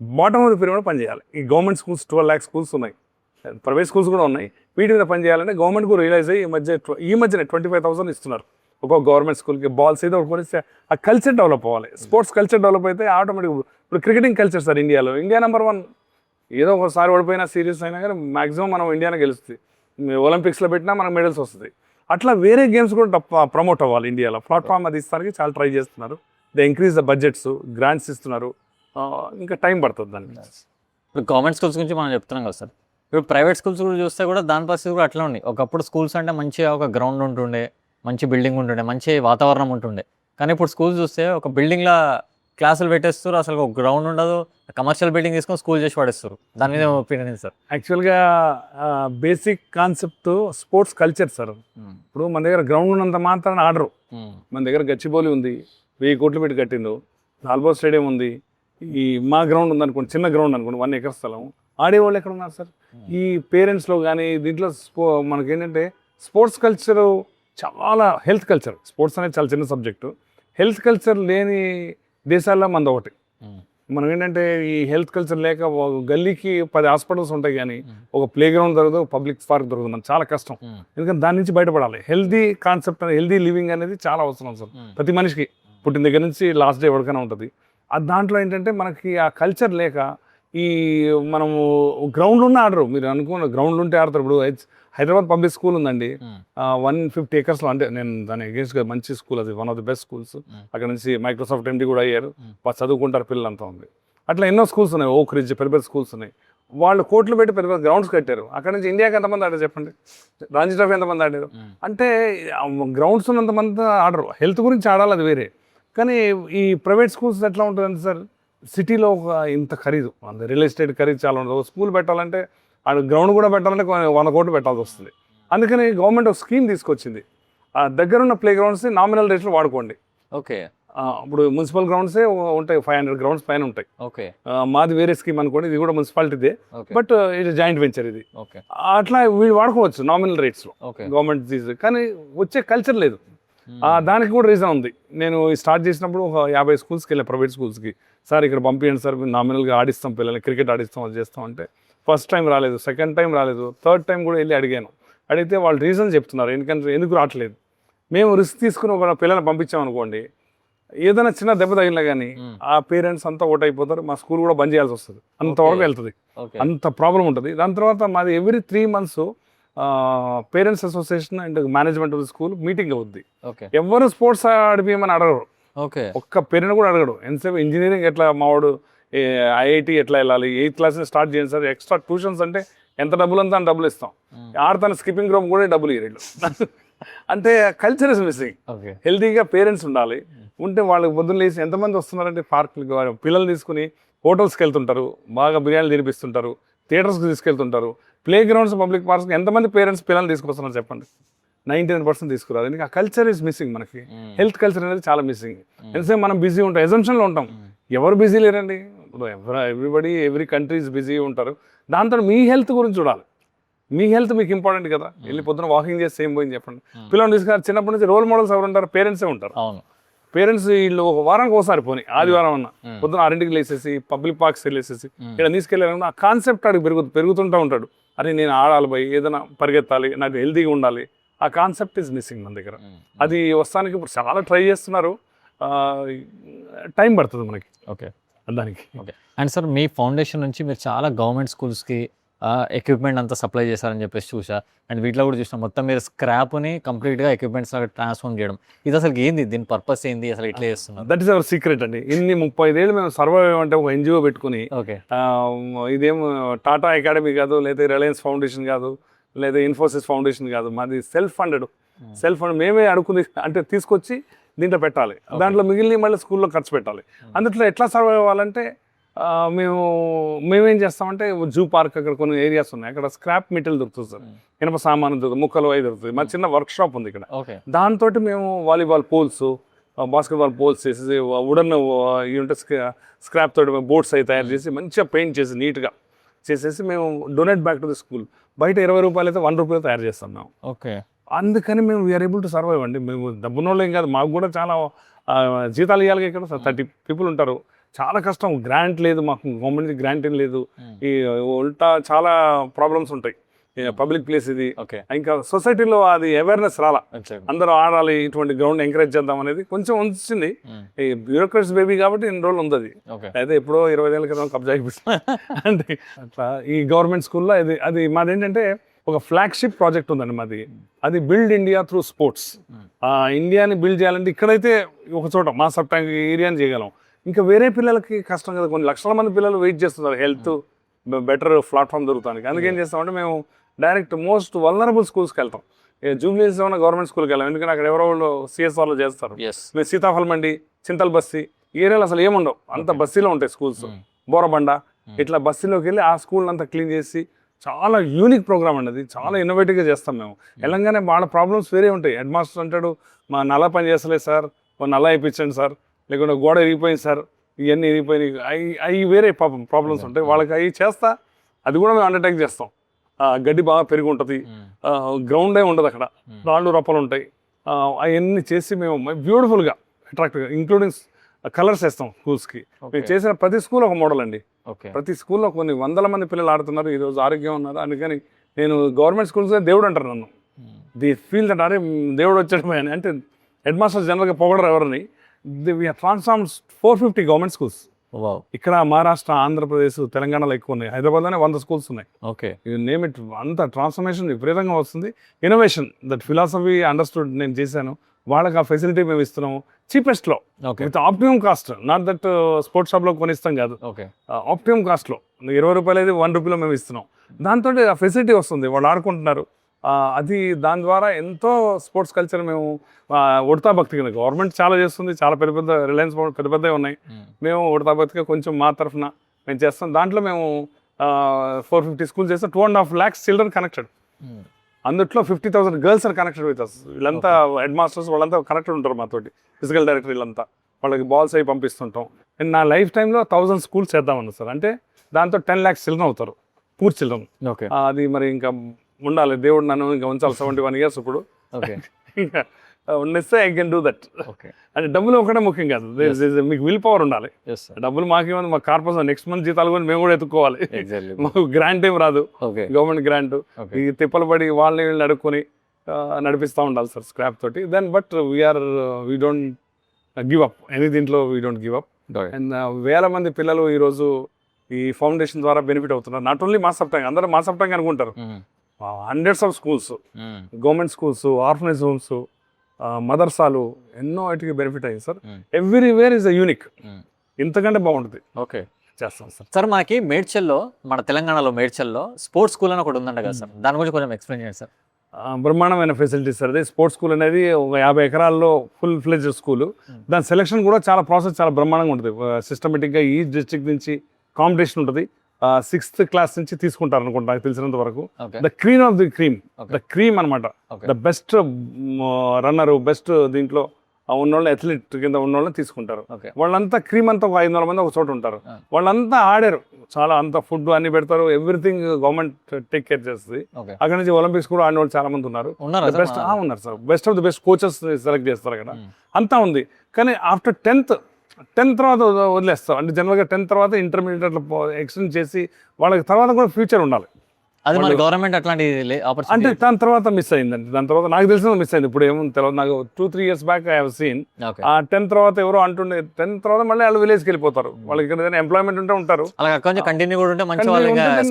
బాటమ్ ఆఫ్ ది పిరమిడ్ పని చేయాలి. ఈ గవర్నమెంట్ స్కూల్స్ 12 lakh స్కూల్స్ ఉన్నాయి, ప్రైవేట్ స్కూల్స్ కూడా ఉన్నాయి. వీటి మీద పని చేయాలంటే గవర్నమెంట్ కూడా రియలైజ్ అయ్యి ఈ మధ్యనే 25,000 ఇస్తున్నారు ఒక్కొక్క గవర్నమెంట్ స్కూల్కి. బాల్స్ ఏదో ఒకటి కొనిస్తే ఆ కల్చర్ డెవలప్ అవ్వాలి, స్పోర్ట్స్ కల్చర్ డెవలప్ అయితే ఆటోమేటిక్. ఇప్పుడు క్రికెటింగ్ కల్చర్ సార్ ఇండియాలో, ఇండియా నెంబర్ 1. ఏదో ఒకసారి ఓడిపోయినా, సీరియస్ అయినా కానీ మ్యాక్సిమం మనం ఇండియానే గెలుస్తుంది. ఒలింపిక్స్లో పెట్టినా మనకు మెడల్స్ వస్తుంది. అట్లా వేరే గేమ్స్ కూడా ప్రమోట్ అవ్వాలి ఇండియాలో. ప్లాట్ఫామ్ అది ఇస్తానికి చాలా ట్రై చేస్తున్నారు. They increase the budgets, grants ఇస్తున్నారు. ఇంకా టైం పడుతుంది దానికి. ఇప్పుడు గవర్నమెంట్ స్కూల్స్ గురించి మనం చెప్తున్నాం కదా సార్, ఇప్పుడు ప్రైవేట్ స్కూల్స్ కూడా చూస్తే కూడా దాని పరిస్థితి కూడా అట్లా ఉంది. ఒకప్పుడు స్కూల్స్ అంటే మంచిగా ఒక గ్రౌండ్ ఉంటుండే, మంచి బిల్డింగ్ ఉంటుండే, మంచి వాతావరణం ఉంటుండే. కానీ ఇప్పుడు స్కూల్స్ చూస్తే ఒక బిల్డింగ్లో క్లాసులు పెట్టేస్తారు, అసలు ఒక గ్రౌండ్ ఉండదు, కమర్షియల్ బిల్డింగ్ తీసుకొని స్కూల్ చేసి పడేస్తారు. దాని మీద ఒపీనియన్ సార్? యాక్చువల్గా basic concept sports culture sir. ఇప్పుడు మన దగ్గర గ్రౌండ్ ఉన్నంత మాత్రాన్ని ఆడరు. మన దగ్గర గచ్చిబౌలి ఉంది, 1000 కోట్లు పెట్టి కట్టిండు. ఆల్బో స్టేడియం ఉంది. ఈ మా గ్రౌండ్ ఉంది అనుకోండి, చిన్న గ్రౌండ్ అనుకోండి, 1 acre స్థలం. ఆడేవాళ్ళు ఎక్కడ ఉన్నారు సార్? ఈ పేరెంట్స్లో కానీ దీంట్లో మనకేంటంటే స్పోర్ట్స్ కల్చర్ చాలా, హెల్త్ కల్చర్, స్పోర్ట్స్ అనేది చాలా చిన్న సబ్జెక్టు. హెల్త్ కల్చర్ లేని దేశాల్లో మనది ఒకటి. మనం ఏంటంటే ఈ హెల్త్ కల్చర్ లేక గల్లీకి 10 హాస్పిటల్స్ ఉంటాయి, కానీ ఒక ప్లే గ్రౌండ్ దొరకదు, పబ్లిక్ పార్క్ దొరకదు. మనకు చాలా కష్టం, ఎందుకంటే దాని నుంచి బయటపడాలి. హెల్దీ కాన్సెప్ట్, హెల్దీ లివింగ్ అనేది చాలా అవసరం సార్ ప్రతి మనిషికి. పుట్టిన దగ్గర నుంచి లాస్ట్ డే ఎవరికైనా ఉంటుంది. దాంట్లో ఏంటంటే మనకి ఆ కల్చర్ లేక ఈ మనము గ్రౌండ్ ఉన్న ఆడరు. మీరు అనుకున్న గ్రౌండ్ ఉంటే ఆడతారు. ఇప్పుడు హైదరాబాద్ పబ్లిక్ స్కూల్ ఉందండి, 150 acresలో. అంటే నేను దాని అగేన్స్ట్గా మంచి స్కూల్, అది one of the best schools. అక్కడ నుంచి మైక్రోసాఫ్ట్ ఎండి కూడా అయ్యారు, చదువుకుంటారు పిల్లలంతా ఉంది. అట్లా ఎన్నో స్కూల్స్ ఉన్నాయి, ఓక్ రిడ్జ్, పెద్ద పెద్ద స్కూల్స్ ఉన్నాయి. వాళ్ళు కోట్లు పెట్టి పెద్ద పెద్ద గ్రౌండ్స్ కట్టారు. అక్కడ నుంచి ఇండియాకి ఎంతమంది ఆడారు చెప్పండి, రంజీ ట్రోఫీ ఎంతమంది ఆడారు? అంటే గ్రౌండ్స్ ఉన్నంతమంది ఆడరు. హెల్త్ గురించి ఆడాలి, అది వేరే. కానీ ఈ ప్రైవేట్ స్కూల్స్ ఎట్లా ఉంటుందంటే సార్, సిటీలో ఒక ఇంత ఖరీదు, రియల్ ఎస్టేట్ ఖరీదు చాలా ఉంటుంది. ఒక స్కూల్ పెట్టాలంటే, ఆ గ్రౌండ్ కూడా పెట్టాలంటే 100 కోట్లు పెట్టాల్సి వస్తుంది. అందుకని గవర్నమెంట్ ఒక స్కీమ్ తీసుకొచ్చింది, ఆ దగ్గరున్న ప్లే గ్రౌండ్స్ని నామినల్ రేట్లో వాడుకోండి. ఓకే. ఇప్పుడు మున్సిపల్ గ్రౌండ్సే ఉంటాయి, 500 గ్రౌండ్స్ పైన ఉంటాయి. ఓకే. మాది వేరే స్కీమ్ అనుకోండి, ఇది కూడా మున్సిపాలిటీదే, బట్ ఇది జాయింట్ వెంచర్ ఇది. ఓకే. అట్లా వీళ్ళు వాడుకోవచ్చు నామినల్ రేట్స్లో గవర్నమెంట్ తీసి. కానీ వచ్చే కల్చర్ లేదు. దానికి కూడా రీజన్ ఉంది. నేను స్టార్ట్ చేసినప్పుడు ఒక 50 స్కూల్స్కి వెళ్ళాను, ప్రైవేట్ స్కూల్స్కి. సార్ ఇక్కడ పంపించండి సార్, నామినల్గా ఆడిస్తాం పిల్లల్ని, క్రికెట్ ఆడిస్తాం, అది చేస్తాం అంటే ఫస్ట్ టైం రాలేదు, సెకండ్ టైం రాలేదు, థర్డ్ టైం కూడా వెళ్ళి అడిగాను. అడిగితే వాళ్ళు రీజన్ చెప్తున్నారు, ఎందుకు రావట్లేదు. మేము రిస్క్ తీసుకుని ఒక పిల్లల్ని పంపించామనుకోండి, ఏదైనా చిన్న దెబ్బ తగిలినా కానీ ఆ పేరెంట్స్ అంతా ఓటైపోతారు, మా స్కూల్ కూడా బంద్ చేయాల్సి వస్తుంది, అంతవరకు వెళ్తుంది, అంత ప్రాబ్లం ఉంటుంది. దాని తర్వాత మాది every 3 months parents association and management of the school meeting అవుద్ది. ఎవరు స్పోర్ట్స్ ఆడిపోయమని అడగరు, ఒక్క పేరెంట్ కూడా అడగడు. ఎంతసేపు ఇంజనీరింగ్ ఎట్లా మావాడు, ఐఐటి ఎట్లా వెళ్ళాలి, 8th class స్టార్ట్ చేయండి సార్, ఎక్స్ట్రా ట్యూషన్స్ అంటే ఎంత డబ్బులు అంతా డబ్బులు ఇస్తాం, ఆడతాను స్కిప్పింగ్ రూమ్ కూడా డబ్బులు ఇవ్వరు. అంటే కల్చర్ ఇస్ మిస్సింగ్. హెల్తీగా పేరెంట్స్ ఉండాలి. ఉంటే వాళ్ళకి పొద్దున్న లేచి ఎంతమంది వస్తున్నారంటే, పార్కులకి పిల్లలు తీసుకుని హోటల్స్కి వెళ్తుంటారు, బాగా బిర్యానీలు తినిపిస్తుంటారు, థియేటర్స్కి తీసుకెళ్తుంటారు, ప్లే గ్రౌండ్స్, పబ్లిక్ పార్క్స్కి ఎంతమంది పేరెంట్స్ పిల్లలు తీసుకొస్తున్నారు చెప్పండి? 99% తీసుకురాదు. ఎందుకంటే ఆ కల్చర్ ఈజ్ మిస్సింగ్. మనకి హెల్త్ కల్చర్ అనేది చాలా మిస్సింగ్. ఎంతసేపు మనం బిజీ ఉంటాం, ఎజంప్షన్లో ఉంటాం. ఎవరు బిజీ లేరండి, everybody, every country is busy ఉంటారు. దాంతో మీ హెల్త్ గురించి చూడాలి. మీ హెల్త్ మీకు ఇంపార్టెంట్ కదా. వెళ్ళి పొద్దున వాకింగ్ చేస్తే ఏం పోయింది చెప్పండి. పిల్లలు తీసుకున్నారు, చిన్నప్పటి నుంచి రోల్ మోడల్స్ ఎవరు ఉంటారు? పేరెంట్సే ఉంటారు. పేరెంట్స్ వీళ్ళు ఒక వారానికి ఒకసారి పోనీ, ఆదివారం అన్న పొద్దున 6ంటికి లేసేసి పబ్లిక్ పార్క్స్ వెళ్ళేసేసి ఇక్కడ తీసుకెళ్ళారు. ఆ కాన్సెప్ట్ ఆడికి పెరుగుతుంటూ ఉంటాడు. అరే నేను ఆడాలి పోయి, ఏదైనా పరిగెత్తాలి, నాకు హెల్తీగా ఉండాలి. ఆ కాన్సెప్ట్ ఈజ్ మిస్సింగ్ మన దగ్గర. అది వస్తానికి ఇప్పుడు చాలా ట్రై చేస్తున్నారు, టైం పడుతుంది మనకి. ఓకే, దానికి. Okay. And sir, me foundation నుంచి మీరు చాలా గవర్నమెంట్ స్కూల్స్కి ఎక్విప్మెంట్ అంతా సప్లై చేశారని చెప్పేసి చూసా. అండ్ వీటిలో కూడా చూసినా మొత్తం మీరు స్క్రాప్ని కంప్లీట్గా ఎక్విప్మెంట్స్ లాగా ట్రాన్స్ఫార్మ్ చేయడం, ఇది అసలు ఏంది, దీని పర్పస్ ఏంది, అసలు ఇట్లా చేస్తున్నారు? దట్ ఈస్ అవర్ సీక్రెట్ అండి. ఇన్ని 35 ఏళ్ళు మేము సర్వైవ్ అంటే ఒక NGO పెట్టుకుని, ఇదేం టాటా అకాడమీ కాదు, లేదా రిలయన్స్ ఫౌండేషన్ కాదు, లేదా ఇన్ఫోసిస్ ఫౌండేషన్ కాదు, మాది సెల్ఫ్ ఫండెడ్. మేమే అడుగుని అంటే తీసుకొచ్చి దీంట్లో పెట్టాలి, దాంట్లో మిగిలిన మళ్ళీ స్కూల్లో ఖర్చు పెట్టాలి. అందుట్లో ఎట్లా సర్వైవ్ అవ్వాలంటే మేమేం చేస్తామంటే, జూ పార్క్ అక్కడ కొన్ని ఏరియాస్ ఉన్నాయి, అక్కడ స్క్రాప్ మెటీరియల్ దొరుకుతుంది సార్, ఇనప సామాను దొరుకుతుంది, ముక్కలు అవి దొరుకుతుంది. మా చిన్న వర్క్ షాప్ ఉంది ఇక్కడ. దాంతో మేము వాలీబాల్ పోల్స్, బాస్కెట్బాల్ పోల్స్ చేసేసి, వుడన్ ఇవి ఉంటే స్క్రాప్ తోటి బోట్స్ అవి తయారు చేసి మంచిగా పెయింట్ చేసి నీట్గా చేసేసి మేము donate back to the school. బయట 20 రూపాయలు అయితే 1 రూపాయలు తయారు చేస్తాం మేము. ఓకే. అందుకని మేము వీఆర్ ఏబుల్ టు సర్వైవ్ అండి. మేము డబ్బునోళ్ళు ఏం కాదు, మాకు కూడా చాలా జీతాలు ఇవ్వాలి ఇక్కడ. 30 people ఉంటారు, చాలా కష్టం. గ్రాంట్ లేదు మాకు, గవర్నమెంట్ గ్రాంట్ ఏం లేదు. ఈ ఉల్టా చాలా ప్రాబ్లమ్స్ ఉంటాయి. పబ్లిక్ ప్లేస్ ఇది, ఇంకా సొసైటీలో అది అవేర్నెస్ రాలా, అందరూ ఆడాలి, ఇటువంటి గ్రౌండ్ ఎంకరేజ్ చేద్దాం అనేది కొంచెం వచ్చింది. ఈ బ్యూరోక్రట్స్ బేబీ కాబట్టి ఇన్ని రోజులు ఉంది అది. అయితే ఎప్పుడో 20 ఏళ్ళ క్రితం కబ్జా అయిపోయింది. అంటే అట్లా ఈ గవర్నమెంట్ స్కూల్లో అది మాది ఏంటంటే ఒక ఫ్లాగ్షిప్ ప్రాజెక్ట్ ఉందండి మాది. అది బిల్డ్ ఇండియా త్రూ స్పోర్ట్స్. ఇండియాని బిల్డ్ చేయాలంటే ఇక్కడైతే ఒక చోట మా సబ్ ట్యాంక్ ఏరియాని చేయగలం. ఇంకా వేరే పిల్లలకి కష్టం కదా, కొన్ని లక్షల మంది పిల్లలు వెయిట్ చేస్తున్నారు హెల్త్ బెటర్ ప్లాట్ఫామ్ దొరుకుతానికి. అందుకేం చేస్తామంటే మేము డైరెక్ట్ మోస్ట్ వల్నరబుల్ స్కూల్స్కి వెళ్తాం. జూబ్లీహిల్స్లో ఉన్న గవర్నమెంట్ స్కూల్కి వెళ్ళాం, ఎందుకంటే అక్కడ ఎవరో వాళ్ళు CSRలో చేస్తారు. మేము సీతాఫల్ మండి, చింతల్ బస్సీ ఏరియాలో అసలు ఏముండవు, అంత బస్సీలో ఉంటాయి స్కూల్స్. బోరబండ ఇట్లా బస్సీలోకి వెళ్ళి ఆ స్కూల్ అంతా క్లీన్ చేసి, చాలా యూనిక్ ప్రోగ్రామ్ అండి అది, చాలా ఇన్నోవేటివ్గా చేస్తాం మేము. వెళ్ళంగానే వాళ్ళ ప్రాబ్లమ్స్ వేరే ఉంటాయి. హెడ్ మాస్టర్ అంటాడు, మా నల్ల పని చేస్తలేదు సార్, నల్ల అయిపించండి సార్, లేకుంటే గోడ ఇరిగిపోయింది సార్, ఇవన్నీ ఇరిగిపోయినాయి, అవి వేరే ప్రాబ్లమ్స్ ఉంటాయి. వాళ్ళకి అవి చేస్తా, అది కూడా మేము అండర్టేక్ చేస్తాం. గడ్డి బాగా పెరిగి ఉంటుంది, గ్రౌండే ఉండదు, అక్కడ రాళ్ళు రప్పలు ఉంటాయి. అవన్నీ చేసి మేము బ్యూటిఫుల్గా అట్రాక్టివ్గా ఇంక్లూడింగ్ కలర్స్ వేస్తాం స్కూల్స్కి. మేము చేసిన ప్రతి స్కూల్ ఒక మోడల్ అండి. ప్రతి స్కూల్లో కొన్ని 100 మంది పిల్లలు ఆడుతున్నారు, ఈరోజు ఆరోగ్యం ఉన్నారు. అందుకని నేను గవర్నమెంట్ స్కూల్స్ దేవుడు అంటారు నన్ను. ది ఫీల్ దట్ అరే దేవుడు వచ్చాడు అంటే హెడ్ మాస్టర్ జనరల్గా పొగడరు ఎవరిని. We have transformed 450 government schools wow. ఇక్కడ మహారాష్ట్ర, ఆంధ్రప్రదేశ్, తెలంగాణలో ఎక్కువ ఉన్నాయి. హైదరాబాద్లోనే 100 స్కూల్స్ ఉన్నాయి. ఓకే. యూ నేమ్ ఇట్, అంత ట్రాన్స్ఫర్మేషన్ విపరీతంగా వస్తుంది. ఇన్నోవేషన్, దట్ ఫిలాసఫీ అండర్స్టూడ్ నేను చేశాను. వాళ్ళకి ఆ ఫెసిలిటీ మేము ఇస్తున్నాము చీపెస్ట్లో, okay. With optimum cost. Not that sports షాప్లో కొనిస్తాం కాదు, ఓకే. ఆప్టిమమ్ కాస్ట్లో. 20 రూపాయలు అయితే 1 రూపీలో మేము ఇస్తున్నాం. దాంతో ఆ ఫెసిలిటీ వస్తుంది, వాళ్ళు ఆడుకుంటున్నారు. అది దాని ద్వారా ఎంతో స్పోర్ట్స్ కల్చర్ మేము ఉడతా భక్తి కింద గవర్నమెంట్ చాలా చేస్తుంది. చాలా పెద్ద పెద్ద రిలయన్స్ పెద్ద పెద్దవి ఉన్నాయి. మేము ఉడతా భక్తిగా కొంచెం మా తరఫున మేము చేస్తాం. దాంట్లో మేము 450 స్కూల్స్ చేస్తాం. 2.5 lakhs చిల్డ్రన్ కనెక్టెడ్. అందుట్లో 50,000 girls are connected with us. వీళ్ళంతా హెడ్ మాస్టర్స్, వాళ్ళంతా కనెక్టెడ్ ఉంటారు మాతోటి. ఫిజికల్ డైరెక్టర్ వీళ్ళంతా, వాళ్ళకి బాల్స్ అవి పంపిస్తుంటాం. అండ్ నా లైఫ్ టైంలో 1000 స్కూల్స్ చేద్దామన్నా సార్. అంటే దాంతో 10 lakhs చిల్డ్రన్ అవుతారు, పూర్ చిల్డ్రన్. ఓకే. అది మరి ఇంకా ఉండాలి, దేవుడు నన్ను ఇంకా ఉంచాలి. 71 years ఇప్పుడు. ఓకే. ఇంకా ఉన్నిస్తే I can do that. Okay. అంటే డబ్బులు ఒకటే ముఖ్యం కాదు, మీకు విల్ పవర్ ఉండాలి. Yes sir. డబ్బులు మాకేమైంది, మా కార్పొరేషన్ నెక్స్ట్ మంత్ జీతాలు కూడా మేము కూడా ఎత్తుకోవాలి. ఎగ్జాక్ట్లీ. మాకు గ్రాంట్ ఏం రాదు, ఓకే. Government grant. ఓకే. ఈ తిప్పలు పడి వాళ్ళని వీళ్ళని అడుక్కొని నడిపిస్తూ ఉండాలి సార్ స్క్రాప్ తోటి. Then but we don't give up any, దీంట్లో we don't give up. And వేల మంది పిల్లలు ఈరోజు ఈ ఫౌండేషన్ ద్వారా బెనిఫిట్ అవుతున్నారు. Not only mass of tongue, అందరూ మాస్ ఆఫ్ టంగ్ అనుకుంటారు. Hundreds of schools, government schools, orphanage homes, మదర్సాలు ఎన్నో వాటికి బెనిఫిట్ అయ్యింది sir. Everywhere is a unique. ఇంతకంటే బాగుంటుంది. ఓకే. చేస్తాం సార్. సార్ మనకి మేడ్చల్లో, మన తెలంగాణలో మేడ్చల్లో స్పోర్ట్స్ స్కూల్ అని ఒకటి ఉందంట కదా సార్, దాని గురించి కొంచెం ఎక్స్ప్లెయిన్ చేయండి సార్. బ్రహ్మాండమైన ఫెసిలిటీస్ సార్. అది స్పోర్ట్స్ స్కూల్ అనేది ఒక 50 ఎకరాల్లో ఫుల్ ఫ్లెడ్జ్ స్కూల్. దాని సెలక్షన్ కూడా చాలా ప్రాసెస్ చాలా బ్రహ్మాండంగా ఉంటుంది. సిస్టమేటిక్గా ఈ డిస్ట్రిక్ట్ నుంచి కాంపిటీషన్ ఉంటుంది. 6th class నుంచి తీసుకుంటారు అనుకుంటా, నాకు తెలిసినంత వరకు. The cream of the cream, the cream అనమాట. ద బెస్ట్ రన్నరు, బెస్ట్ దీంట్లో ఉన్నోళ్ళు, అథ్లెట్ కింద ఉన్నోళ్ళని తీసుకుంటారు. వాళ్ళంతా క్రీమ్ అంతా ఒక 500 మంది ఒక చోట ఉంటారు. వాళ్ళంతా ఆడారు, చాలా అంత ఫుడ్ అన్ని పెడతారు. ఎవ్రీథింగ్ గవర్నమెంట్ టేక్ కేర్ చేస్తుంది. అక్కడ నుంచి ఒలింపిక్స్ కూడా ఆడిన వాళ్ళు చాలా మంది ఉన్నారు. బెస్ట్ ఉన్నారు sir. Best of the best coaches select చేస్తారు అక్కడ. అంతా ఉంది. కానీ ఆఫ్టర్ 10th తర్వాత వదిలేస్తాం. అంటే జనరల్గా 10th తర్వాత ఇంటర్మీడియట్ అట్లా ఎక్స్టెండ్ చేసి వాళ్ళకి తర్వాత కూడా ఫ్యూచర్ ఉండాలి. అది మన గవర్నమెంట్ అట్లాంటి అంటే దాని తర్వాత మిస్ అయిందండి. దాని తర్వాత నాకు తెలిసిన మిస్ అయింది. ఇప్పుడు ఏమో తెలియదు నాకు. 2-3 years back I have seen. ఆ 10th తర్వాత ఎవరో అంటుండే, 10th తర్వాత మళ్ళీ వాళ్ళు విలేజ్కి వెళ్ళిపోతారు. వాళ్ళకి ఇక్కడ ఎంప్లాయ్మెంట్ ఉంటే ఉంటారు. అలా కొంచెం కంటిన్యూ కూడా ఉంటే మంచి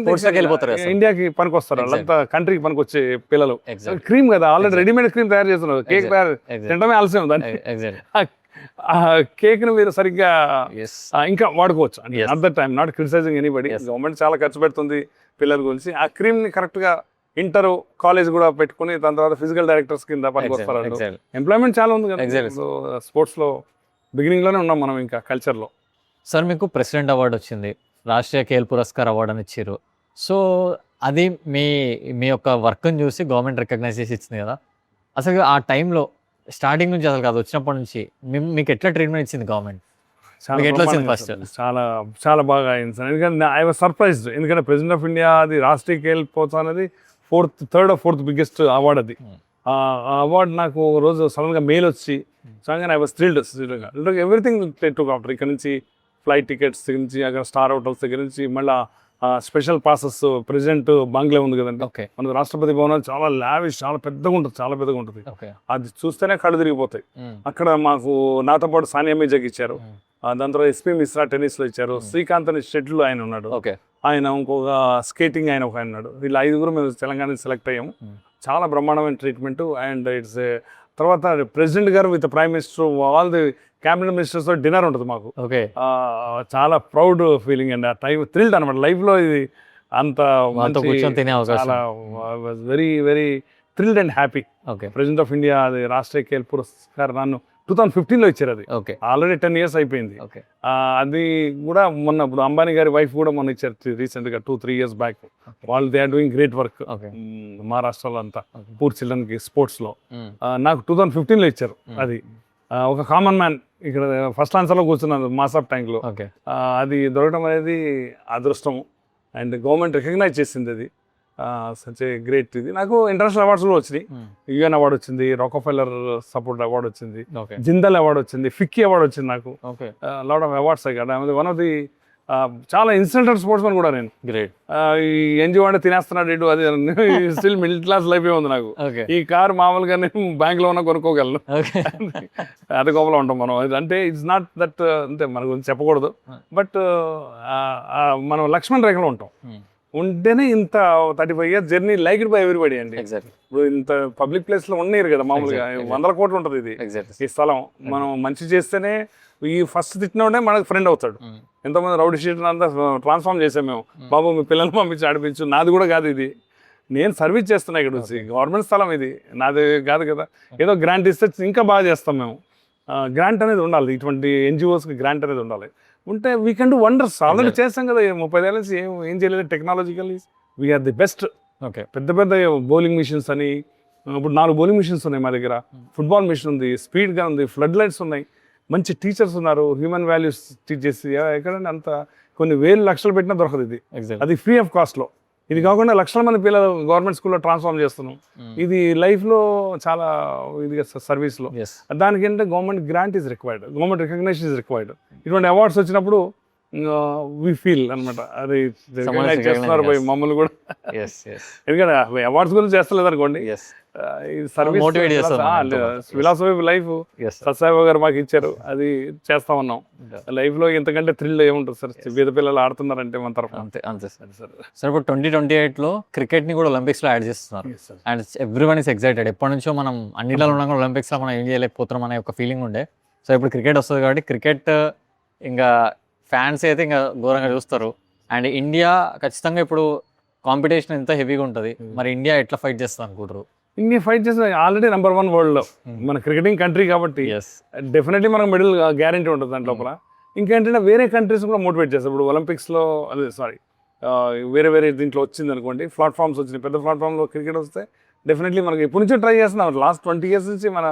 స్పోర్ట్స్ లోకి వెళ్ళిపోతారు. ఇండియాకి పనికి వస్తారు వాళ్ళంతా, కంట్రీకి పనికి వచ్చే పిల్లలు. క్రీమ్ కదా, ఆల్రెడీ రెడీమేడ్ క్రీమ్ తయారు చేస్తున్నారు. కేక్ తయారు తినడమే ఆలస్యం. దాన్ని కేక్ ను మీరు సరిగ్గా ఇంకా వాడుకోవచ్చు. At that time not criticising anybody. Government చాలా ఖర్చు పెడుతుంది పిల్లల గురించి. ఆ క్రీమ్ ని కరెక్ట్ గా ఇంటర్ కాలేజ్ కూడా పెట్టుకుని దాని తర్వాత ఫిజికల్ డైరెక్టర్స్ కింద పనికి వస్తారు. ఎంప్లాయ్మెంట్ చాలా ఉంది కదా స్పోర్ట్స్ లో. బిగినింగ్ లోనే ఉన్నాం మనం ఇంకా కల్చర్ లో. సార్ మీకు ప్రెసిడెంట్ అవార్డు వచ్చింది, రాష్ట్రీయ ఖేల్ పురస్కార్ అవార్డు అని ఇచ్చారు. సో అది మీ యొక్క వర్క్ని చూసి గవర్నమెంట్ రికగ్నైజ్ చేసి ఇచ్చింది కదా. అసలు ఆ టైంలో స్టార్టింగ్ నుంచి అసలు కాదు, వచ్చినప్పటి నుంచి మీకు ఎట్లా ట్రీట్మెంట్ ఇచ్చింది గవర్నమెంట్? ఎట్లా వచ్చింది ఫస్ట్? చాలా చాలా బాగా అయింది సార్. ఎందుకంటే ఐ వాజ్ సర్ప్రైజ్డ్. ఎందుకంటే ప్రెసిడెంట్ ఆఫ్ ఇండియా అది రాష్ట్రీయ ఖేల్ ప్రోత్సాహం అనేది 4th బిగ్గెస్ట్ అవార్డ్ అది. ఆ అవార్డు నాకు రోజు సడన్గా మెయిల్ వచ్చి సడన్గా I was thrilled. Everything took after. ఇక్కడ నుంచి ఫ్లైట్ టికెట్స్ దగ్గర నుంచి, అక్కడ స్టార్ హోటల్స్ దగ్గర నుంచి, మళ్ళీ స్పెషల్ పాసెస్. ప్రెసిడెంట్ బంగ్లా ఉంది కదండి, మన రాష్ట్రపతి భవన్ చాలా లావిష్, చాలా పెద్దగా ఉంటుంది, చాలా పెద్దగా ఉంటుంది. అది చూస్తేనే కళ్ళు తిరిగిపోతాయి. అక్కడ మాకు నాతో పాటు సానియా మీర్జాకి ఇచ్చారు. దాని తర్వాత ఎస్పీ మిశ్రా టెన్నిస్ లో ఇచ్చారు. శ్రీకాంత్ అని షెటిల్ ఆయన ఉన్నాడు, ఆయన ఇంకొక స్కేటింగ్ ఆయన ఒక ఆయన ఉన్నాడు. వీళ్ళు 5గురు మేము తెలంగాణ సెలెక్ట్ అయ్యాము. చాలా బ్రహ్మాండమైన ట్రీట్మెంట్. అండ్ ఇట్స్ తర్వాత ప్రెసిడెంట్ గారు with prime minister, all the cabinet ministers తో డిన్నర్ ఉంటుంది మాకు. చాలా ప్రౌడ్ ఫీలింగ్ అండి. ఆ టైం థ్రిల్డ్ అనమాట. లైఫ్ లో ఇది అంత చాలా very very thrilled and happy. President of India అది రాష్ట్రీయ ఖేల్ పురస్కార్ నన్ను 2015లో ఇచ్చారు. అది ఆల్రెడీ 10 years అయిపోయింది. అది కూడా మొన్న ఇప్పుడు అంబానీ గారి వైఫ్ కూడా మొన్న ఇచ్చారు రీసెంట్ గా 2-3 years బ్యాక్. వాళ్ళు they are doing great work మహారాష్ట్రలో అంతా పూర్ చిల్డ్రన్ కి స్పోర్ట్స్ లో. నాకు 2015లో ఇచ్చారు. అది ఒక కామన్ మ్యాన్ ఇక్కడ ఫస్ట్ ఆన్సర్ లో కూర్చున్నాను మాస్ ఆఫ్ ట్యాంక్ లో. అది దొరకడం అనేది అదృష్టం. అండ్ గవర్నమెంట్ రికగ్నైజ్ చేసింది అది. సచ్ ఏ గ్రేట్ ఇది. నాకు ఇంటర్నేషనల్ అవార్డ్స్ కూడా వచ్చినాయి. యుఎన్ అవార్డు వచ్చింది, రాకోఫెల్లర్ సపోర్ట్ అవార్డు వచ్చింది, జిందాల్ అవార్డు వచ్చింది, ఫిక్కీ అవార్డు వచ్చింది. నాకు lot of awards. One of the చాలా ఇన్సిడెంటల్ స్పోర్ట్స్ మ్యాన్ కూడా నేను. గ్రేట్. ఈ ఎన్జిఓ అంటే తినేస్తున్నాడు ఇటు అది స్టిల్ మిడిల్ క్లాస్ లైఫ్ ఉంది నాకు. ఓకే. ఈ కార్ మామూలుగా నేను బ్యాంక్లో ఉన్నా కొనుక్కోగలను. ఓకే. అది గోపలో ఉంటాం మనం. అంటే ఇట్స్ నాట్ దట్ అంటే మన గురించి చెప్పకూడదు, బట్ మనం లక్ష్మణ్ రేఖలో ఉంటాం. ఉంటేనే ఇంత 35 years journey like it by everybody అండి. ఎగ్జాక్ట్లీ. ఇప్పుడు ఇంత పబ్లిక్ ప్లేస్ లో ఉన్నాయి కదా మామూలుగా 100 కోట్లు ఉంటుంది ఇది ఈ స్థలం. మనం మంచి చేస్తేనే ఈ ఫస్ట్ తిట్టినోడే మనకు ఫ్రెండ్ అవుతాడు. ఎంతోమంది రౌడీ షీట్ అంతా ట్రాన్స్ఫార్మ్ చేసాం మేము. బాబు మీ పిల్లల్ని పంపించి ఆడిపించు, నాది కూడా కాదు ఇది, నేను సర్వీస్ చేస్తున్నా ఇక్కడ వచ్చి, గవర్నమెంట్ స్థలం ఇది, నాది కాదు కదా. ఏదో గ్రాంట్ ఇస్తే ఇంకా బాగా చేస్తాం మేము. గ్రాంట్ అనేది ఉండాలి, ఇటువంటి ఎన్జిఓస్కి గ్రాంట్ అనేది ఉండాలి. ఉంటే we can do wonders. Already చేస్తాం కదా 30 ఏళ్ళ నుంచి ఏం చేయలేదు. Technologically we're the best. Okay. పెద్ద పెద్ద బౌలింగ్ మిషన్స్ అని, ఇప్పుడు 4 బౌలింగ్ మిషన్స్ ఉన్నాయి మా దగ్గర, ఫుట్బాల్ మిషన్ ఉంది, స్పీడ్గా ఉంది, ఫ్లడ్ లైట్స్ ఉన్నాయి, మంచి టీచర్స్ ఉన్నారు, హ్యూమన్ వాల్యూస్ టీచ్ చేసి. ఎక్కడంటే అంత కొన్ని వేలు లక్షలు పెట్టినా దొరకదు ఇది. అది ఫ్రీ ఆఫ్ కాస్ట్లో. ఇది కాకుండా లక్షల మంది పిల్లలు గవర్నమెంట్ స్కూల్లో ట్రాన్స్ఫార్మ్ చేస్తున్నాం. ఇది లైఫ్లో చాలా ఇది సర్వీస్లో. దానికి ఏంటంటే government grant is required, government recognition is required. ఇటువంటి అవార్డ్స్ వచ్చినప్పుడు వి ఫీల్ అనమాట, అది చేస్తున్నారు పోయి మమ్మల్ని కూడా. ఎందుకంటే అవార్డ్స్ గురించి చేస్తలేదు అనుకోండి, ఫిలాసఫీ లైఫ్ సత్సాయిబాబా గారు మాకు ఇచ్చారు, అది చేస్తా ఉన్నాం. లైఫ్ లో ఇంతకంటే థ్రిల్ ఏముంటుంది సార్? పేద పిల్లలు ఆడుతున్నారంటే మన తరఫున. అంతే అంతే సార్. సార్ ఇప్పుడు 2028లో క్రికెట్ ని కూడా ఒలింపిక్స్ లో యాడ్ చేస్తున్నారు. And everyone is excited. ఎప్పటి నుంచో మనం అన్నిట్లో ఉన్నాం, ఒలింపిక్స్ లో మనం ఏం చేయలేకపోతున్నాం అనే ఒక ఫీలింగ్ ఉండే. సో ఇప్పుడు క్రికెట్ వస్తుంది కాబట్టి క్రికెట్ ఇంకా ఫ్యాన్స్ అయితే ఇంకా ఘోరంగా చూస్తారు. అండ్ ఇండియా ఖచ్చితంగా ఇప్పుడు కాంపిటీషన్ ఎంత హెవీగా ఉంటుంది, మరి ఇండియా ఎట్లా ఫైట్ చేస్తుంది అనుకుంటారు? ఇండియా ఫైట్ చేస్తే ఆల్రెడీ నెంబర్ 1 వరల్డ్లో మన క్రికెటింగ్ కంట్రీ కాబట్టి డెఫినెట్లీ మనకు మెడల్ గ్యారంటీ ఉంటుంది దాని లోపల. ఇంకేంటంటే వేరే కంట్రీస్ కూడా మోటివేట్ చేస్తారు. ఇప్పుడు ఒలింపిక్స్లో వేరే వేరే దీంట్లో వచ్చింది అనుకోండి, ప్లాట్ఫామ్స్ వచ్చినాయి, పెద్ద ప్లాట్ఫామ్లో క్రికెట్ వస్తే డెఫినెట్లీ మనకి ఎప్పటి నుంచో ట్రై చేస్తున్నాం. లాస్ట్ 20 years నుంచి మన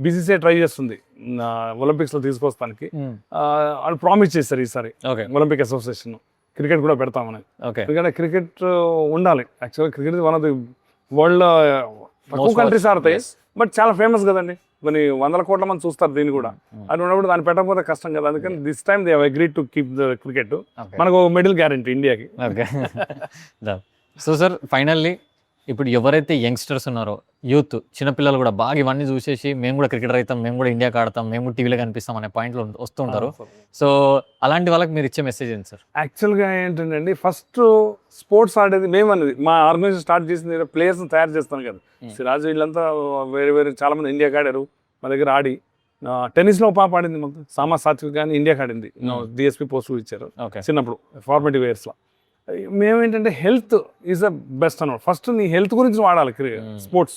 బీసీసీఐ ట్రై చేస్తుంది ఒలింపిక్స్లో తీసుకొస్తానికి. వాళ్ళు ప్రామిస్ చేస్తారు ఈసారి ఒలింపిక్ అసోసియేషన్ క్రికెట్ కూడా పెడతామని. ఎందుకంటే క్రికెట్ ఉండాలి. యాక్చువల్గా cricket one of the world తక్కువ కంట్రీస్ ఆడతాయి, బట్ చాలా ఫేమస్ కదండి. కొన్ని 100 కోట్ల మంది చూస్తారు దీన్ని కూడా. అది ఉన్నప్పుడు దాన్ని పెట్టకపోతే కష్టం కదా. అందుకని this time they have agreed to keep the cricket. మనకు మెడల్ గ్యారంటీ ఇండియాకి. సో సార్ ఫైనల్లీ ఇప్పుడు ఎవరైతే యంగ్స్టర్స్ ఉన్నారో, యూత్, చిన్నపిల్లలు కూడా బాగా ఇవన్నీ చూసేసి మేము కూడా క్రికెటర్ అవుతాం, మేము కూడా ఇండియాకి ఆడతాం, మేము కూడా టీవీలో కనిపిస్తాం అనే పాయింట్లో వస్తుంటారు. సో అలాంటి వాళ్ళకి మీరు ఇచ్చే మెసేజ్ ఏంటి సార్? యాక్చువల్గా ఏంటంటే ఫస్ట్ స్పోర్ట్స్ ఆడేది మేము అనేది మా ఆర్గనైజేషన్ స్టార్ట్ చేసింది ప్లేయర్స్ని తయారు చేస్తాను కదా. సిరాజ్ వీళ్ళంతా వేరే వేరే చాలా మంది ఇండియాకి ఆడారు, మా దగ్గర ఆడి. టెన్నిస్లో పాప ఆడింది మాకు, సామా సాత్విక్ కానీ ఇండియాకి ఆడింది, డిఎస్పీ పోస్ట్ ఇచ్చారు చిన్నప్పుడు ఫార్మేటివ్ ఇయర్స్లో. మేమేంటంటే హెల్త్ ఈజ్ ద బెస్ట్ అన్నమాట. ఫస్ట్ నీ హెల్త్ గురించి వాడాలి స్పోర్ట్స్.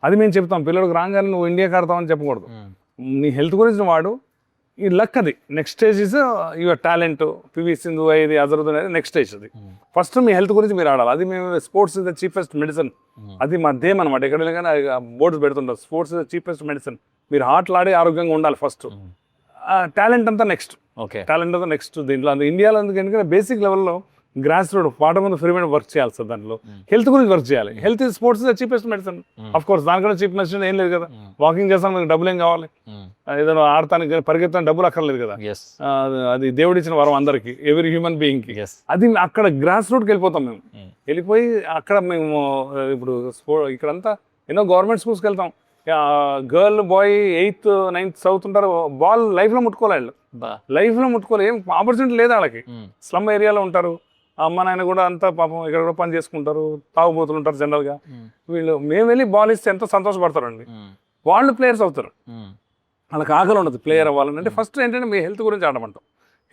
అది మేము చెప్తాం పిల్లలకు, రాగానే నువ్వు ఇండియాకి ఆడతామని చెప్పకూడదు. నీ హెల్త్ గురించి వాడు. ఈ లక్ అది next stage is your talent. PV Sindhu ఇది అజరుద్దీన్ అనేది నెక్స్ట్ స్టేజ్. అది ఫస్ట్ మీ హెల్త్ గురించి మీరు ఆడాలి. అది మేము sports is the cheapest medicine. అది మా ధ్యేయం అనమాట. ఎక్కడ కానీ బోర్డ్స్ పెడుతుంటారు, sports is the cheapest medicine. మీరు ఆటలాడి ఆరోగ్యంగా ఉండాలి ఫస్ట్. టాలెంట్ అంతా నెక్స్ట్. టాలెంట్ అంతా నెక్స్ట్. దీంట్లో ఇండియాలో ఎందుకంటే బేసిక్ లెవెల్లో గ్రాస్ రూట్ పాట ముందు ఫ్రీ వర్క్ చేయాలి సార్. దాంట్లో హెల్త్ గురించి వర్క్ చేయాలి. Health sports cheapest medicine. Of course దానికన్నా చీప్ మెడిసిన్ ఏం లేదు కదా. వాకింగ్ చేస్తాను మనకి డబ్బులు ఏం కావాలి, ఏదైనా ఆడటానికి పరిగెత్తానికి డబ్బులు అక్కర్లేదు కదా. అది దేవుడిచ్చిన వరం అందరికి, ఎవరి హ్యూమన్ బీయింగ్ కి. అది అక్కడ గ్రాస్ రూట్కి వెళ్ళిపోతాం మేము. వెళ్ళిపోయి అక్కడ మేము ఇప్పుడు ఇక్కడంతా ఎన్నో గవర్నమెంట్ స్కూల్స్కి వెళ్తాం. Girl bye 8th 9th చదువుతుంటారు, ball లైఫ్లో ముట్టుకోవాలి. లైఫ్లో ముట్టుకోవాలి, ఏం ఆపర్చునిటీ లేదు వాళ్ళకి. స్లమ్ ఏరియాలో ఉంటారు, అమ్మ నాయన కూడా అంతా పాపం ఇక్కడ కూడా పని చేసుకుంటారు, తాగుబోతులు ఉంటారు జనరల్గా. వీళ్ళు మేము వెళ్ళి బాల్ ఇస్తే ఎంతో సంతోషపడతారండి. వాళ్ళు ప్లేయర్స్ అవుతారు. వాళ్ళకి ఆకలి ఉండదు ప్లేయర్ అవ్వాలని. అంటే ఫస్ట్ ఏంటంటే మీ హెల్త్ గురించి ఆడమంటాం.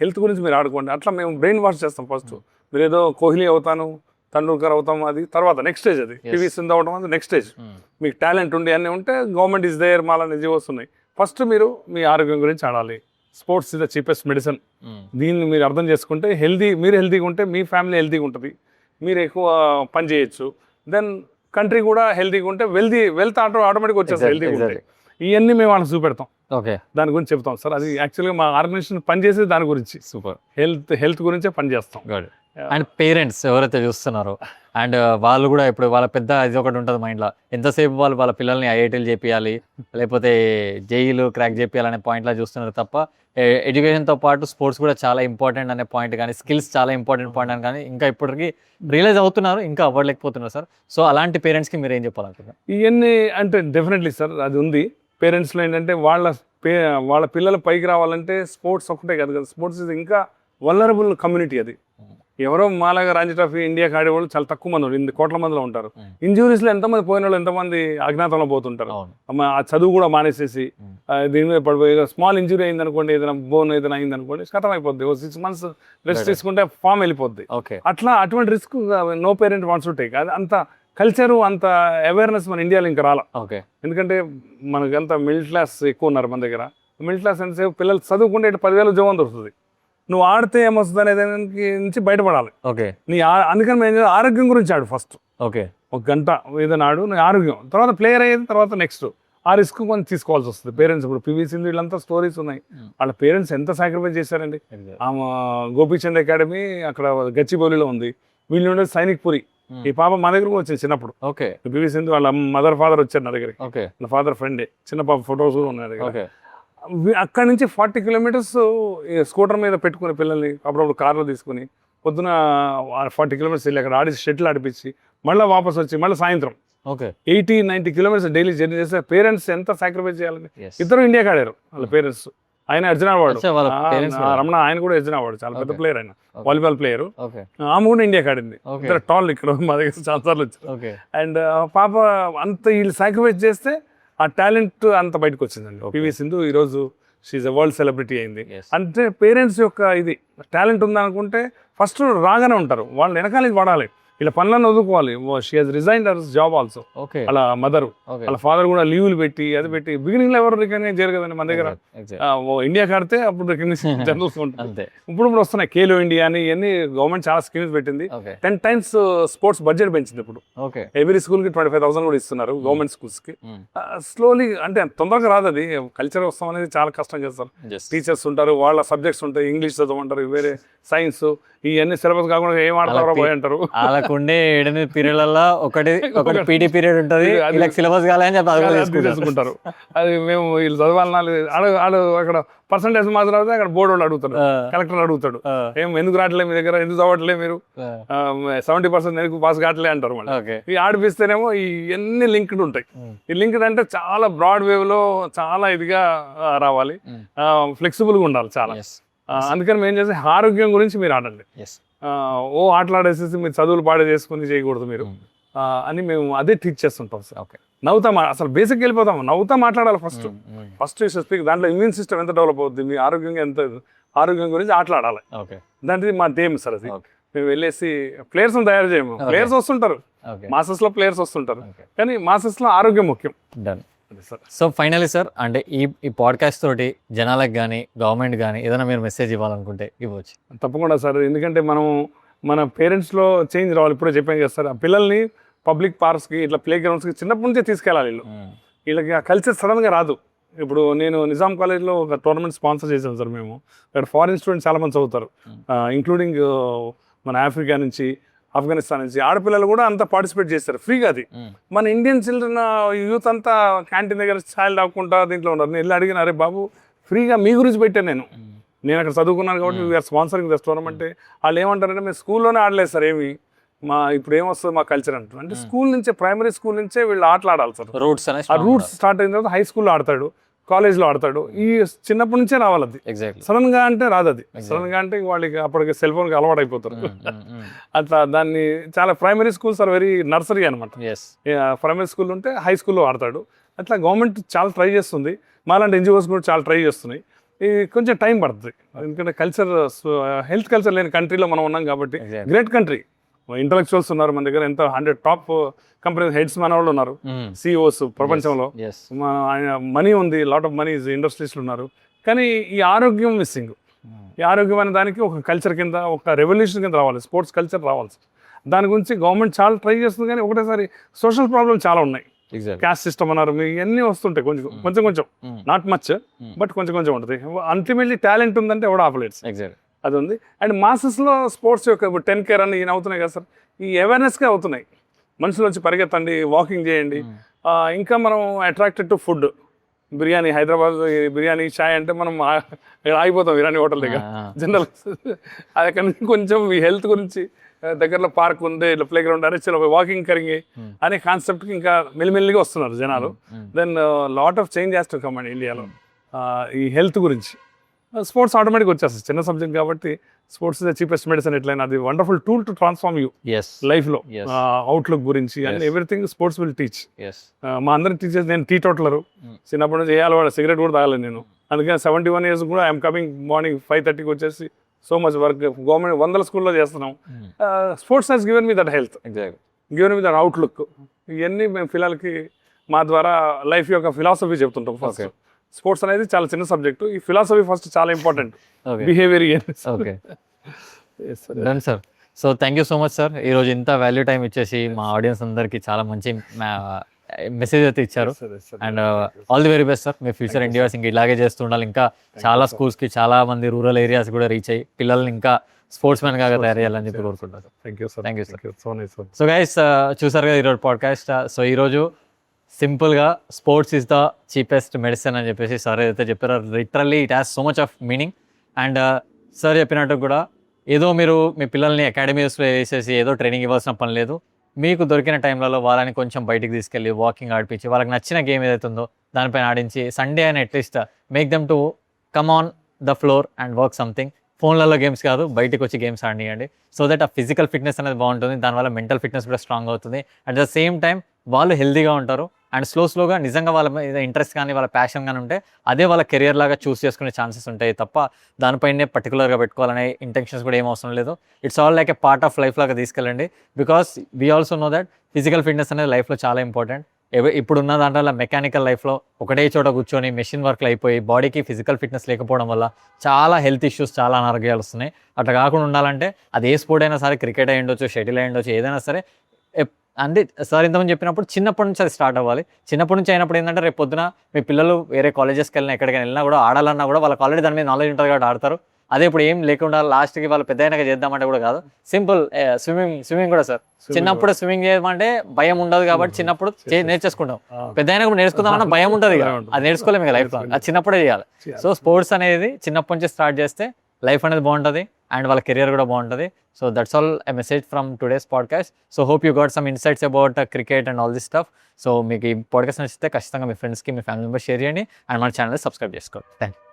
హెల్త్ గురించి మీరు ఆడుకోండి. అట్లా మేము బ్రెయిన్ వాష్ చేస్తాం. ఫస్ట్ మీరు ఏదో కోహ్లీ అవుతాను, తెండూల్కర్ అవుతాం, అది తర్వాత నెక్స్ట్ స్టేజ్. అది పివి సింధు అవడం అది నెక్స్ట్ స్టేజ్. మీకు టాలెంట్ ఉండి అన్నీ ఉంటే గవర్నమెంట్ ఇస్ దేర్, మాలా నిజం వస్తున్నాయి. ఫస్ట్ మీరు మీ ఆరోగ్యం గురించి ఆడాలి. Sports is the cheapest medicine. దీన్ని మీరు అర్థం చేసుకుంటే మీరు హెల్తీగా ఉంటే మీ ఫ్యామిలీ హెల్తీగా ఉంటుంది, మీరు ఎక్కువ పని చేయొచ్చు. దెన్ కంట్రీ కూడా హెల్తీగా ఉంటే వెల్త్ ఆటోమేటిక్గా వచ్చేస్తుంది హెల్తీగా ఉంటే. ఇవన్నీ మేము వాళ్ళకి చూపెడతాం, దాని గురించి చెప్తాం సార్. అది యాక్చువల్గా మా ఆర్గనైజేషన్ పనిచేసేది దాని గురించి. సూపర్. హెల్త్ గురించే పనిచేస్తాం. అండ్ పేరెంట్స్ ఎవరైతే చూస్తున్నారో అండ్ వాళ్ళు కూడా ఇప్పుడు వాళ్ళ పెద్ద ఇది ఒకటి ఉంటుంది మైండ్లో, ఎంతసేపు వాళ్ళ పిల్లల్ని ఐఐటీలు చేపియాలి లేకపోతే జేఈలు క్రాక్ చేపియాలనే పాయింట్లో చూస్తున్నారు తప్ప ఎడ్యుకేషన్తో పాటు స్పోర్ట్స్ కూడా చాలా ఇంపార్టెంట్ అనే పాయింట్ కానీ స్కిల్స్ చాలా ఇంపార్టెంట్ పాయింట్ అని కానీ ఇంకా ఇప్పటికీ రియలైజ్ అవుతున్నారు, ఇంకా అవ్వలేకపోతున్నారు సార్. సో అలాంటి పేరెంట్స్కి మీరు ఏం చెప్పాలనుకుంటున్నారు? ఇవన్నీ అంటే డెఫినెట్లీ సార్ అది ఉంది. పేరెంట్స్లో ఏంటంటే వాళ్ళ పిల్లలు పైకి రావాలంటే స్పోర్ట్స్ ఒకటే కాదు కదా, స్పోర్ట్స్ ఇది ఇంకా వల్నరబుల్ కమ్యూనిటీ. అది ఎవరో మాలాగా రంజీ ట్రోఫీ ఇండియాకి ఆడేవాళ్ళు చాలా తక్కువ మంది ఉన్నారు, కోట్ల మందిలో ఉంటారు. ఇంజురీస్లో ఎంతమంది పోయిన వాళ్ళు ఎంతమంది అజ్ఞాతంలో పోతుంటారు. ఆ చదువు కూడా మానేసేసి దీని మీద పడిపోయి స్మాల్ ఇంజురీ అయింది అనుకోండి, ఏదైనా బోన్ ఏదైనా అయింది అనుకోండి, కథం అయిపోద్ది. 6 months రెస్ట్ తీసుకుంటే ఫామ్ వెళ్ళిపోద్ది. అట్లా అటువంటి risk no parent wants to take. అది అంత కల్చరు అంత అవేర్నెస్ మన ఇండియాలో ఇంకా రాలా. ఎందుకంటే మనకంతా మిడిల్ క్లాస్ ఎక్కువ ఉన్నారు మన దగ్గర. మిడిల్ క్లాస్ ఎంతసేపు పిల్లలు చదువుకుంటే 10,000 ఉద్యోగం దొరుకుతుంది, నువ్వు ఆడితే ఏమొస్తుంది అనే దానికి నుంచి బయటపడాలి. అందుకని మేము ఆరోగ్యం గురించి ఆడు ఫస్ట్. ఒక గంట ఏదైనా ఆడు, నువ్వు ఆరోగ్యం, తర్వాత ప్లేయర్ అయ్యేది, తర్వాత నెక్స్ట్ ఆ రిస్క్ కొంచెం తీసుకోవాల్సి వస్తుంది. పేరెంట్స్ ఇప్పుడు పివి సింధు వీళ్ళంతా స్టోరీస్ ఉన్నాయి, వాళ్ళ పేరెంట్స్ ఎంత సాక్రిఫైస్ చేశారండి. ఆమె గోపీచంద్ అకాడమీ అక్కడ గచ్చిబౌలిలో ఉంది, వీళ్ళు ఉండేది సైనిక్ పురి. ఈ పాప మా దగ్గరకు వచ్చింది చిన్నప్పుడు. పివి సింధు వాళ్ళ మదర్ ఫాదర్ వచ్చారు నా దగ్గరికి, వాళ్ళ ఫాదర్ ఫ్రెండే, చిన్న పాప ఫొటోస్ కూడా ఉన్నాయి. అక్కడ నుంచి 40 kilometers స్కూటర్ మీద పెట్టుకుని పిల్లల్ని అప్పుడప్పుడు కార్లో తీసుకుని పొద్దున 40 kilometers వెళ్ళి అక్కడ ఆడి షటిల్ ఆడిపించి మళ్ళీ వాపస్ వచ్చి మళ్ళీ సాయంత్రం 80-90 kilometers డైలీ జర్నీ చేస్తే పేరెంట్స్ ఎంత సాక్రిఫైస్ చేయాలని. ఇద్దరు ఇండియాకి ఆడారు వాళ్ళ పేరెంట్స్. ఆయన అర్జున వాడు, రమణ ఆయన కూడా అర్జున వాడు, చాలా పెద్ద ప్లేయర్, ఆయన వాలీబాల్ ప్లేయర్. ఆమె కూడా ఇండియాకి ఆడింది. ఇద్దరు టాల్ ఇక్కడ మా దగ్గర చాలా సార్లు వచ్చారు. అండ్ పాప అంత వీళ్ళు సాక్రిఫైస్ చేస్తే ఆ టాలెంట్ అంత బయటకు వచ్చిందండి. పివి సింధు ఈరోజు షీఈ్ ఎ వరల్డ్ సెలబ్రిటీ అయింది. అంటే పేరెంట్స్ యొక్క ఇది టాలెంట్ ఉందనుకుంటే ఫస్ట్ రాగానే ఉంటారు, వాళ్ళు వెనకాల వాడాలి, ఇలా పనులను వదులుకోవాలి. She has resigned her job also. వాళ్ళ మదర్ వాళ్ళ ఫాదర్ కూడా లీవ్లు పెట్టి అది పెట్టి బిగినింగ్ లో ఎవరు రికగ్నైజ్ చేయరు కదండి మన దగ్గర. ఇండియాకి ఆడితే అప్పుడు రికగ్నిషన్ జనరల్స్ ఉంటుంది. ఇప్పుడు వస్తున్నాయి ఖేలో ఇండియా అని, ఇవన్నీ గవర్నమెంట్ చాలా స్కీమ్స్ పెట్టింది. 10 times స్పోర్ట్స్ బడ్జెట్ పెంచింది. ఇప్పుడు ఎవ్రీ స్కూల్ కి 25,000 కూడా ఇస్తున్నారు గవర్నమెంట్ స్కూల్స్ కి. స్లోలీ అంటే తొందరగా రాదు, అది కల్చర్ వస్తాం అనేది చాలా కష్టం చేస్తారు. టీచర్స్ ఉంటారు, వాళ్ళ సబ్జెక్ట్స్ ఉంటాయి, ఇంగ్లీష్ చదవమంటారు, వేరే సైన్స్, ఇవన్నీ సిలబస్ కాకుండా ఏం ఆడతారో పోయి అంటారు. అలాకుండే 8 పీరియడ్లలో ఒకటి పీటీ పీరియడ్ ఉంటుంది, సిలబస్ కాలని చెప్పి చేసుకుంటారు. అది మేము వీళ్ళు చదవాలన్నా ఆడు అక్కడ పర్సంటేజ్ మాత్రం అక్కడ బోర్డు వాళ్ళు అడుగుతాడు, కలెక్టర్ అడుగుతాడు, ఏం ఎందుకు రావట్లేదు మీ దగ్గర, ఎందుకు చదవట్లే మీరు, 70% ఎందుకు పాస్ కావట్లే అంటారు. మళ్ళీ ఈ ఆడిపిస్తేనేమో ఇవన్నీ లింక్డ్ ఉంటాయి. ఈ లింక్డ్ అంటే చాలా బ్రాడ్ వేవ్ లో చాలా ఇదిగా రావాలి, ఫ్లెక్సిబుల్ గా ఉండాలి చాలా. అందుకని మేము చేసే ఆరోగ్యం గురించి మీరు ఆడండి. ఆటలాడేసేసి మీరు చదువులు పాడే చేసుకుని చేయకూడదు మీరు అని మేము అదే టీచ్ చేస్తుంటాం సార్. నవ్వుతా అసలు బేసిక్ వెళ్ళిపోతాము, నవ్వుతా మాట్లాడాలి ఫస్ట్ స్పీక్. దాంట్లో ఇమ్యూన్ సిస్టమ్ ఎంత డెవలప్ అవుతుంది, మీ ఆరోగ్యం గురించి ఆటలాడాలి. దాంట్లో మా థీమ్ సార్ అది. మేము వెళ్ళేసి ప్లేయర్స్ తయారు చేయము, ప్లేయర్స్ వస్తుంటారు, మాసెస్ లో ప్లేయర్స్ వస్తుంటారు, కానీ మాసెస్ లో ఆరోగ్యం ముఖ్యం. సో ఫైనలీ సార్, అంటే ఈ పాడ్కాస్ట్ తోటి జనాలకు కానీ గవర్నమెంట్ కానీ ఏదైనా మీరు మెసేజ్ ఇవ్వాలనుకుంటే ఇవ్వచ్చు. తప్పకుండా సార్, ఎందుకంటే మన పేరెంట్స్లో చేంజ్ రావాలి. ఇప్పుడే చెప్పాను కదా సార్, ఆ పిల్లల్ని పబ్లిక్ పార్క్స్కి ఇట్లా ప్లే గ్రౌండ్స్కి చిన్నప్పటి నుంచే తీసుకెళ్ళాలి. వీళ్ళకి ఆ కల్చర్ సడన్గా రాదు. ఇప్పుడు నేను నిజాం కాలేజ్లో ఒక టోర్నమెంట్ స్పాన్సర్ చేశాను సార్. మేము అక్కడ ఫారిన్ స్టూడెంట్స్ చాలా మంది చదువుతారు, ఇంక్లూడింగ్ మన ఆఫ్రికా నుంచి, ఆఫ్ఘనిస్తాన్ నుంచి ఆడపిల్లలు కూడా అంతా పార్టిసిపేట్ చేస్తారు ఫ్రీగా. అది మన ఇండియన్ చిల్డ్రన్ యూత్ అంతా క్యాంటీన్ దగ్గర ఛాయలు తాక్కుంటా దీంట్లో ఉన్నారు. నేను వెళ్ళి అడిగిన, అరే బాబు ఫ్రీగా మీ గురించి పెట్టాను, నేను అక్కడ చదువుకున్నాను కాబట్టి వీఆర్ స్పాన్సరింగ్ దిస్ టోర్నమెంట్. వాళ్ళు ఏమంటారంటే మేము స్కూల్లోనే ఆడలేదు సార్, ఏమి ఇప్పుడు ఏమొస్తుంది మా కల్చర్ అంటారు. అంటే స్కూల్ నుంచే, ప్రైమరీ స్కూల్ నుంచే వీళ్ళు ఆటలు ఆడాలి సార్. రూట్స్ స్టార్ట్ అయిన తర్వాత హై స్కూల్లో ఆడతాడు, కాలేజ్లో ఆడతాడు. ఈ చిన్నప్పటి నుంచే రావాలి. అది సడన్ గా అంటే రాదు. అది సడన్ గా అంటే వాళ్ళకి అప్పటికి సెల్ ఫోన్కి అలవాటు అయిపోతారు. అట్లా దాన్ని చాలా primary schools are very nursery అనమాట. ప్రైమరీ స్కూల్ ఉంటే హై స్కూల్లో ఆడతాడు. అట్లా గవర్నమెంట్ చాలా ట్రై చేస్తుంది, మాలాంటి ఎన్జిఓస్ కూడా చాలా ట్రై చేస్తున్నాయి. ఇది కొంచెం టైం పడుతుంది, ఎందుకంటే కల్చర్, హెల్త్ కల్చర్ లేని కంట్రీలో మనం ఉన్నాం కాబట్టి. గ్రేట్ కంట్రీ, ఇంటలెక్చువల్స్ ఉన్నారు మన దగ్గర, ఎంత 100 టాప్ కంపెనీస్ హెడ్స్ మన వాళ్ళు ఉన్నారు, సిఇఓస్ ప్రపంచంలో. మనీ ఉంది, లాట్ ఆఫ్ మనీ ఇండస్ట్రీస్లో ఉన్నారు. కానీ ఈ ఆరోగ్యం మిస్సింగ్. ఈ ఆరోగ్యం అనే దానికి ఒక కల్చర్ కింద, ఒక రెవల్యూషన్ కింద రావాలి, స్పోర్ట్స్ కల్చర్ రావాలి. దాని గురించి గవర్నమెంట్ చాలా ట్రై చేస్తుంది, కానీ ఒకటేసారి సోషల్ ప్రాబ్లమ్స్ చాలా ఉన్నాయి. క్యాస్ట్ సిస్టమ్ అన్నారు, మీకు ఇవన్నీ వస్తుంటాయి కొంచెం నాట్ మచ్, బట్ కొంచెం ఉంటుంది. అల్టిమేట్లీ టాలెంట్ ఉందంటే ఎవడు ఆపలేదు. అది ఉంది. అండ్ మాసెస్లో స్పోర్ట్స్ యొక్క ఇప్పుడు 10K రన్ ఈయన అవుతున్నాయి కదా సార్, ఈ అవేర్నెస్గా అవుతున్నాయి. మనుషులు వచ్చి పరిగెత్తండి, వాకింగ్ చేయండి. ఇంకా మనం attracted to food. Biryani, Hyderabad biryani, చాయ్ అంటే మనం ఆగిపోతాం బిర్యానీ హోటల్ దగ్గర జనరల్. అది అక్కడ నుంచి కొంచెం ఈ హెల్త్ గురించి దగ్గరలో పార్క్ ఉంది, ఇట్లా ప్లే గ్రౌండ్ అరే చలో వాకింగ్ కరింగే అనే కాన్సెప్ట్కి ఇంకా మెల్లిమెల్లిగా వస్తున్నారు జనాలు. దెన్ లాట్ ఆఫ్ చేంజ్ చేస్తూ కమ్ అండి ఇండియాలో ఈ హెల్త్ గురించి. స్పోర్ట్స్ ఆటోమేటిక్ వచ్చేస్తుంది, చిన్న సబ్జెక్ట్ కాబట్టి. Sports is the cheapest medicine. ఎట్లయినా అది wonderful tool to transform you లైఫ్లో. అవుట్లుక్ గురించి and everything sports will teach. మా అందరికి టీచర్స్, నేను టీ టోటలరు చిన్నప్పటి నుంచి వేయాలి, వాడు సిగరెట్ కూడా తాగలేదు నేను. అందుకని 71 years కూడా ఐఎమ్ కమింగ్ మార్నింగ్ 5:30కి వచ్చేసి so much work. Government 100 schools చేస్తున్నాం. Sports he's given me that health, given me that outlook. ఇవన్నీ మేము పిల్లలకి మా ద్వారా లైఫ్ యొక్క ఫిలాసఫీ చెప్తుంటాం. ఫస్ట్ స్పోర్ట్స్ అనేది చాలా చిన్న సబ్జెక్టు, ఈ ఫిలాసఫీ ఫస్ట్ చాలా important. Behaviour. Okay done sir. So thank you so much sir, ఈరోజు ఇంత వాల్యూ టైం ఇచ్చేసి మా ఆడియన్స్ అందరికీ చాలా మంచి మెసేజ్ అయితే ఇచ్చారు. And all the very best sir. మీ ఫ్యూచర్ ఎండియర్స్ ఇంకా ఇలాగే చేస్తూ ఉండాలి. ఇంకా చాలా స్కూల్స్కి, చాలా మంది రూరల్ ఏరియాస్ కూడా రీచ్ అయ్యి పిల్లల్ని ఇంకా స్పోర్ట్స్ మ్యాన్ గా తయారు చేయాలని చెప్పి కోరుకుంటారు. Thank you sir. So guys చూసారు కదా ఈరోజు పాడ్కాస్ట్. సో ఈరోజు సింపుల్గా sports is the cheapest medicine అని చెప్పేసి సార్ ఏదైతే చెప్పారో literally it has so much of meaning. And sir చెప్పినట్టు కూడా ఏదో మీరు మీ పిల్లల్ని అకాడమీస్లో వేసేసి ఏదో ట్రైనింగ్ ఇవ్వాల్సిన పని లేదు. మీకు దొరికిన టైంలలో వాళ్ళని కొంచెం బయటికి తీసుకెళ్ళి వాకింగ్ ఆడిపించి వాళ్ళకి నచ్చిన గేమ్ ఏదైతే ఉందో దానిపైన ఆడించి సండే అని at least make them to come on the floor and work something. ఫోన్లలో గేమ్స్ కాదు, బయటకు వచ్చి గేమ్స్ ఆడియండి. సో దట్ ఆ ఫిజికల్ ఫిట్నెస్ అనేది బాగుంటుంది, దానివల్ల మెంటల్ ఫిట్నెస్ కూడా స్ట్రాంగ్ అవుతుంది. అట్ ద సేమ్ టైం వాళ్ళు హెల్తీగా ఉంటారు. అండ్ స్లోగా నిజంగా వాళ్ళ మీద ఇంట్రెస్ట్ కానీ వాళ్ళ ప్యాషన్ కానీ ఉంటే అదే వాళ్ళ కెరియర్ లాగా చూస్ చేసుకునే ఛాన్సెస్ ఉంటాయి తప్ప దానిపైనే పర్టికులర్గా పెట్టుకోవాలనే ఇంటెన్షన్స్ కూడా ఏం అవసరం లేదు. It's all like A part of life లాగా తీసుకెళ్ళండి. Because we also know that physical fitness అనేది లైఫ్లో చాలా ఇంపార్టెంట్. ఇప్పుడున్న దాంట్లో మెకానికల్ లైఫ్లో ఒకటే చోట కూర్చొని మెషిన్ వర్క్లు అయిపోయి బాడీకి ఫిజికల్ ఫిట్నెస్ లేకపోవడం వల్ల చాలా హెల్త్ ఇష్యూస్, చాలా అనారోగ్యాలు వస్తున్నాయి. అట్లా కాకుండా ఉండాలంటే అది ఏ స్పోర్ట్ అయినా సరే, క్రికెట్ అయి ఉండొచ్చు, షటిల్ అయి ఉండొచ్చు, ఏదైనా సరే. అంటే సార్ ఇంతమంది చెప్పినప్పుడు చిన్నప్పటి నుంచి అది స్టార్ట్ అవ్వాలి. చిన్నప్పటి నుంచి అయినప్పుడు ఏంటంటే రేపు పొద్దున మీ పిల్లలు వేరే కాలేజెస్కి వెళ్ళినా ఎక్కడికైనా వెళ్ళినా కూడా ఆడాలన్నా కూడా వాళ్ళకి ఆల్రెడీ దాని మీద నాలెడ్జ్ ఉంటుంది కాబట్టి ఆడతారు. అదే ఇప్పుడు ఏం లేకుండా లాస్ట్కి వాళ్ళు పెద్ద అయినాక చేద్దామంటే కూడా కాదు. సింపుల్ స్విమ్మింగ్ కూడా సార్ చిన్నప్పుడు స్విమ్మింగ్ చేయమంటే భయం ఉండదు కాబట్టి చిన్నప్పుడు నేర్చేసుకుంటాం. పెద్ద అయినా కూడా నేర్చుకుందామన్నా భయం ఉంటుంది, అది నేర్చుకోలేము ఇక లైఫ్ లాంగ్, అది చిన్నప్పుడే చేయాలి. సో స్పోర్ట్స్ అనేది చిన్నప్పటి నుంచి స్టార్ట్ చేస్తే లైఫ్ అనేది బాగుంటుంది అండ్ వాళ్ళ కెరియర్ కూడా బాగుంటుంది. So that's all a message from today's podcast. So hope you got some insights about cricket and all this stuff. So మీకు ఈ పాడ్కాస్ట్ నచ్చితే ఖచ్చితంగా మీ ఫ్రెండ్స్కి, మీ ఫ్యామిలీ మెంబర్స్ షేర్ చేయండి అండ్ మన ఛానల్ సబ్స్క్రైబ్ చేసుకోండి. Thank you.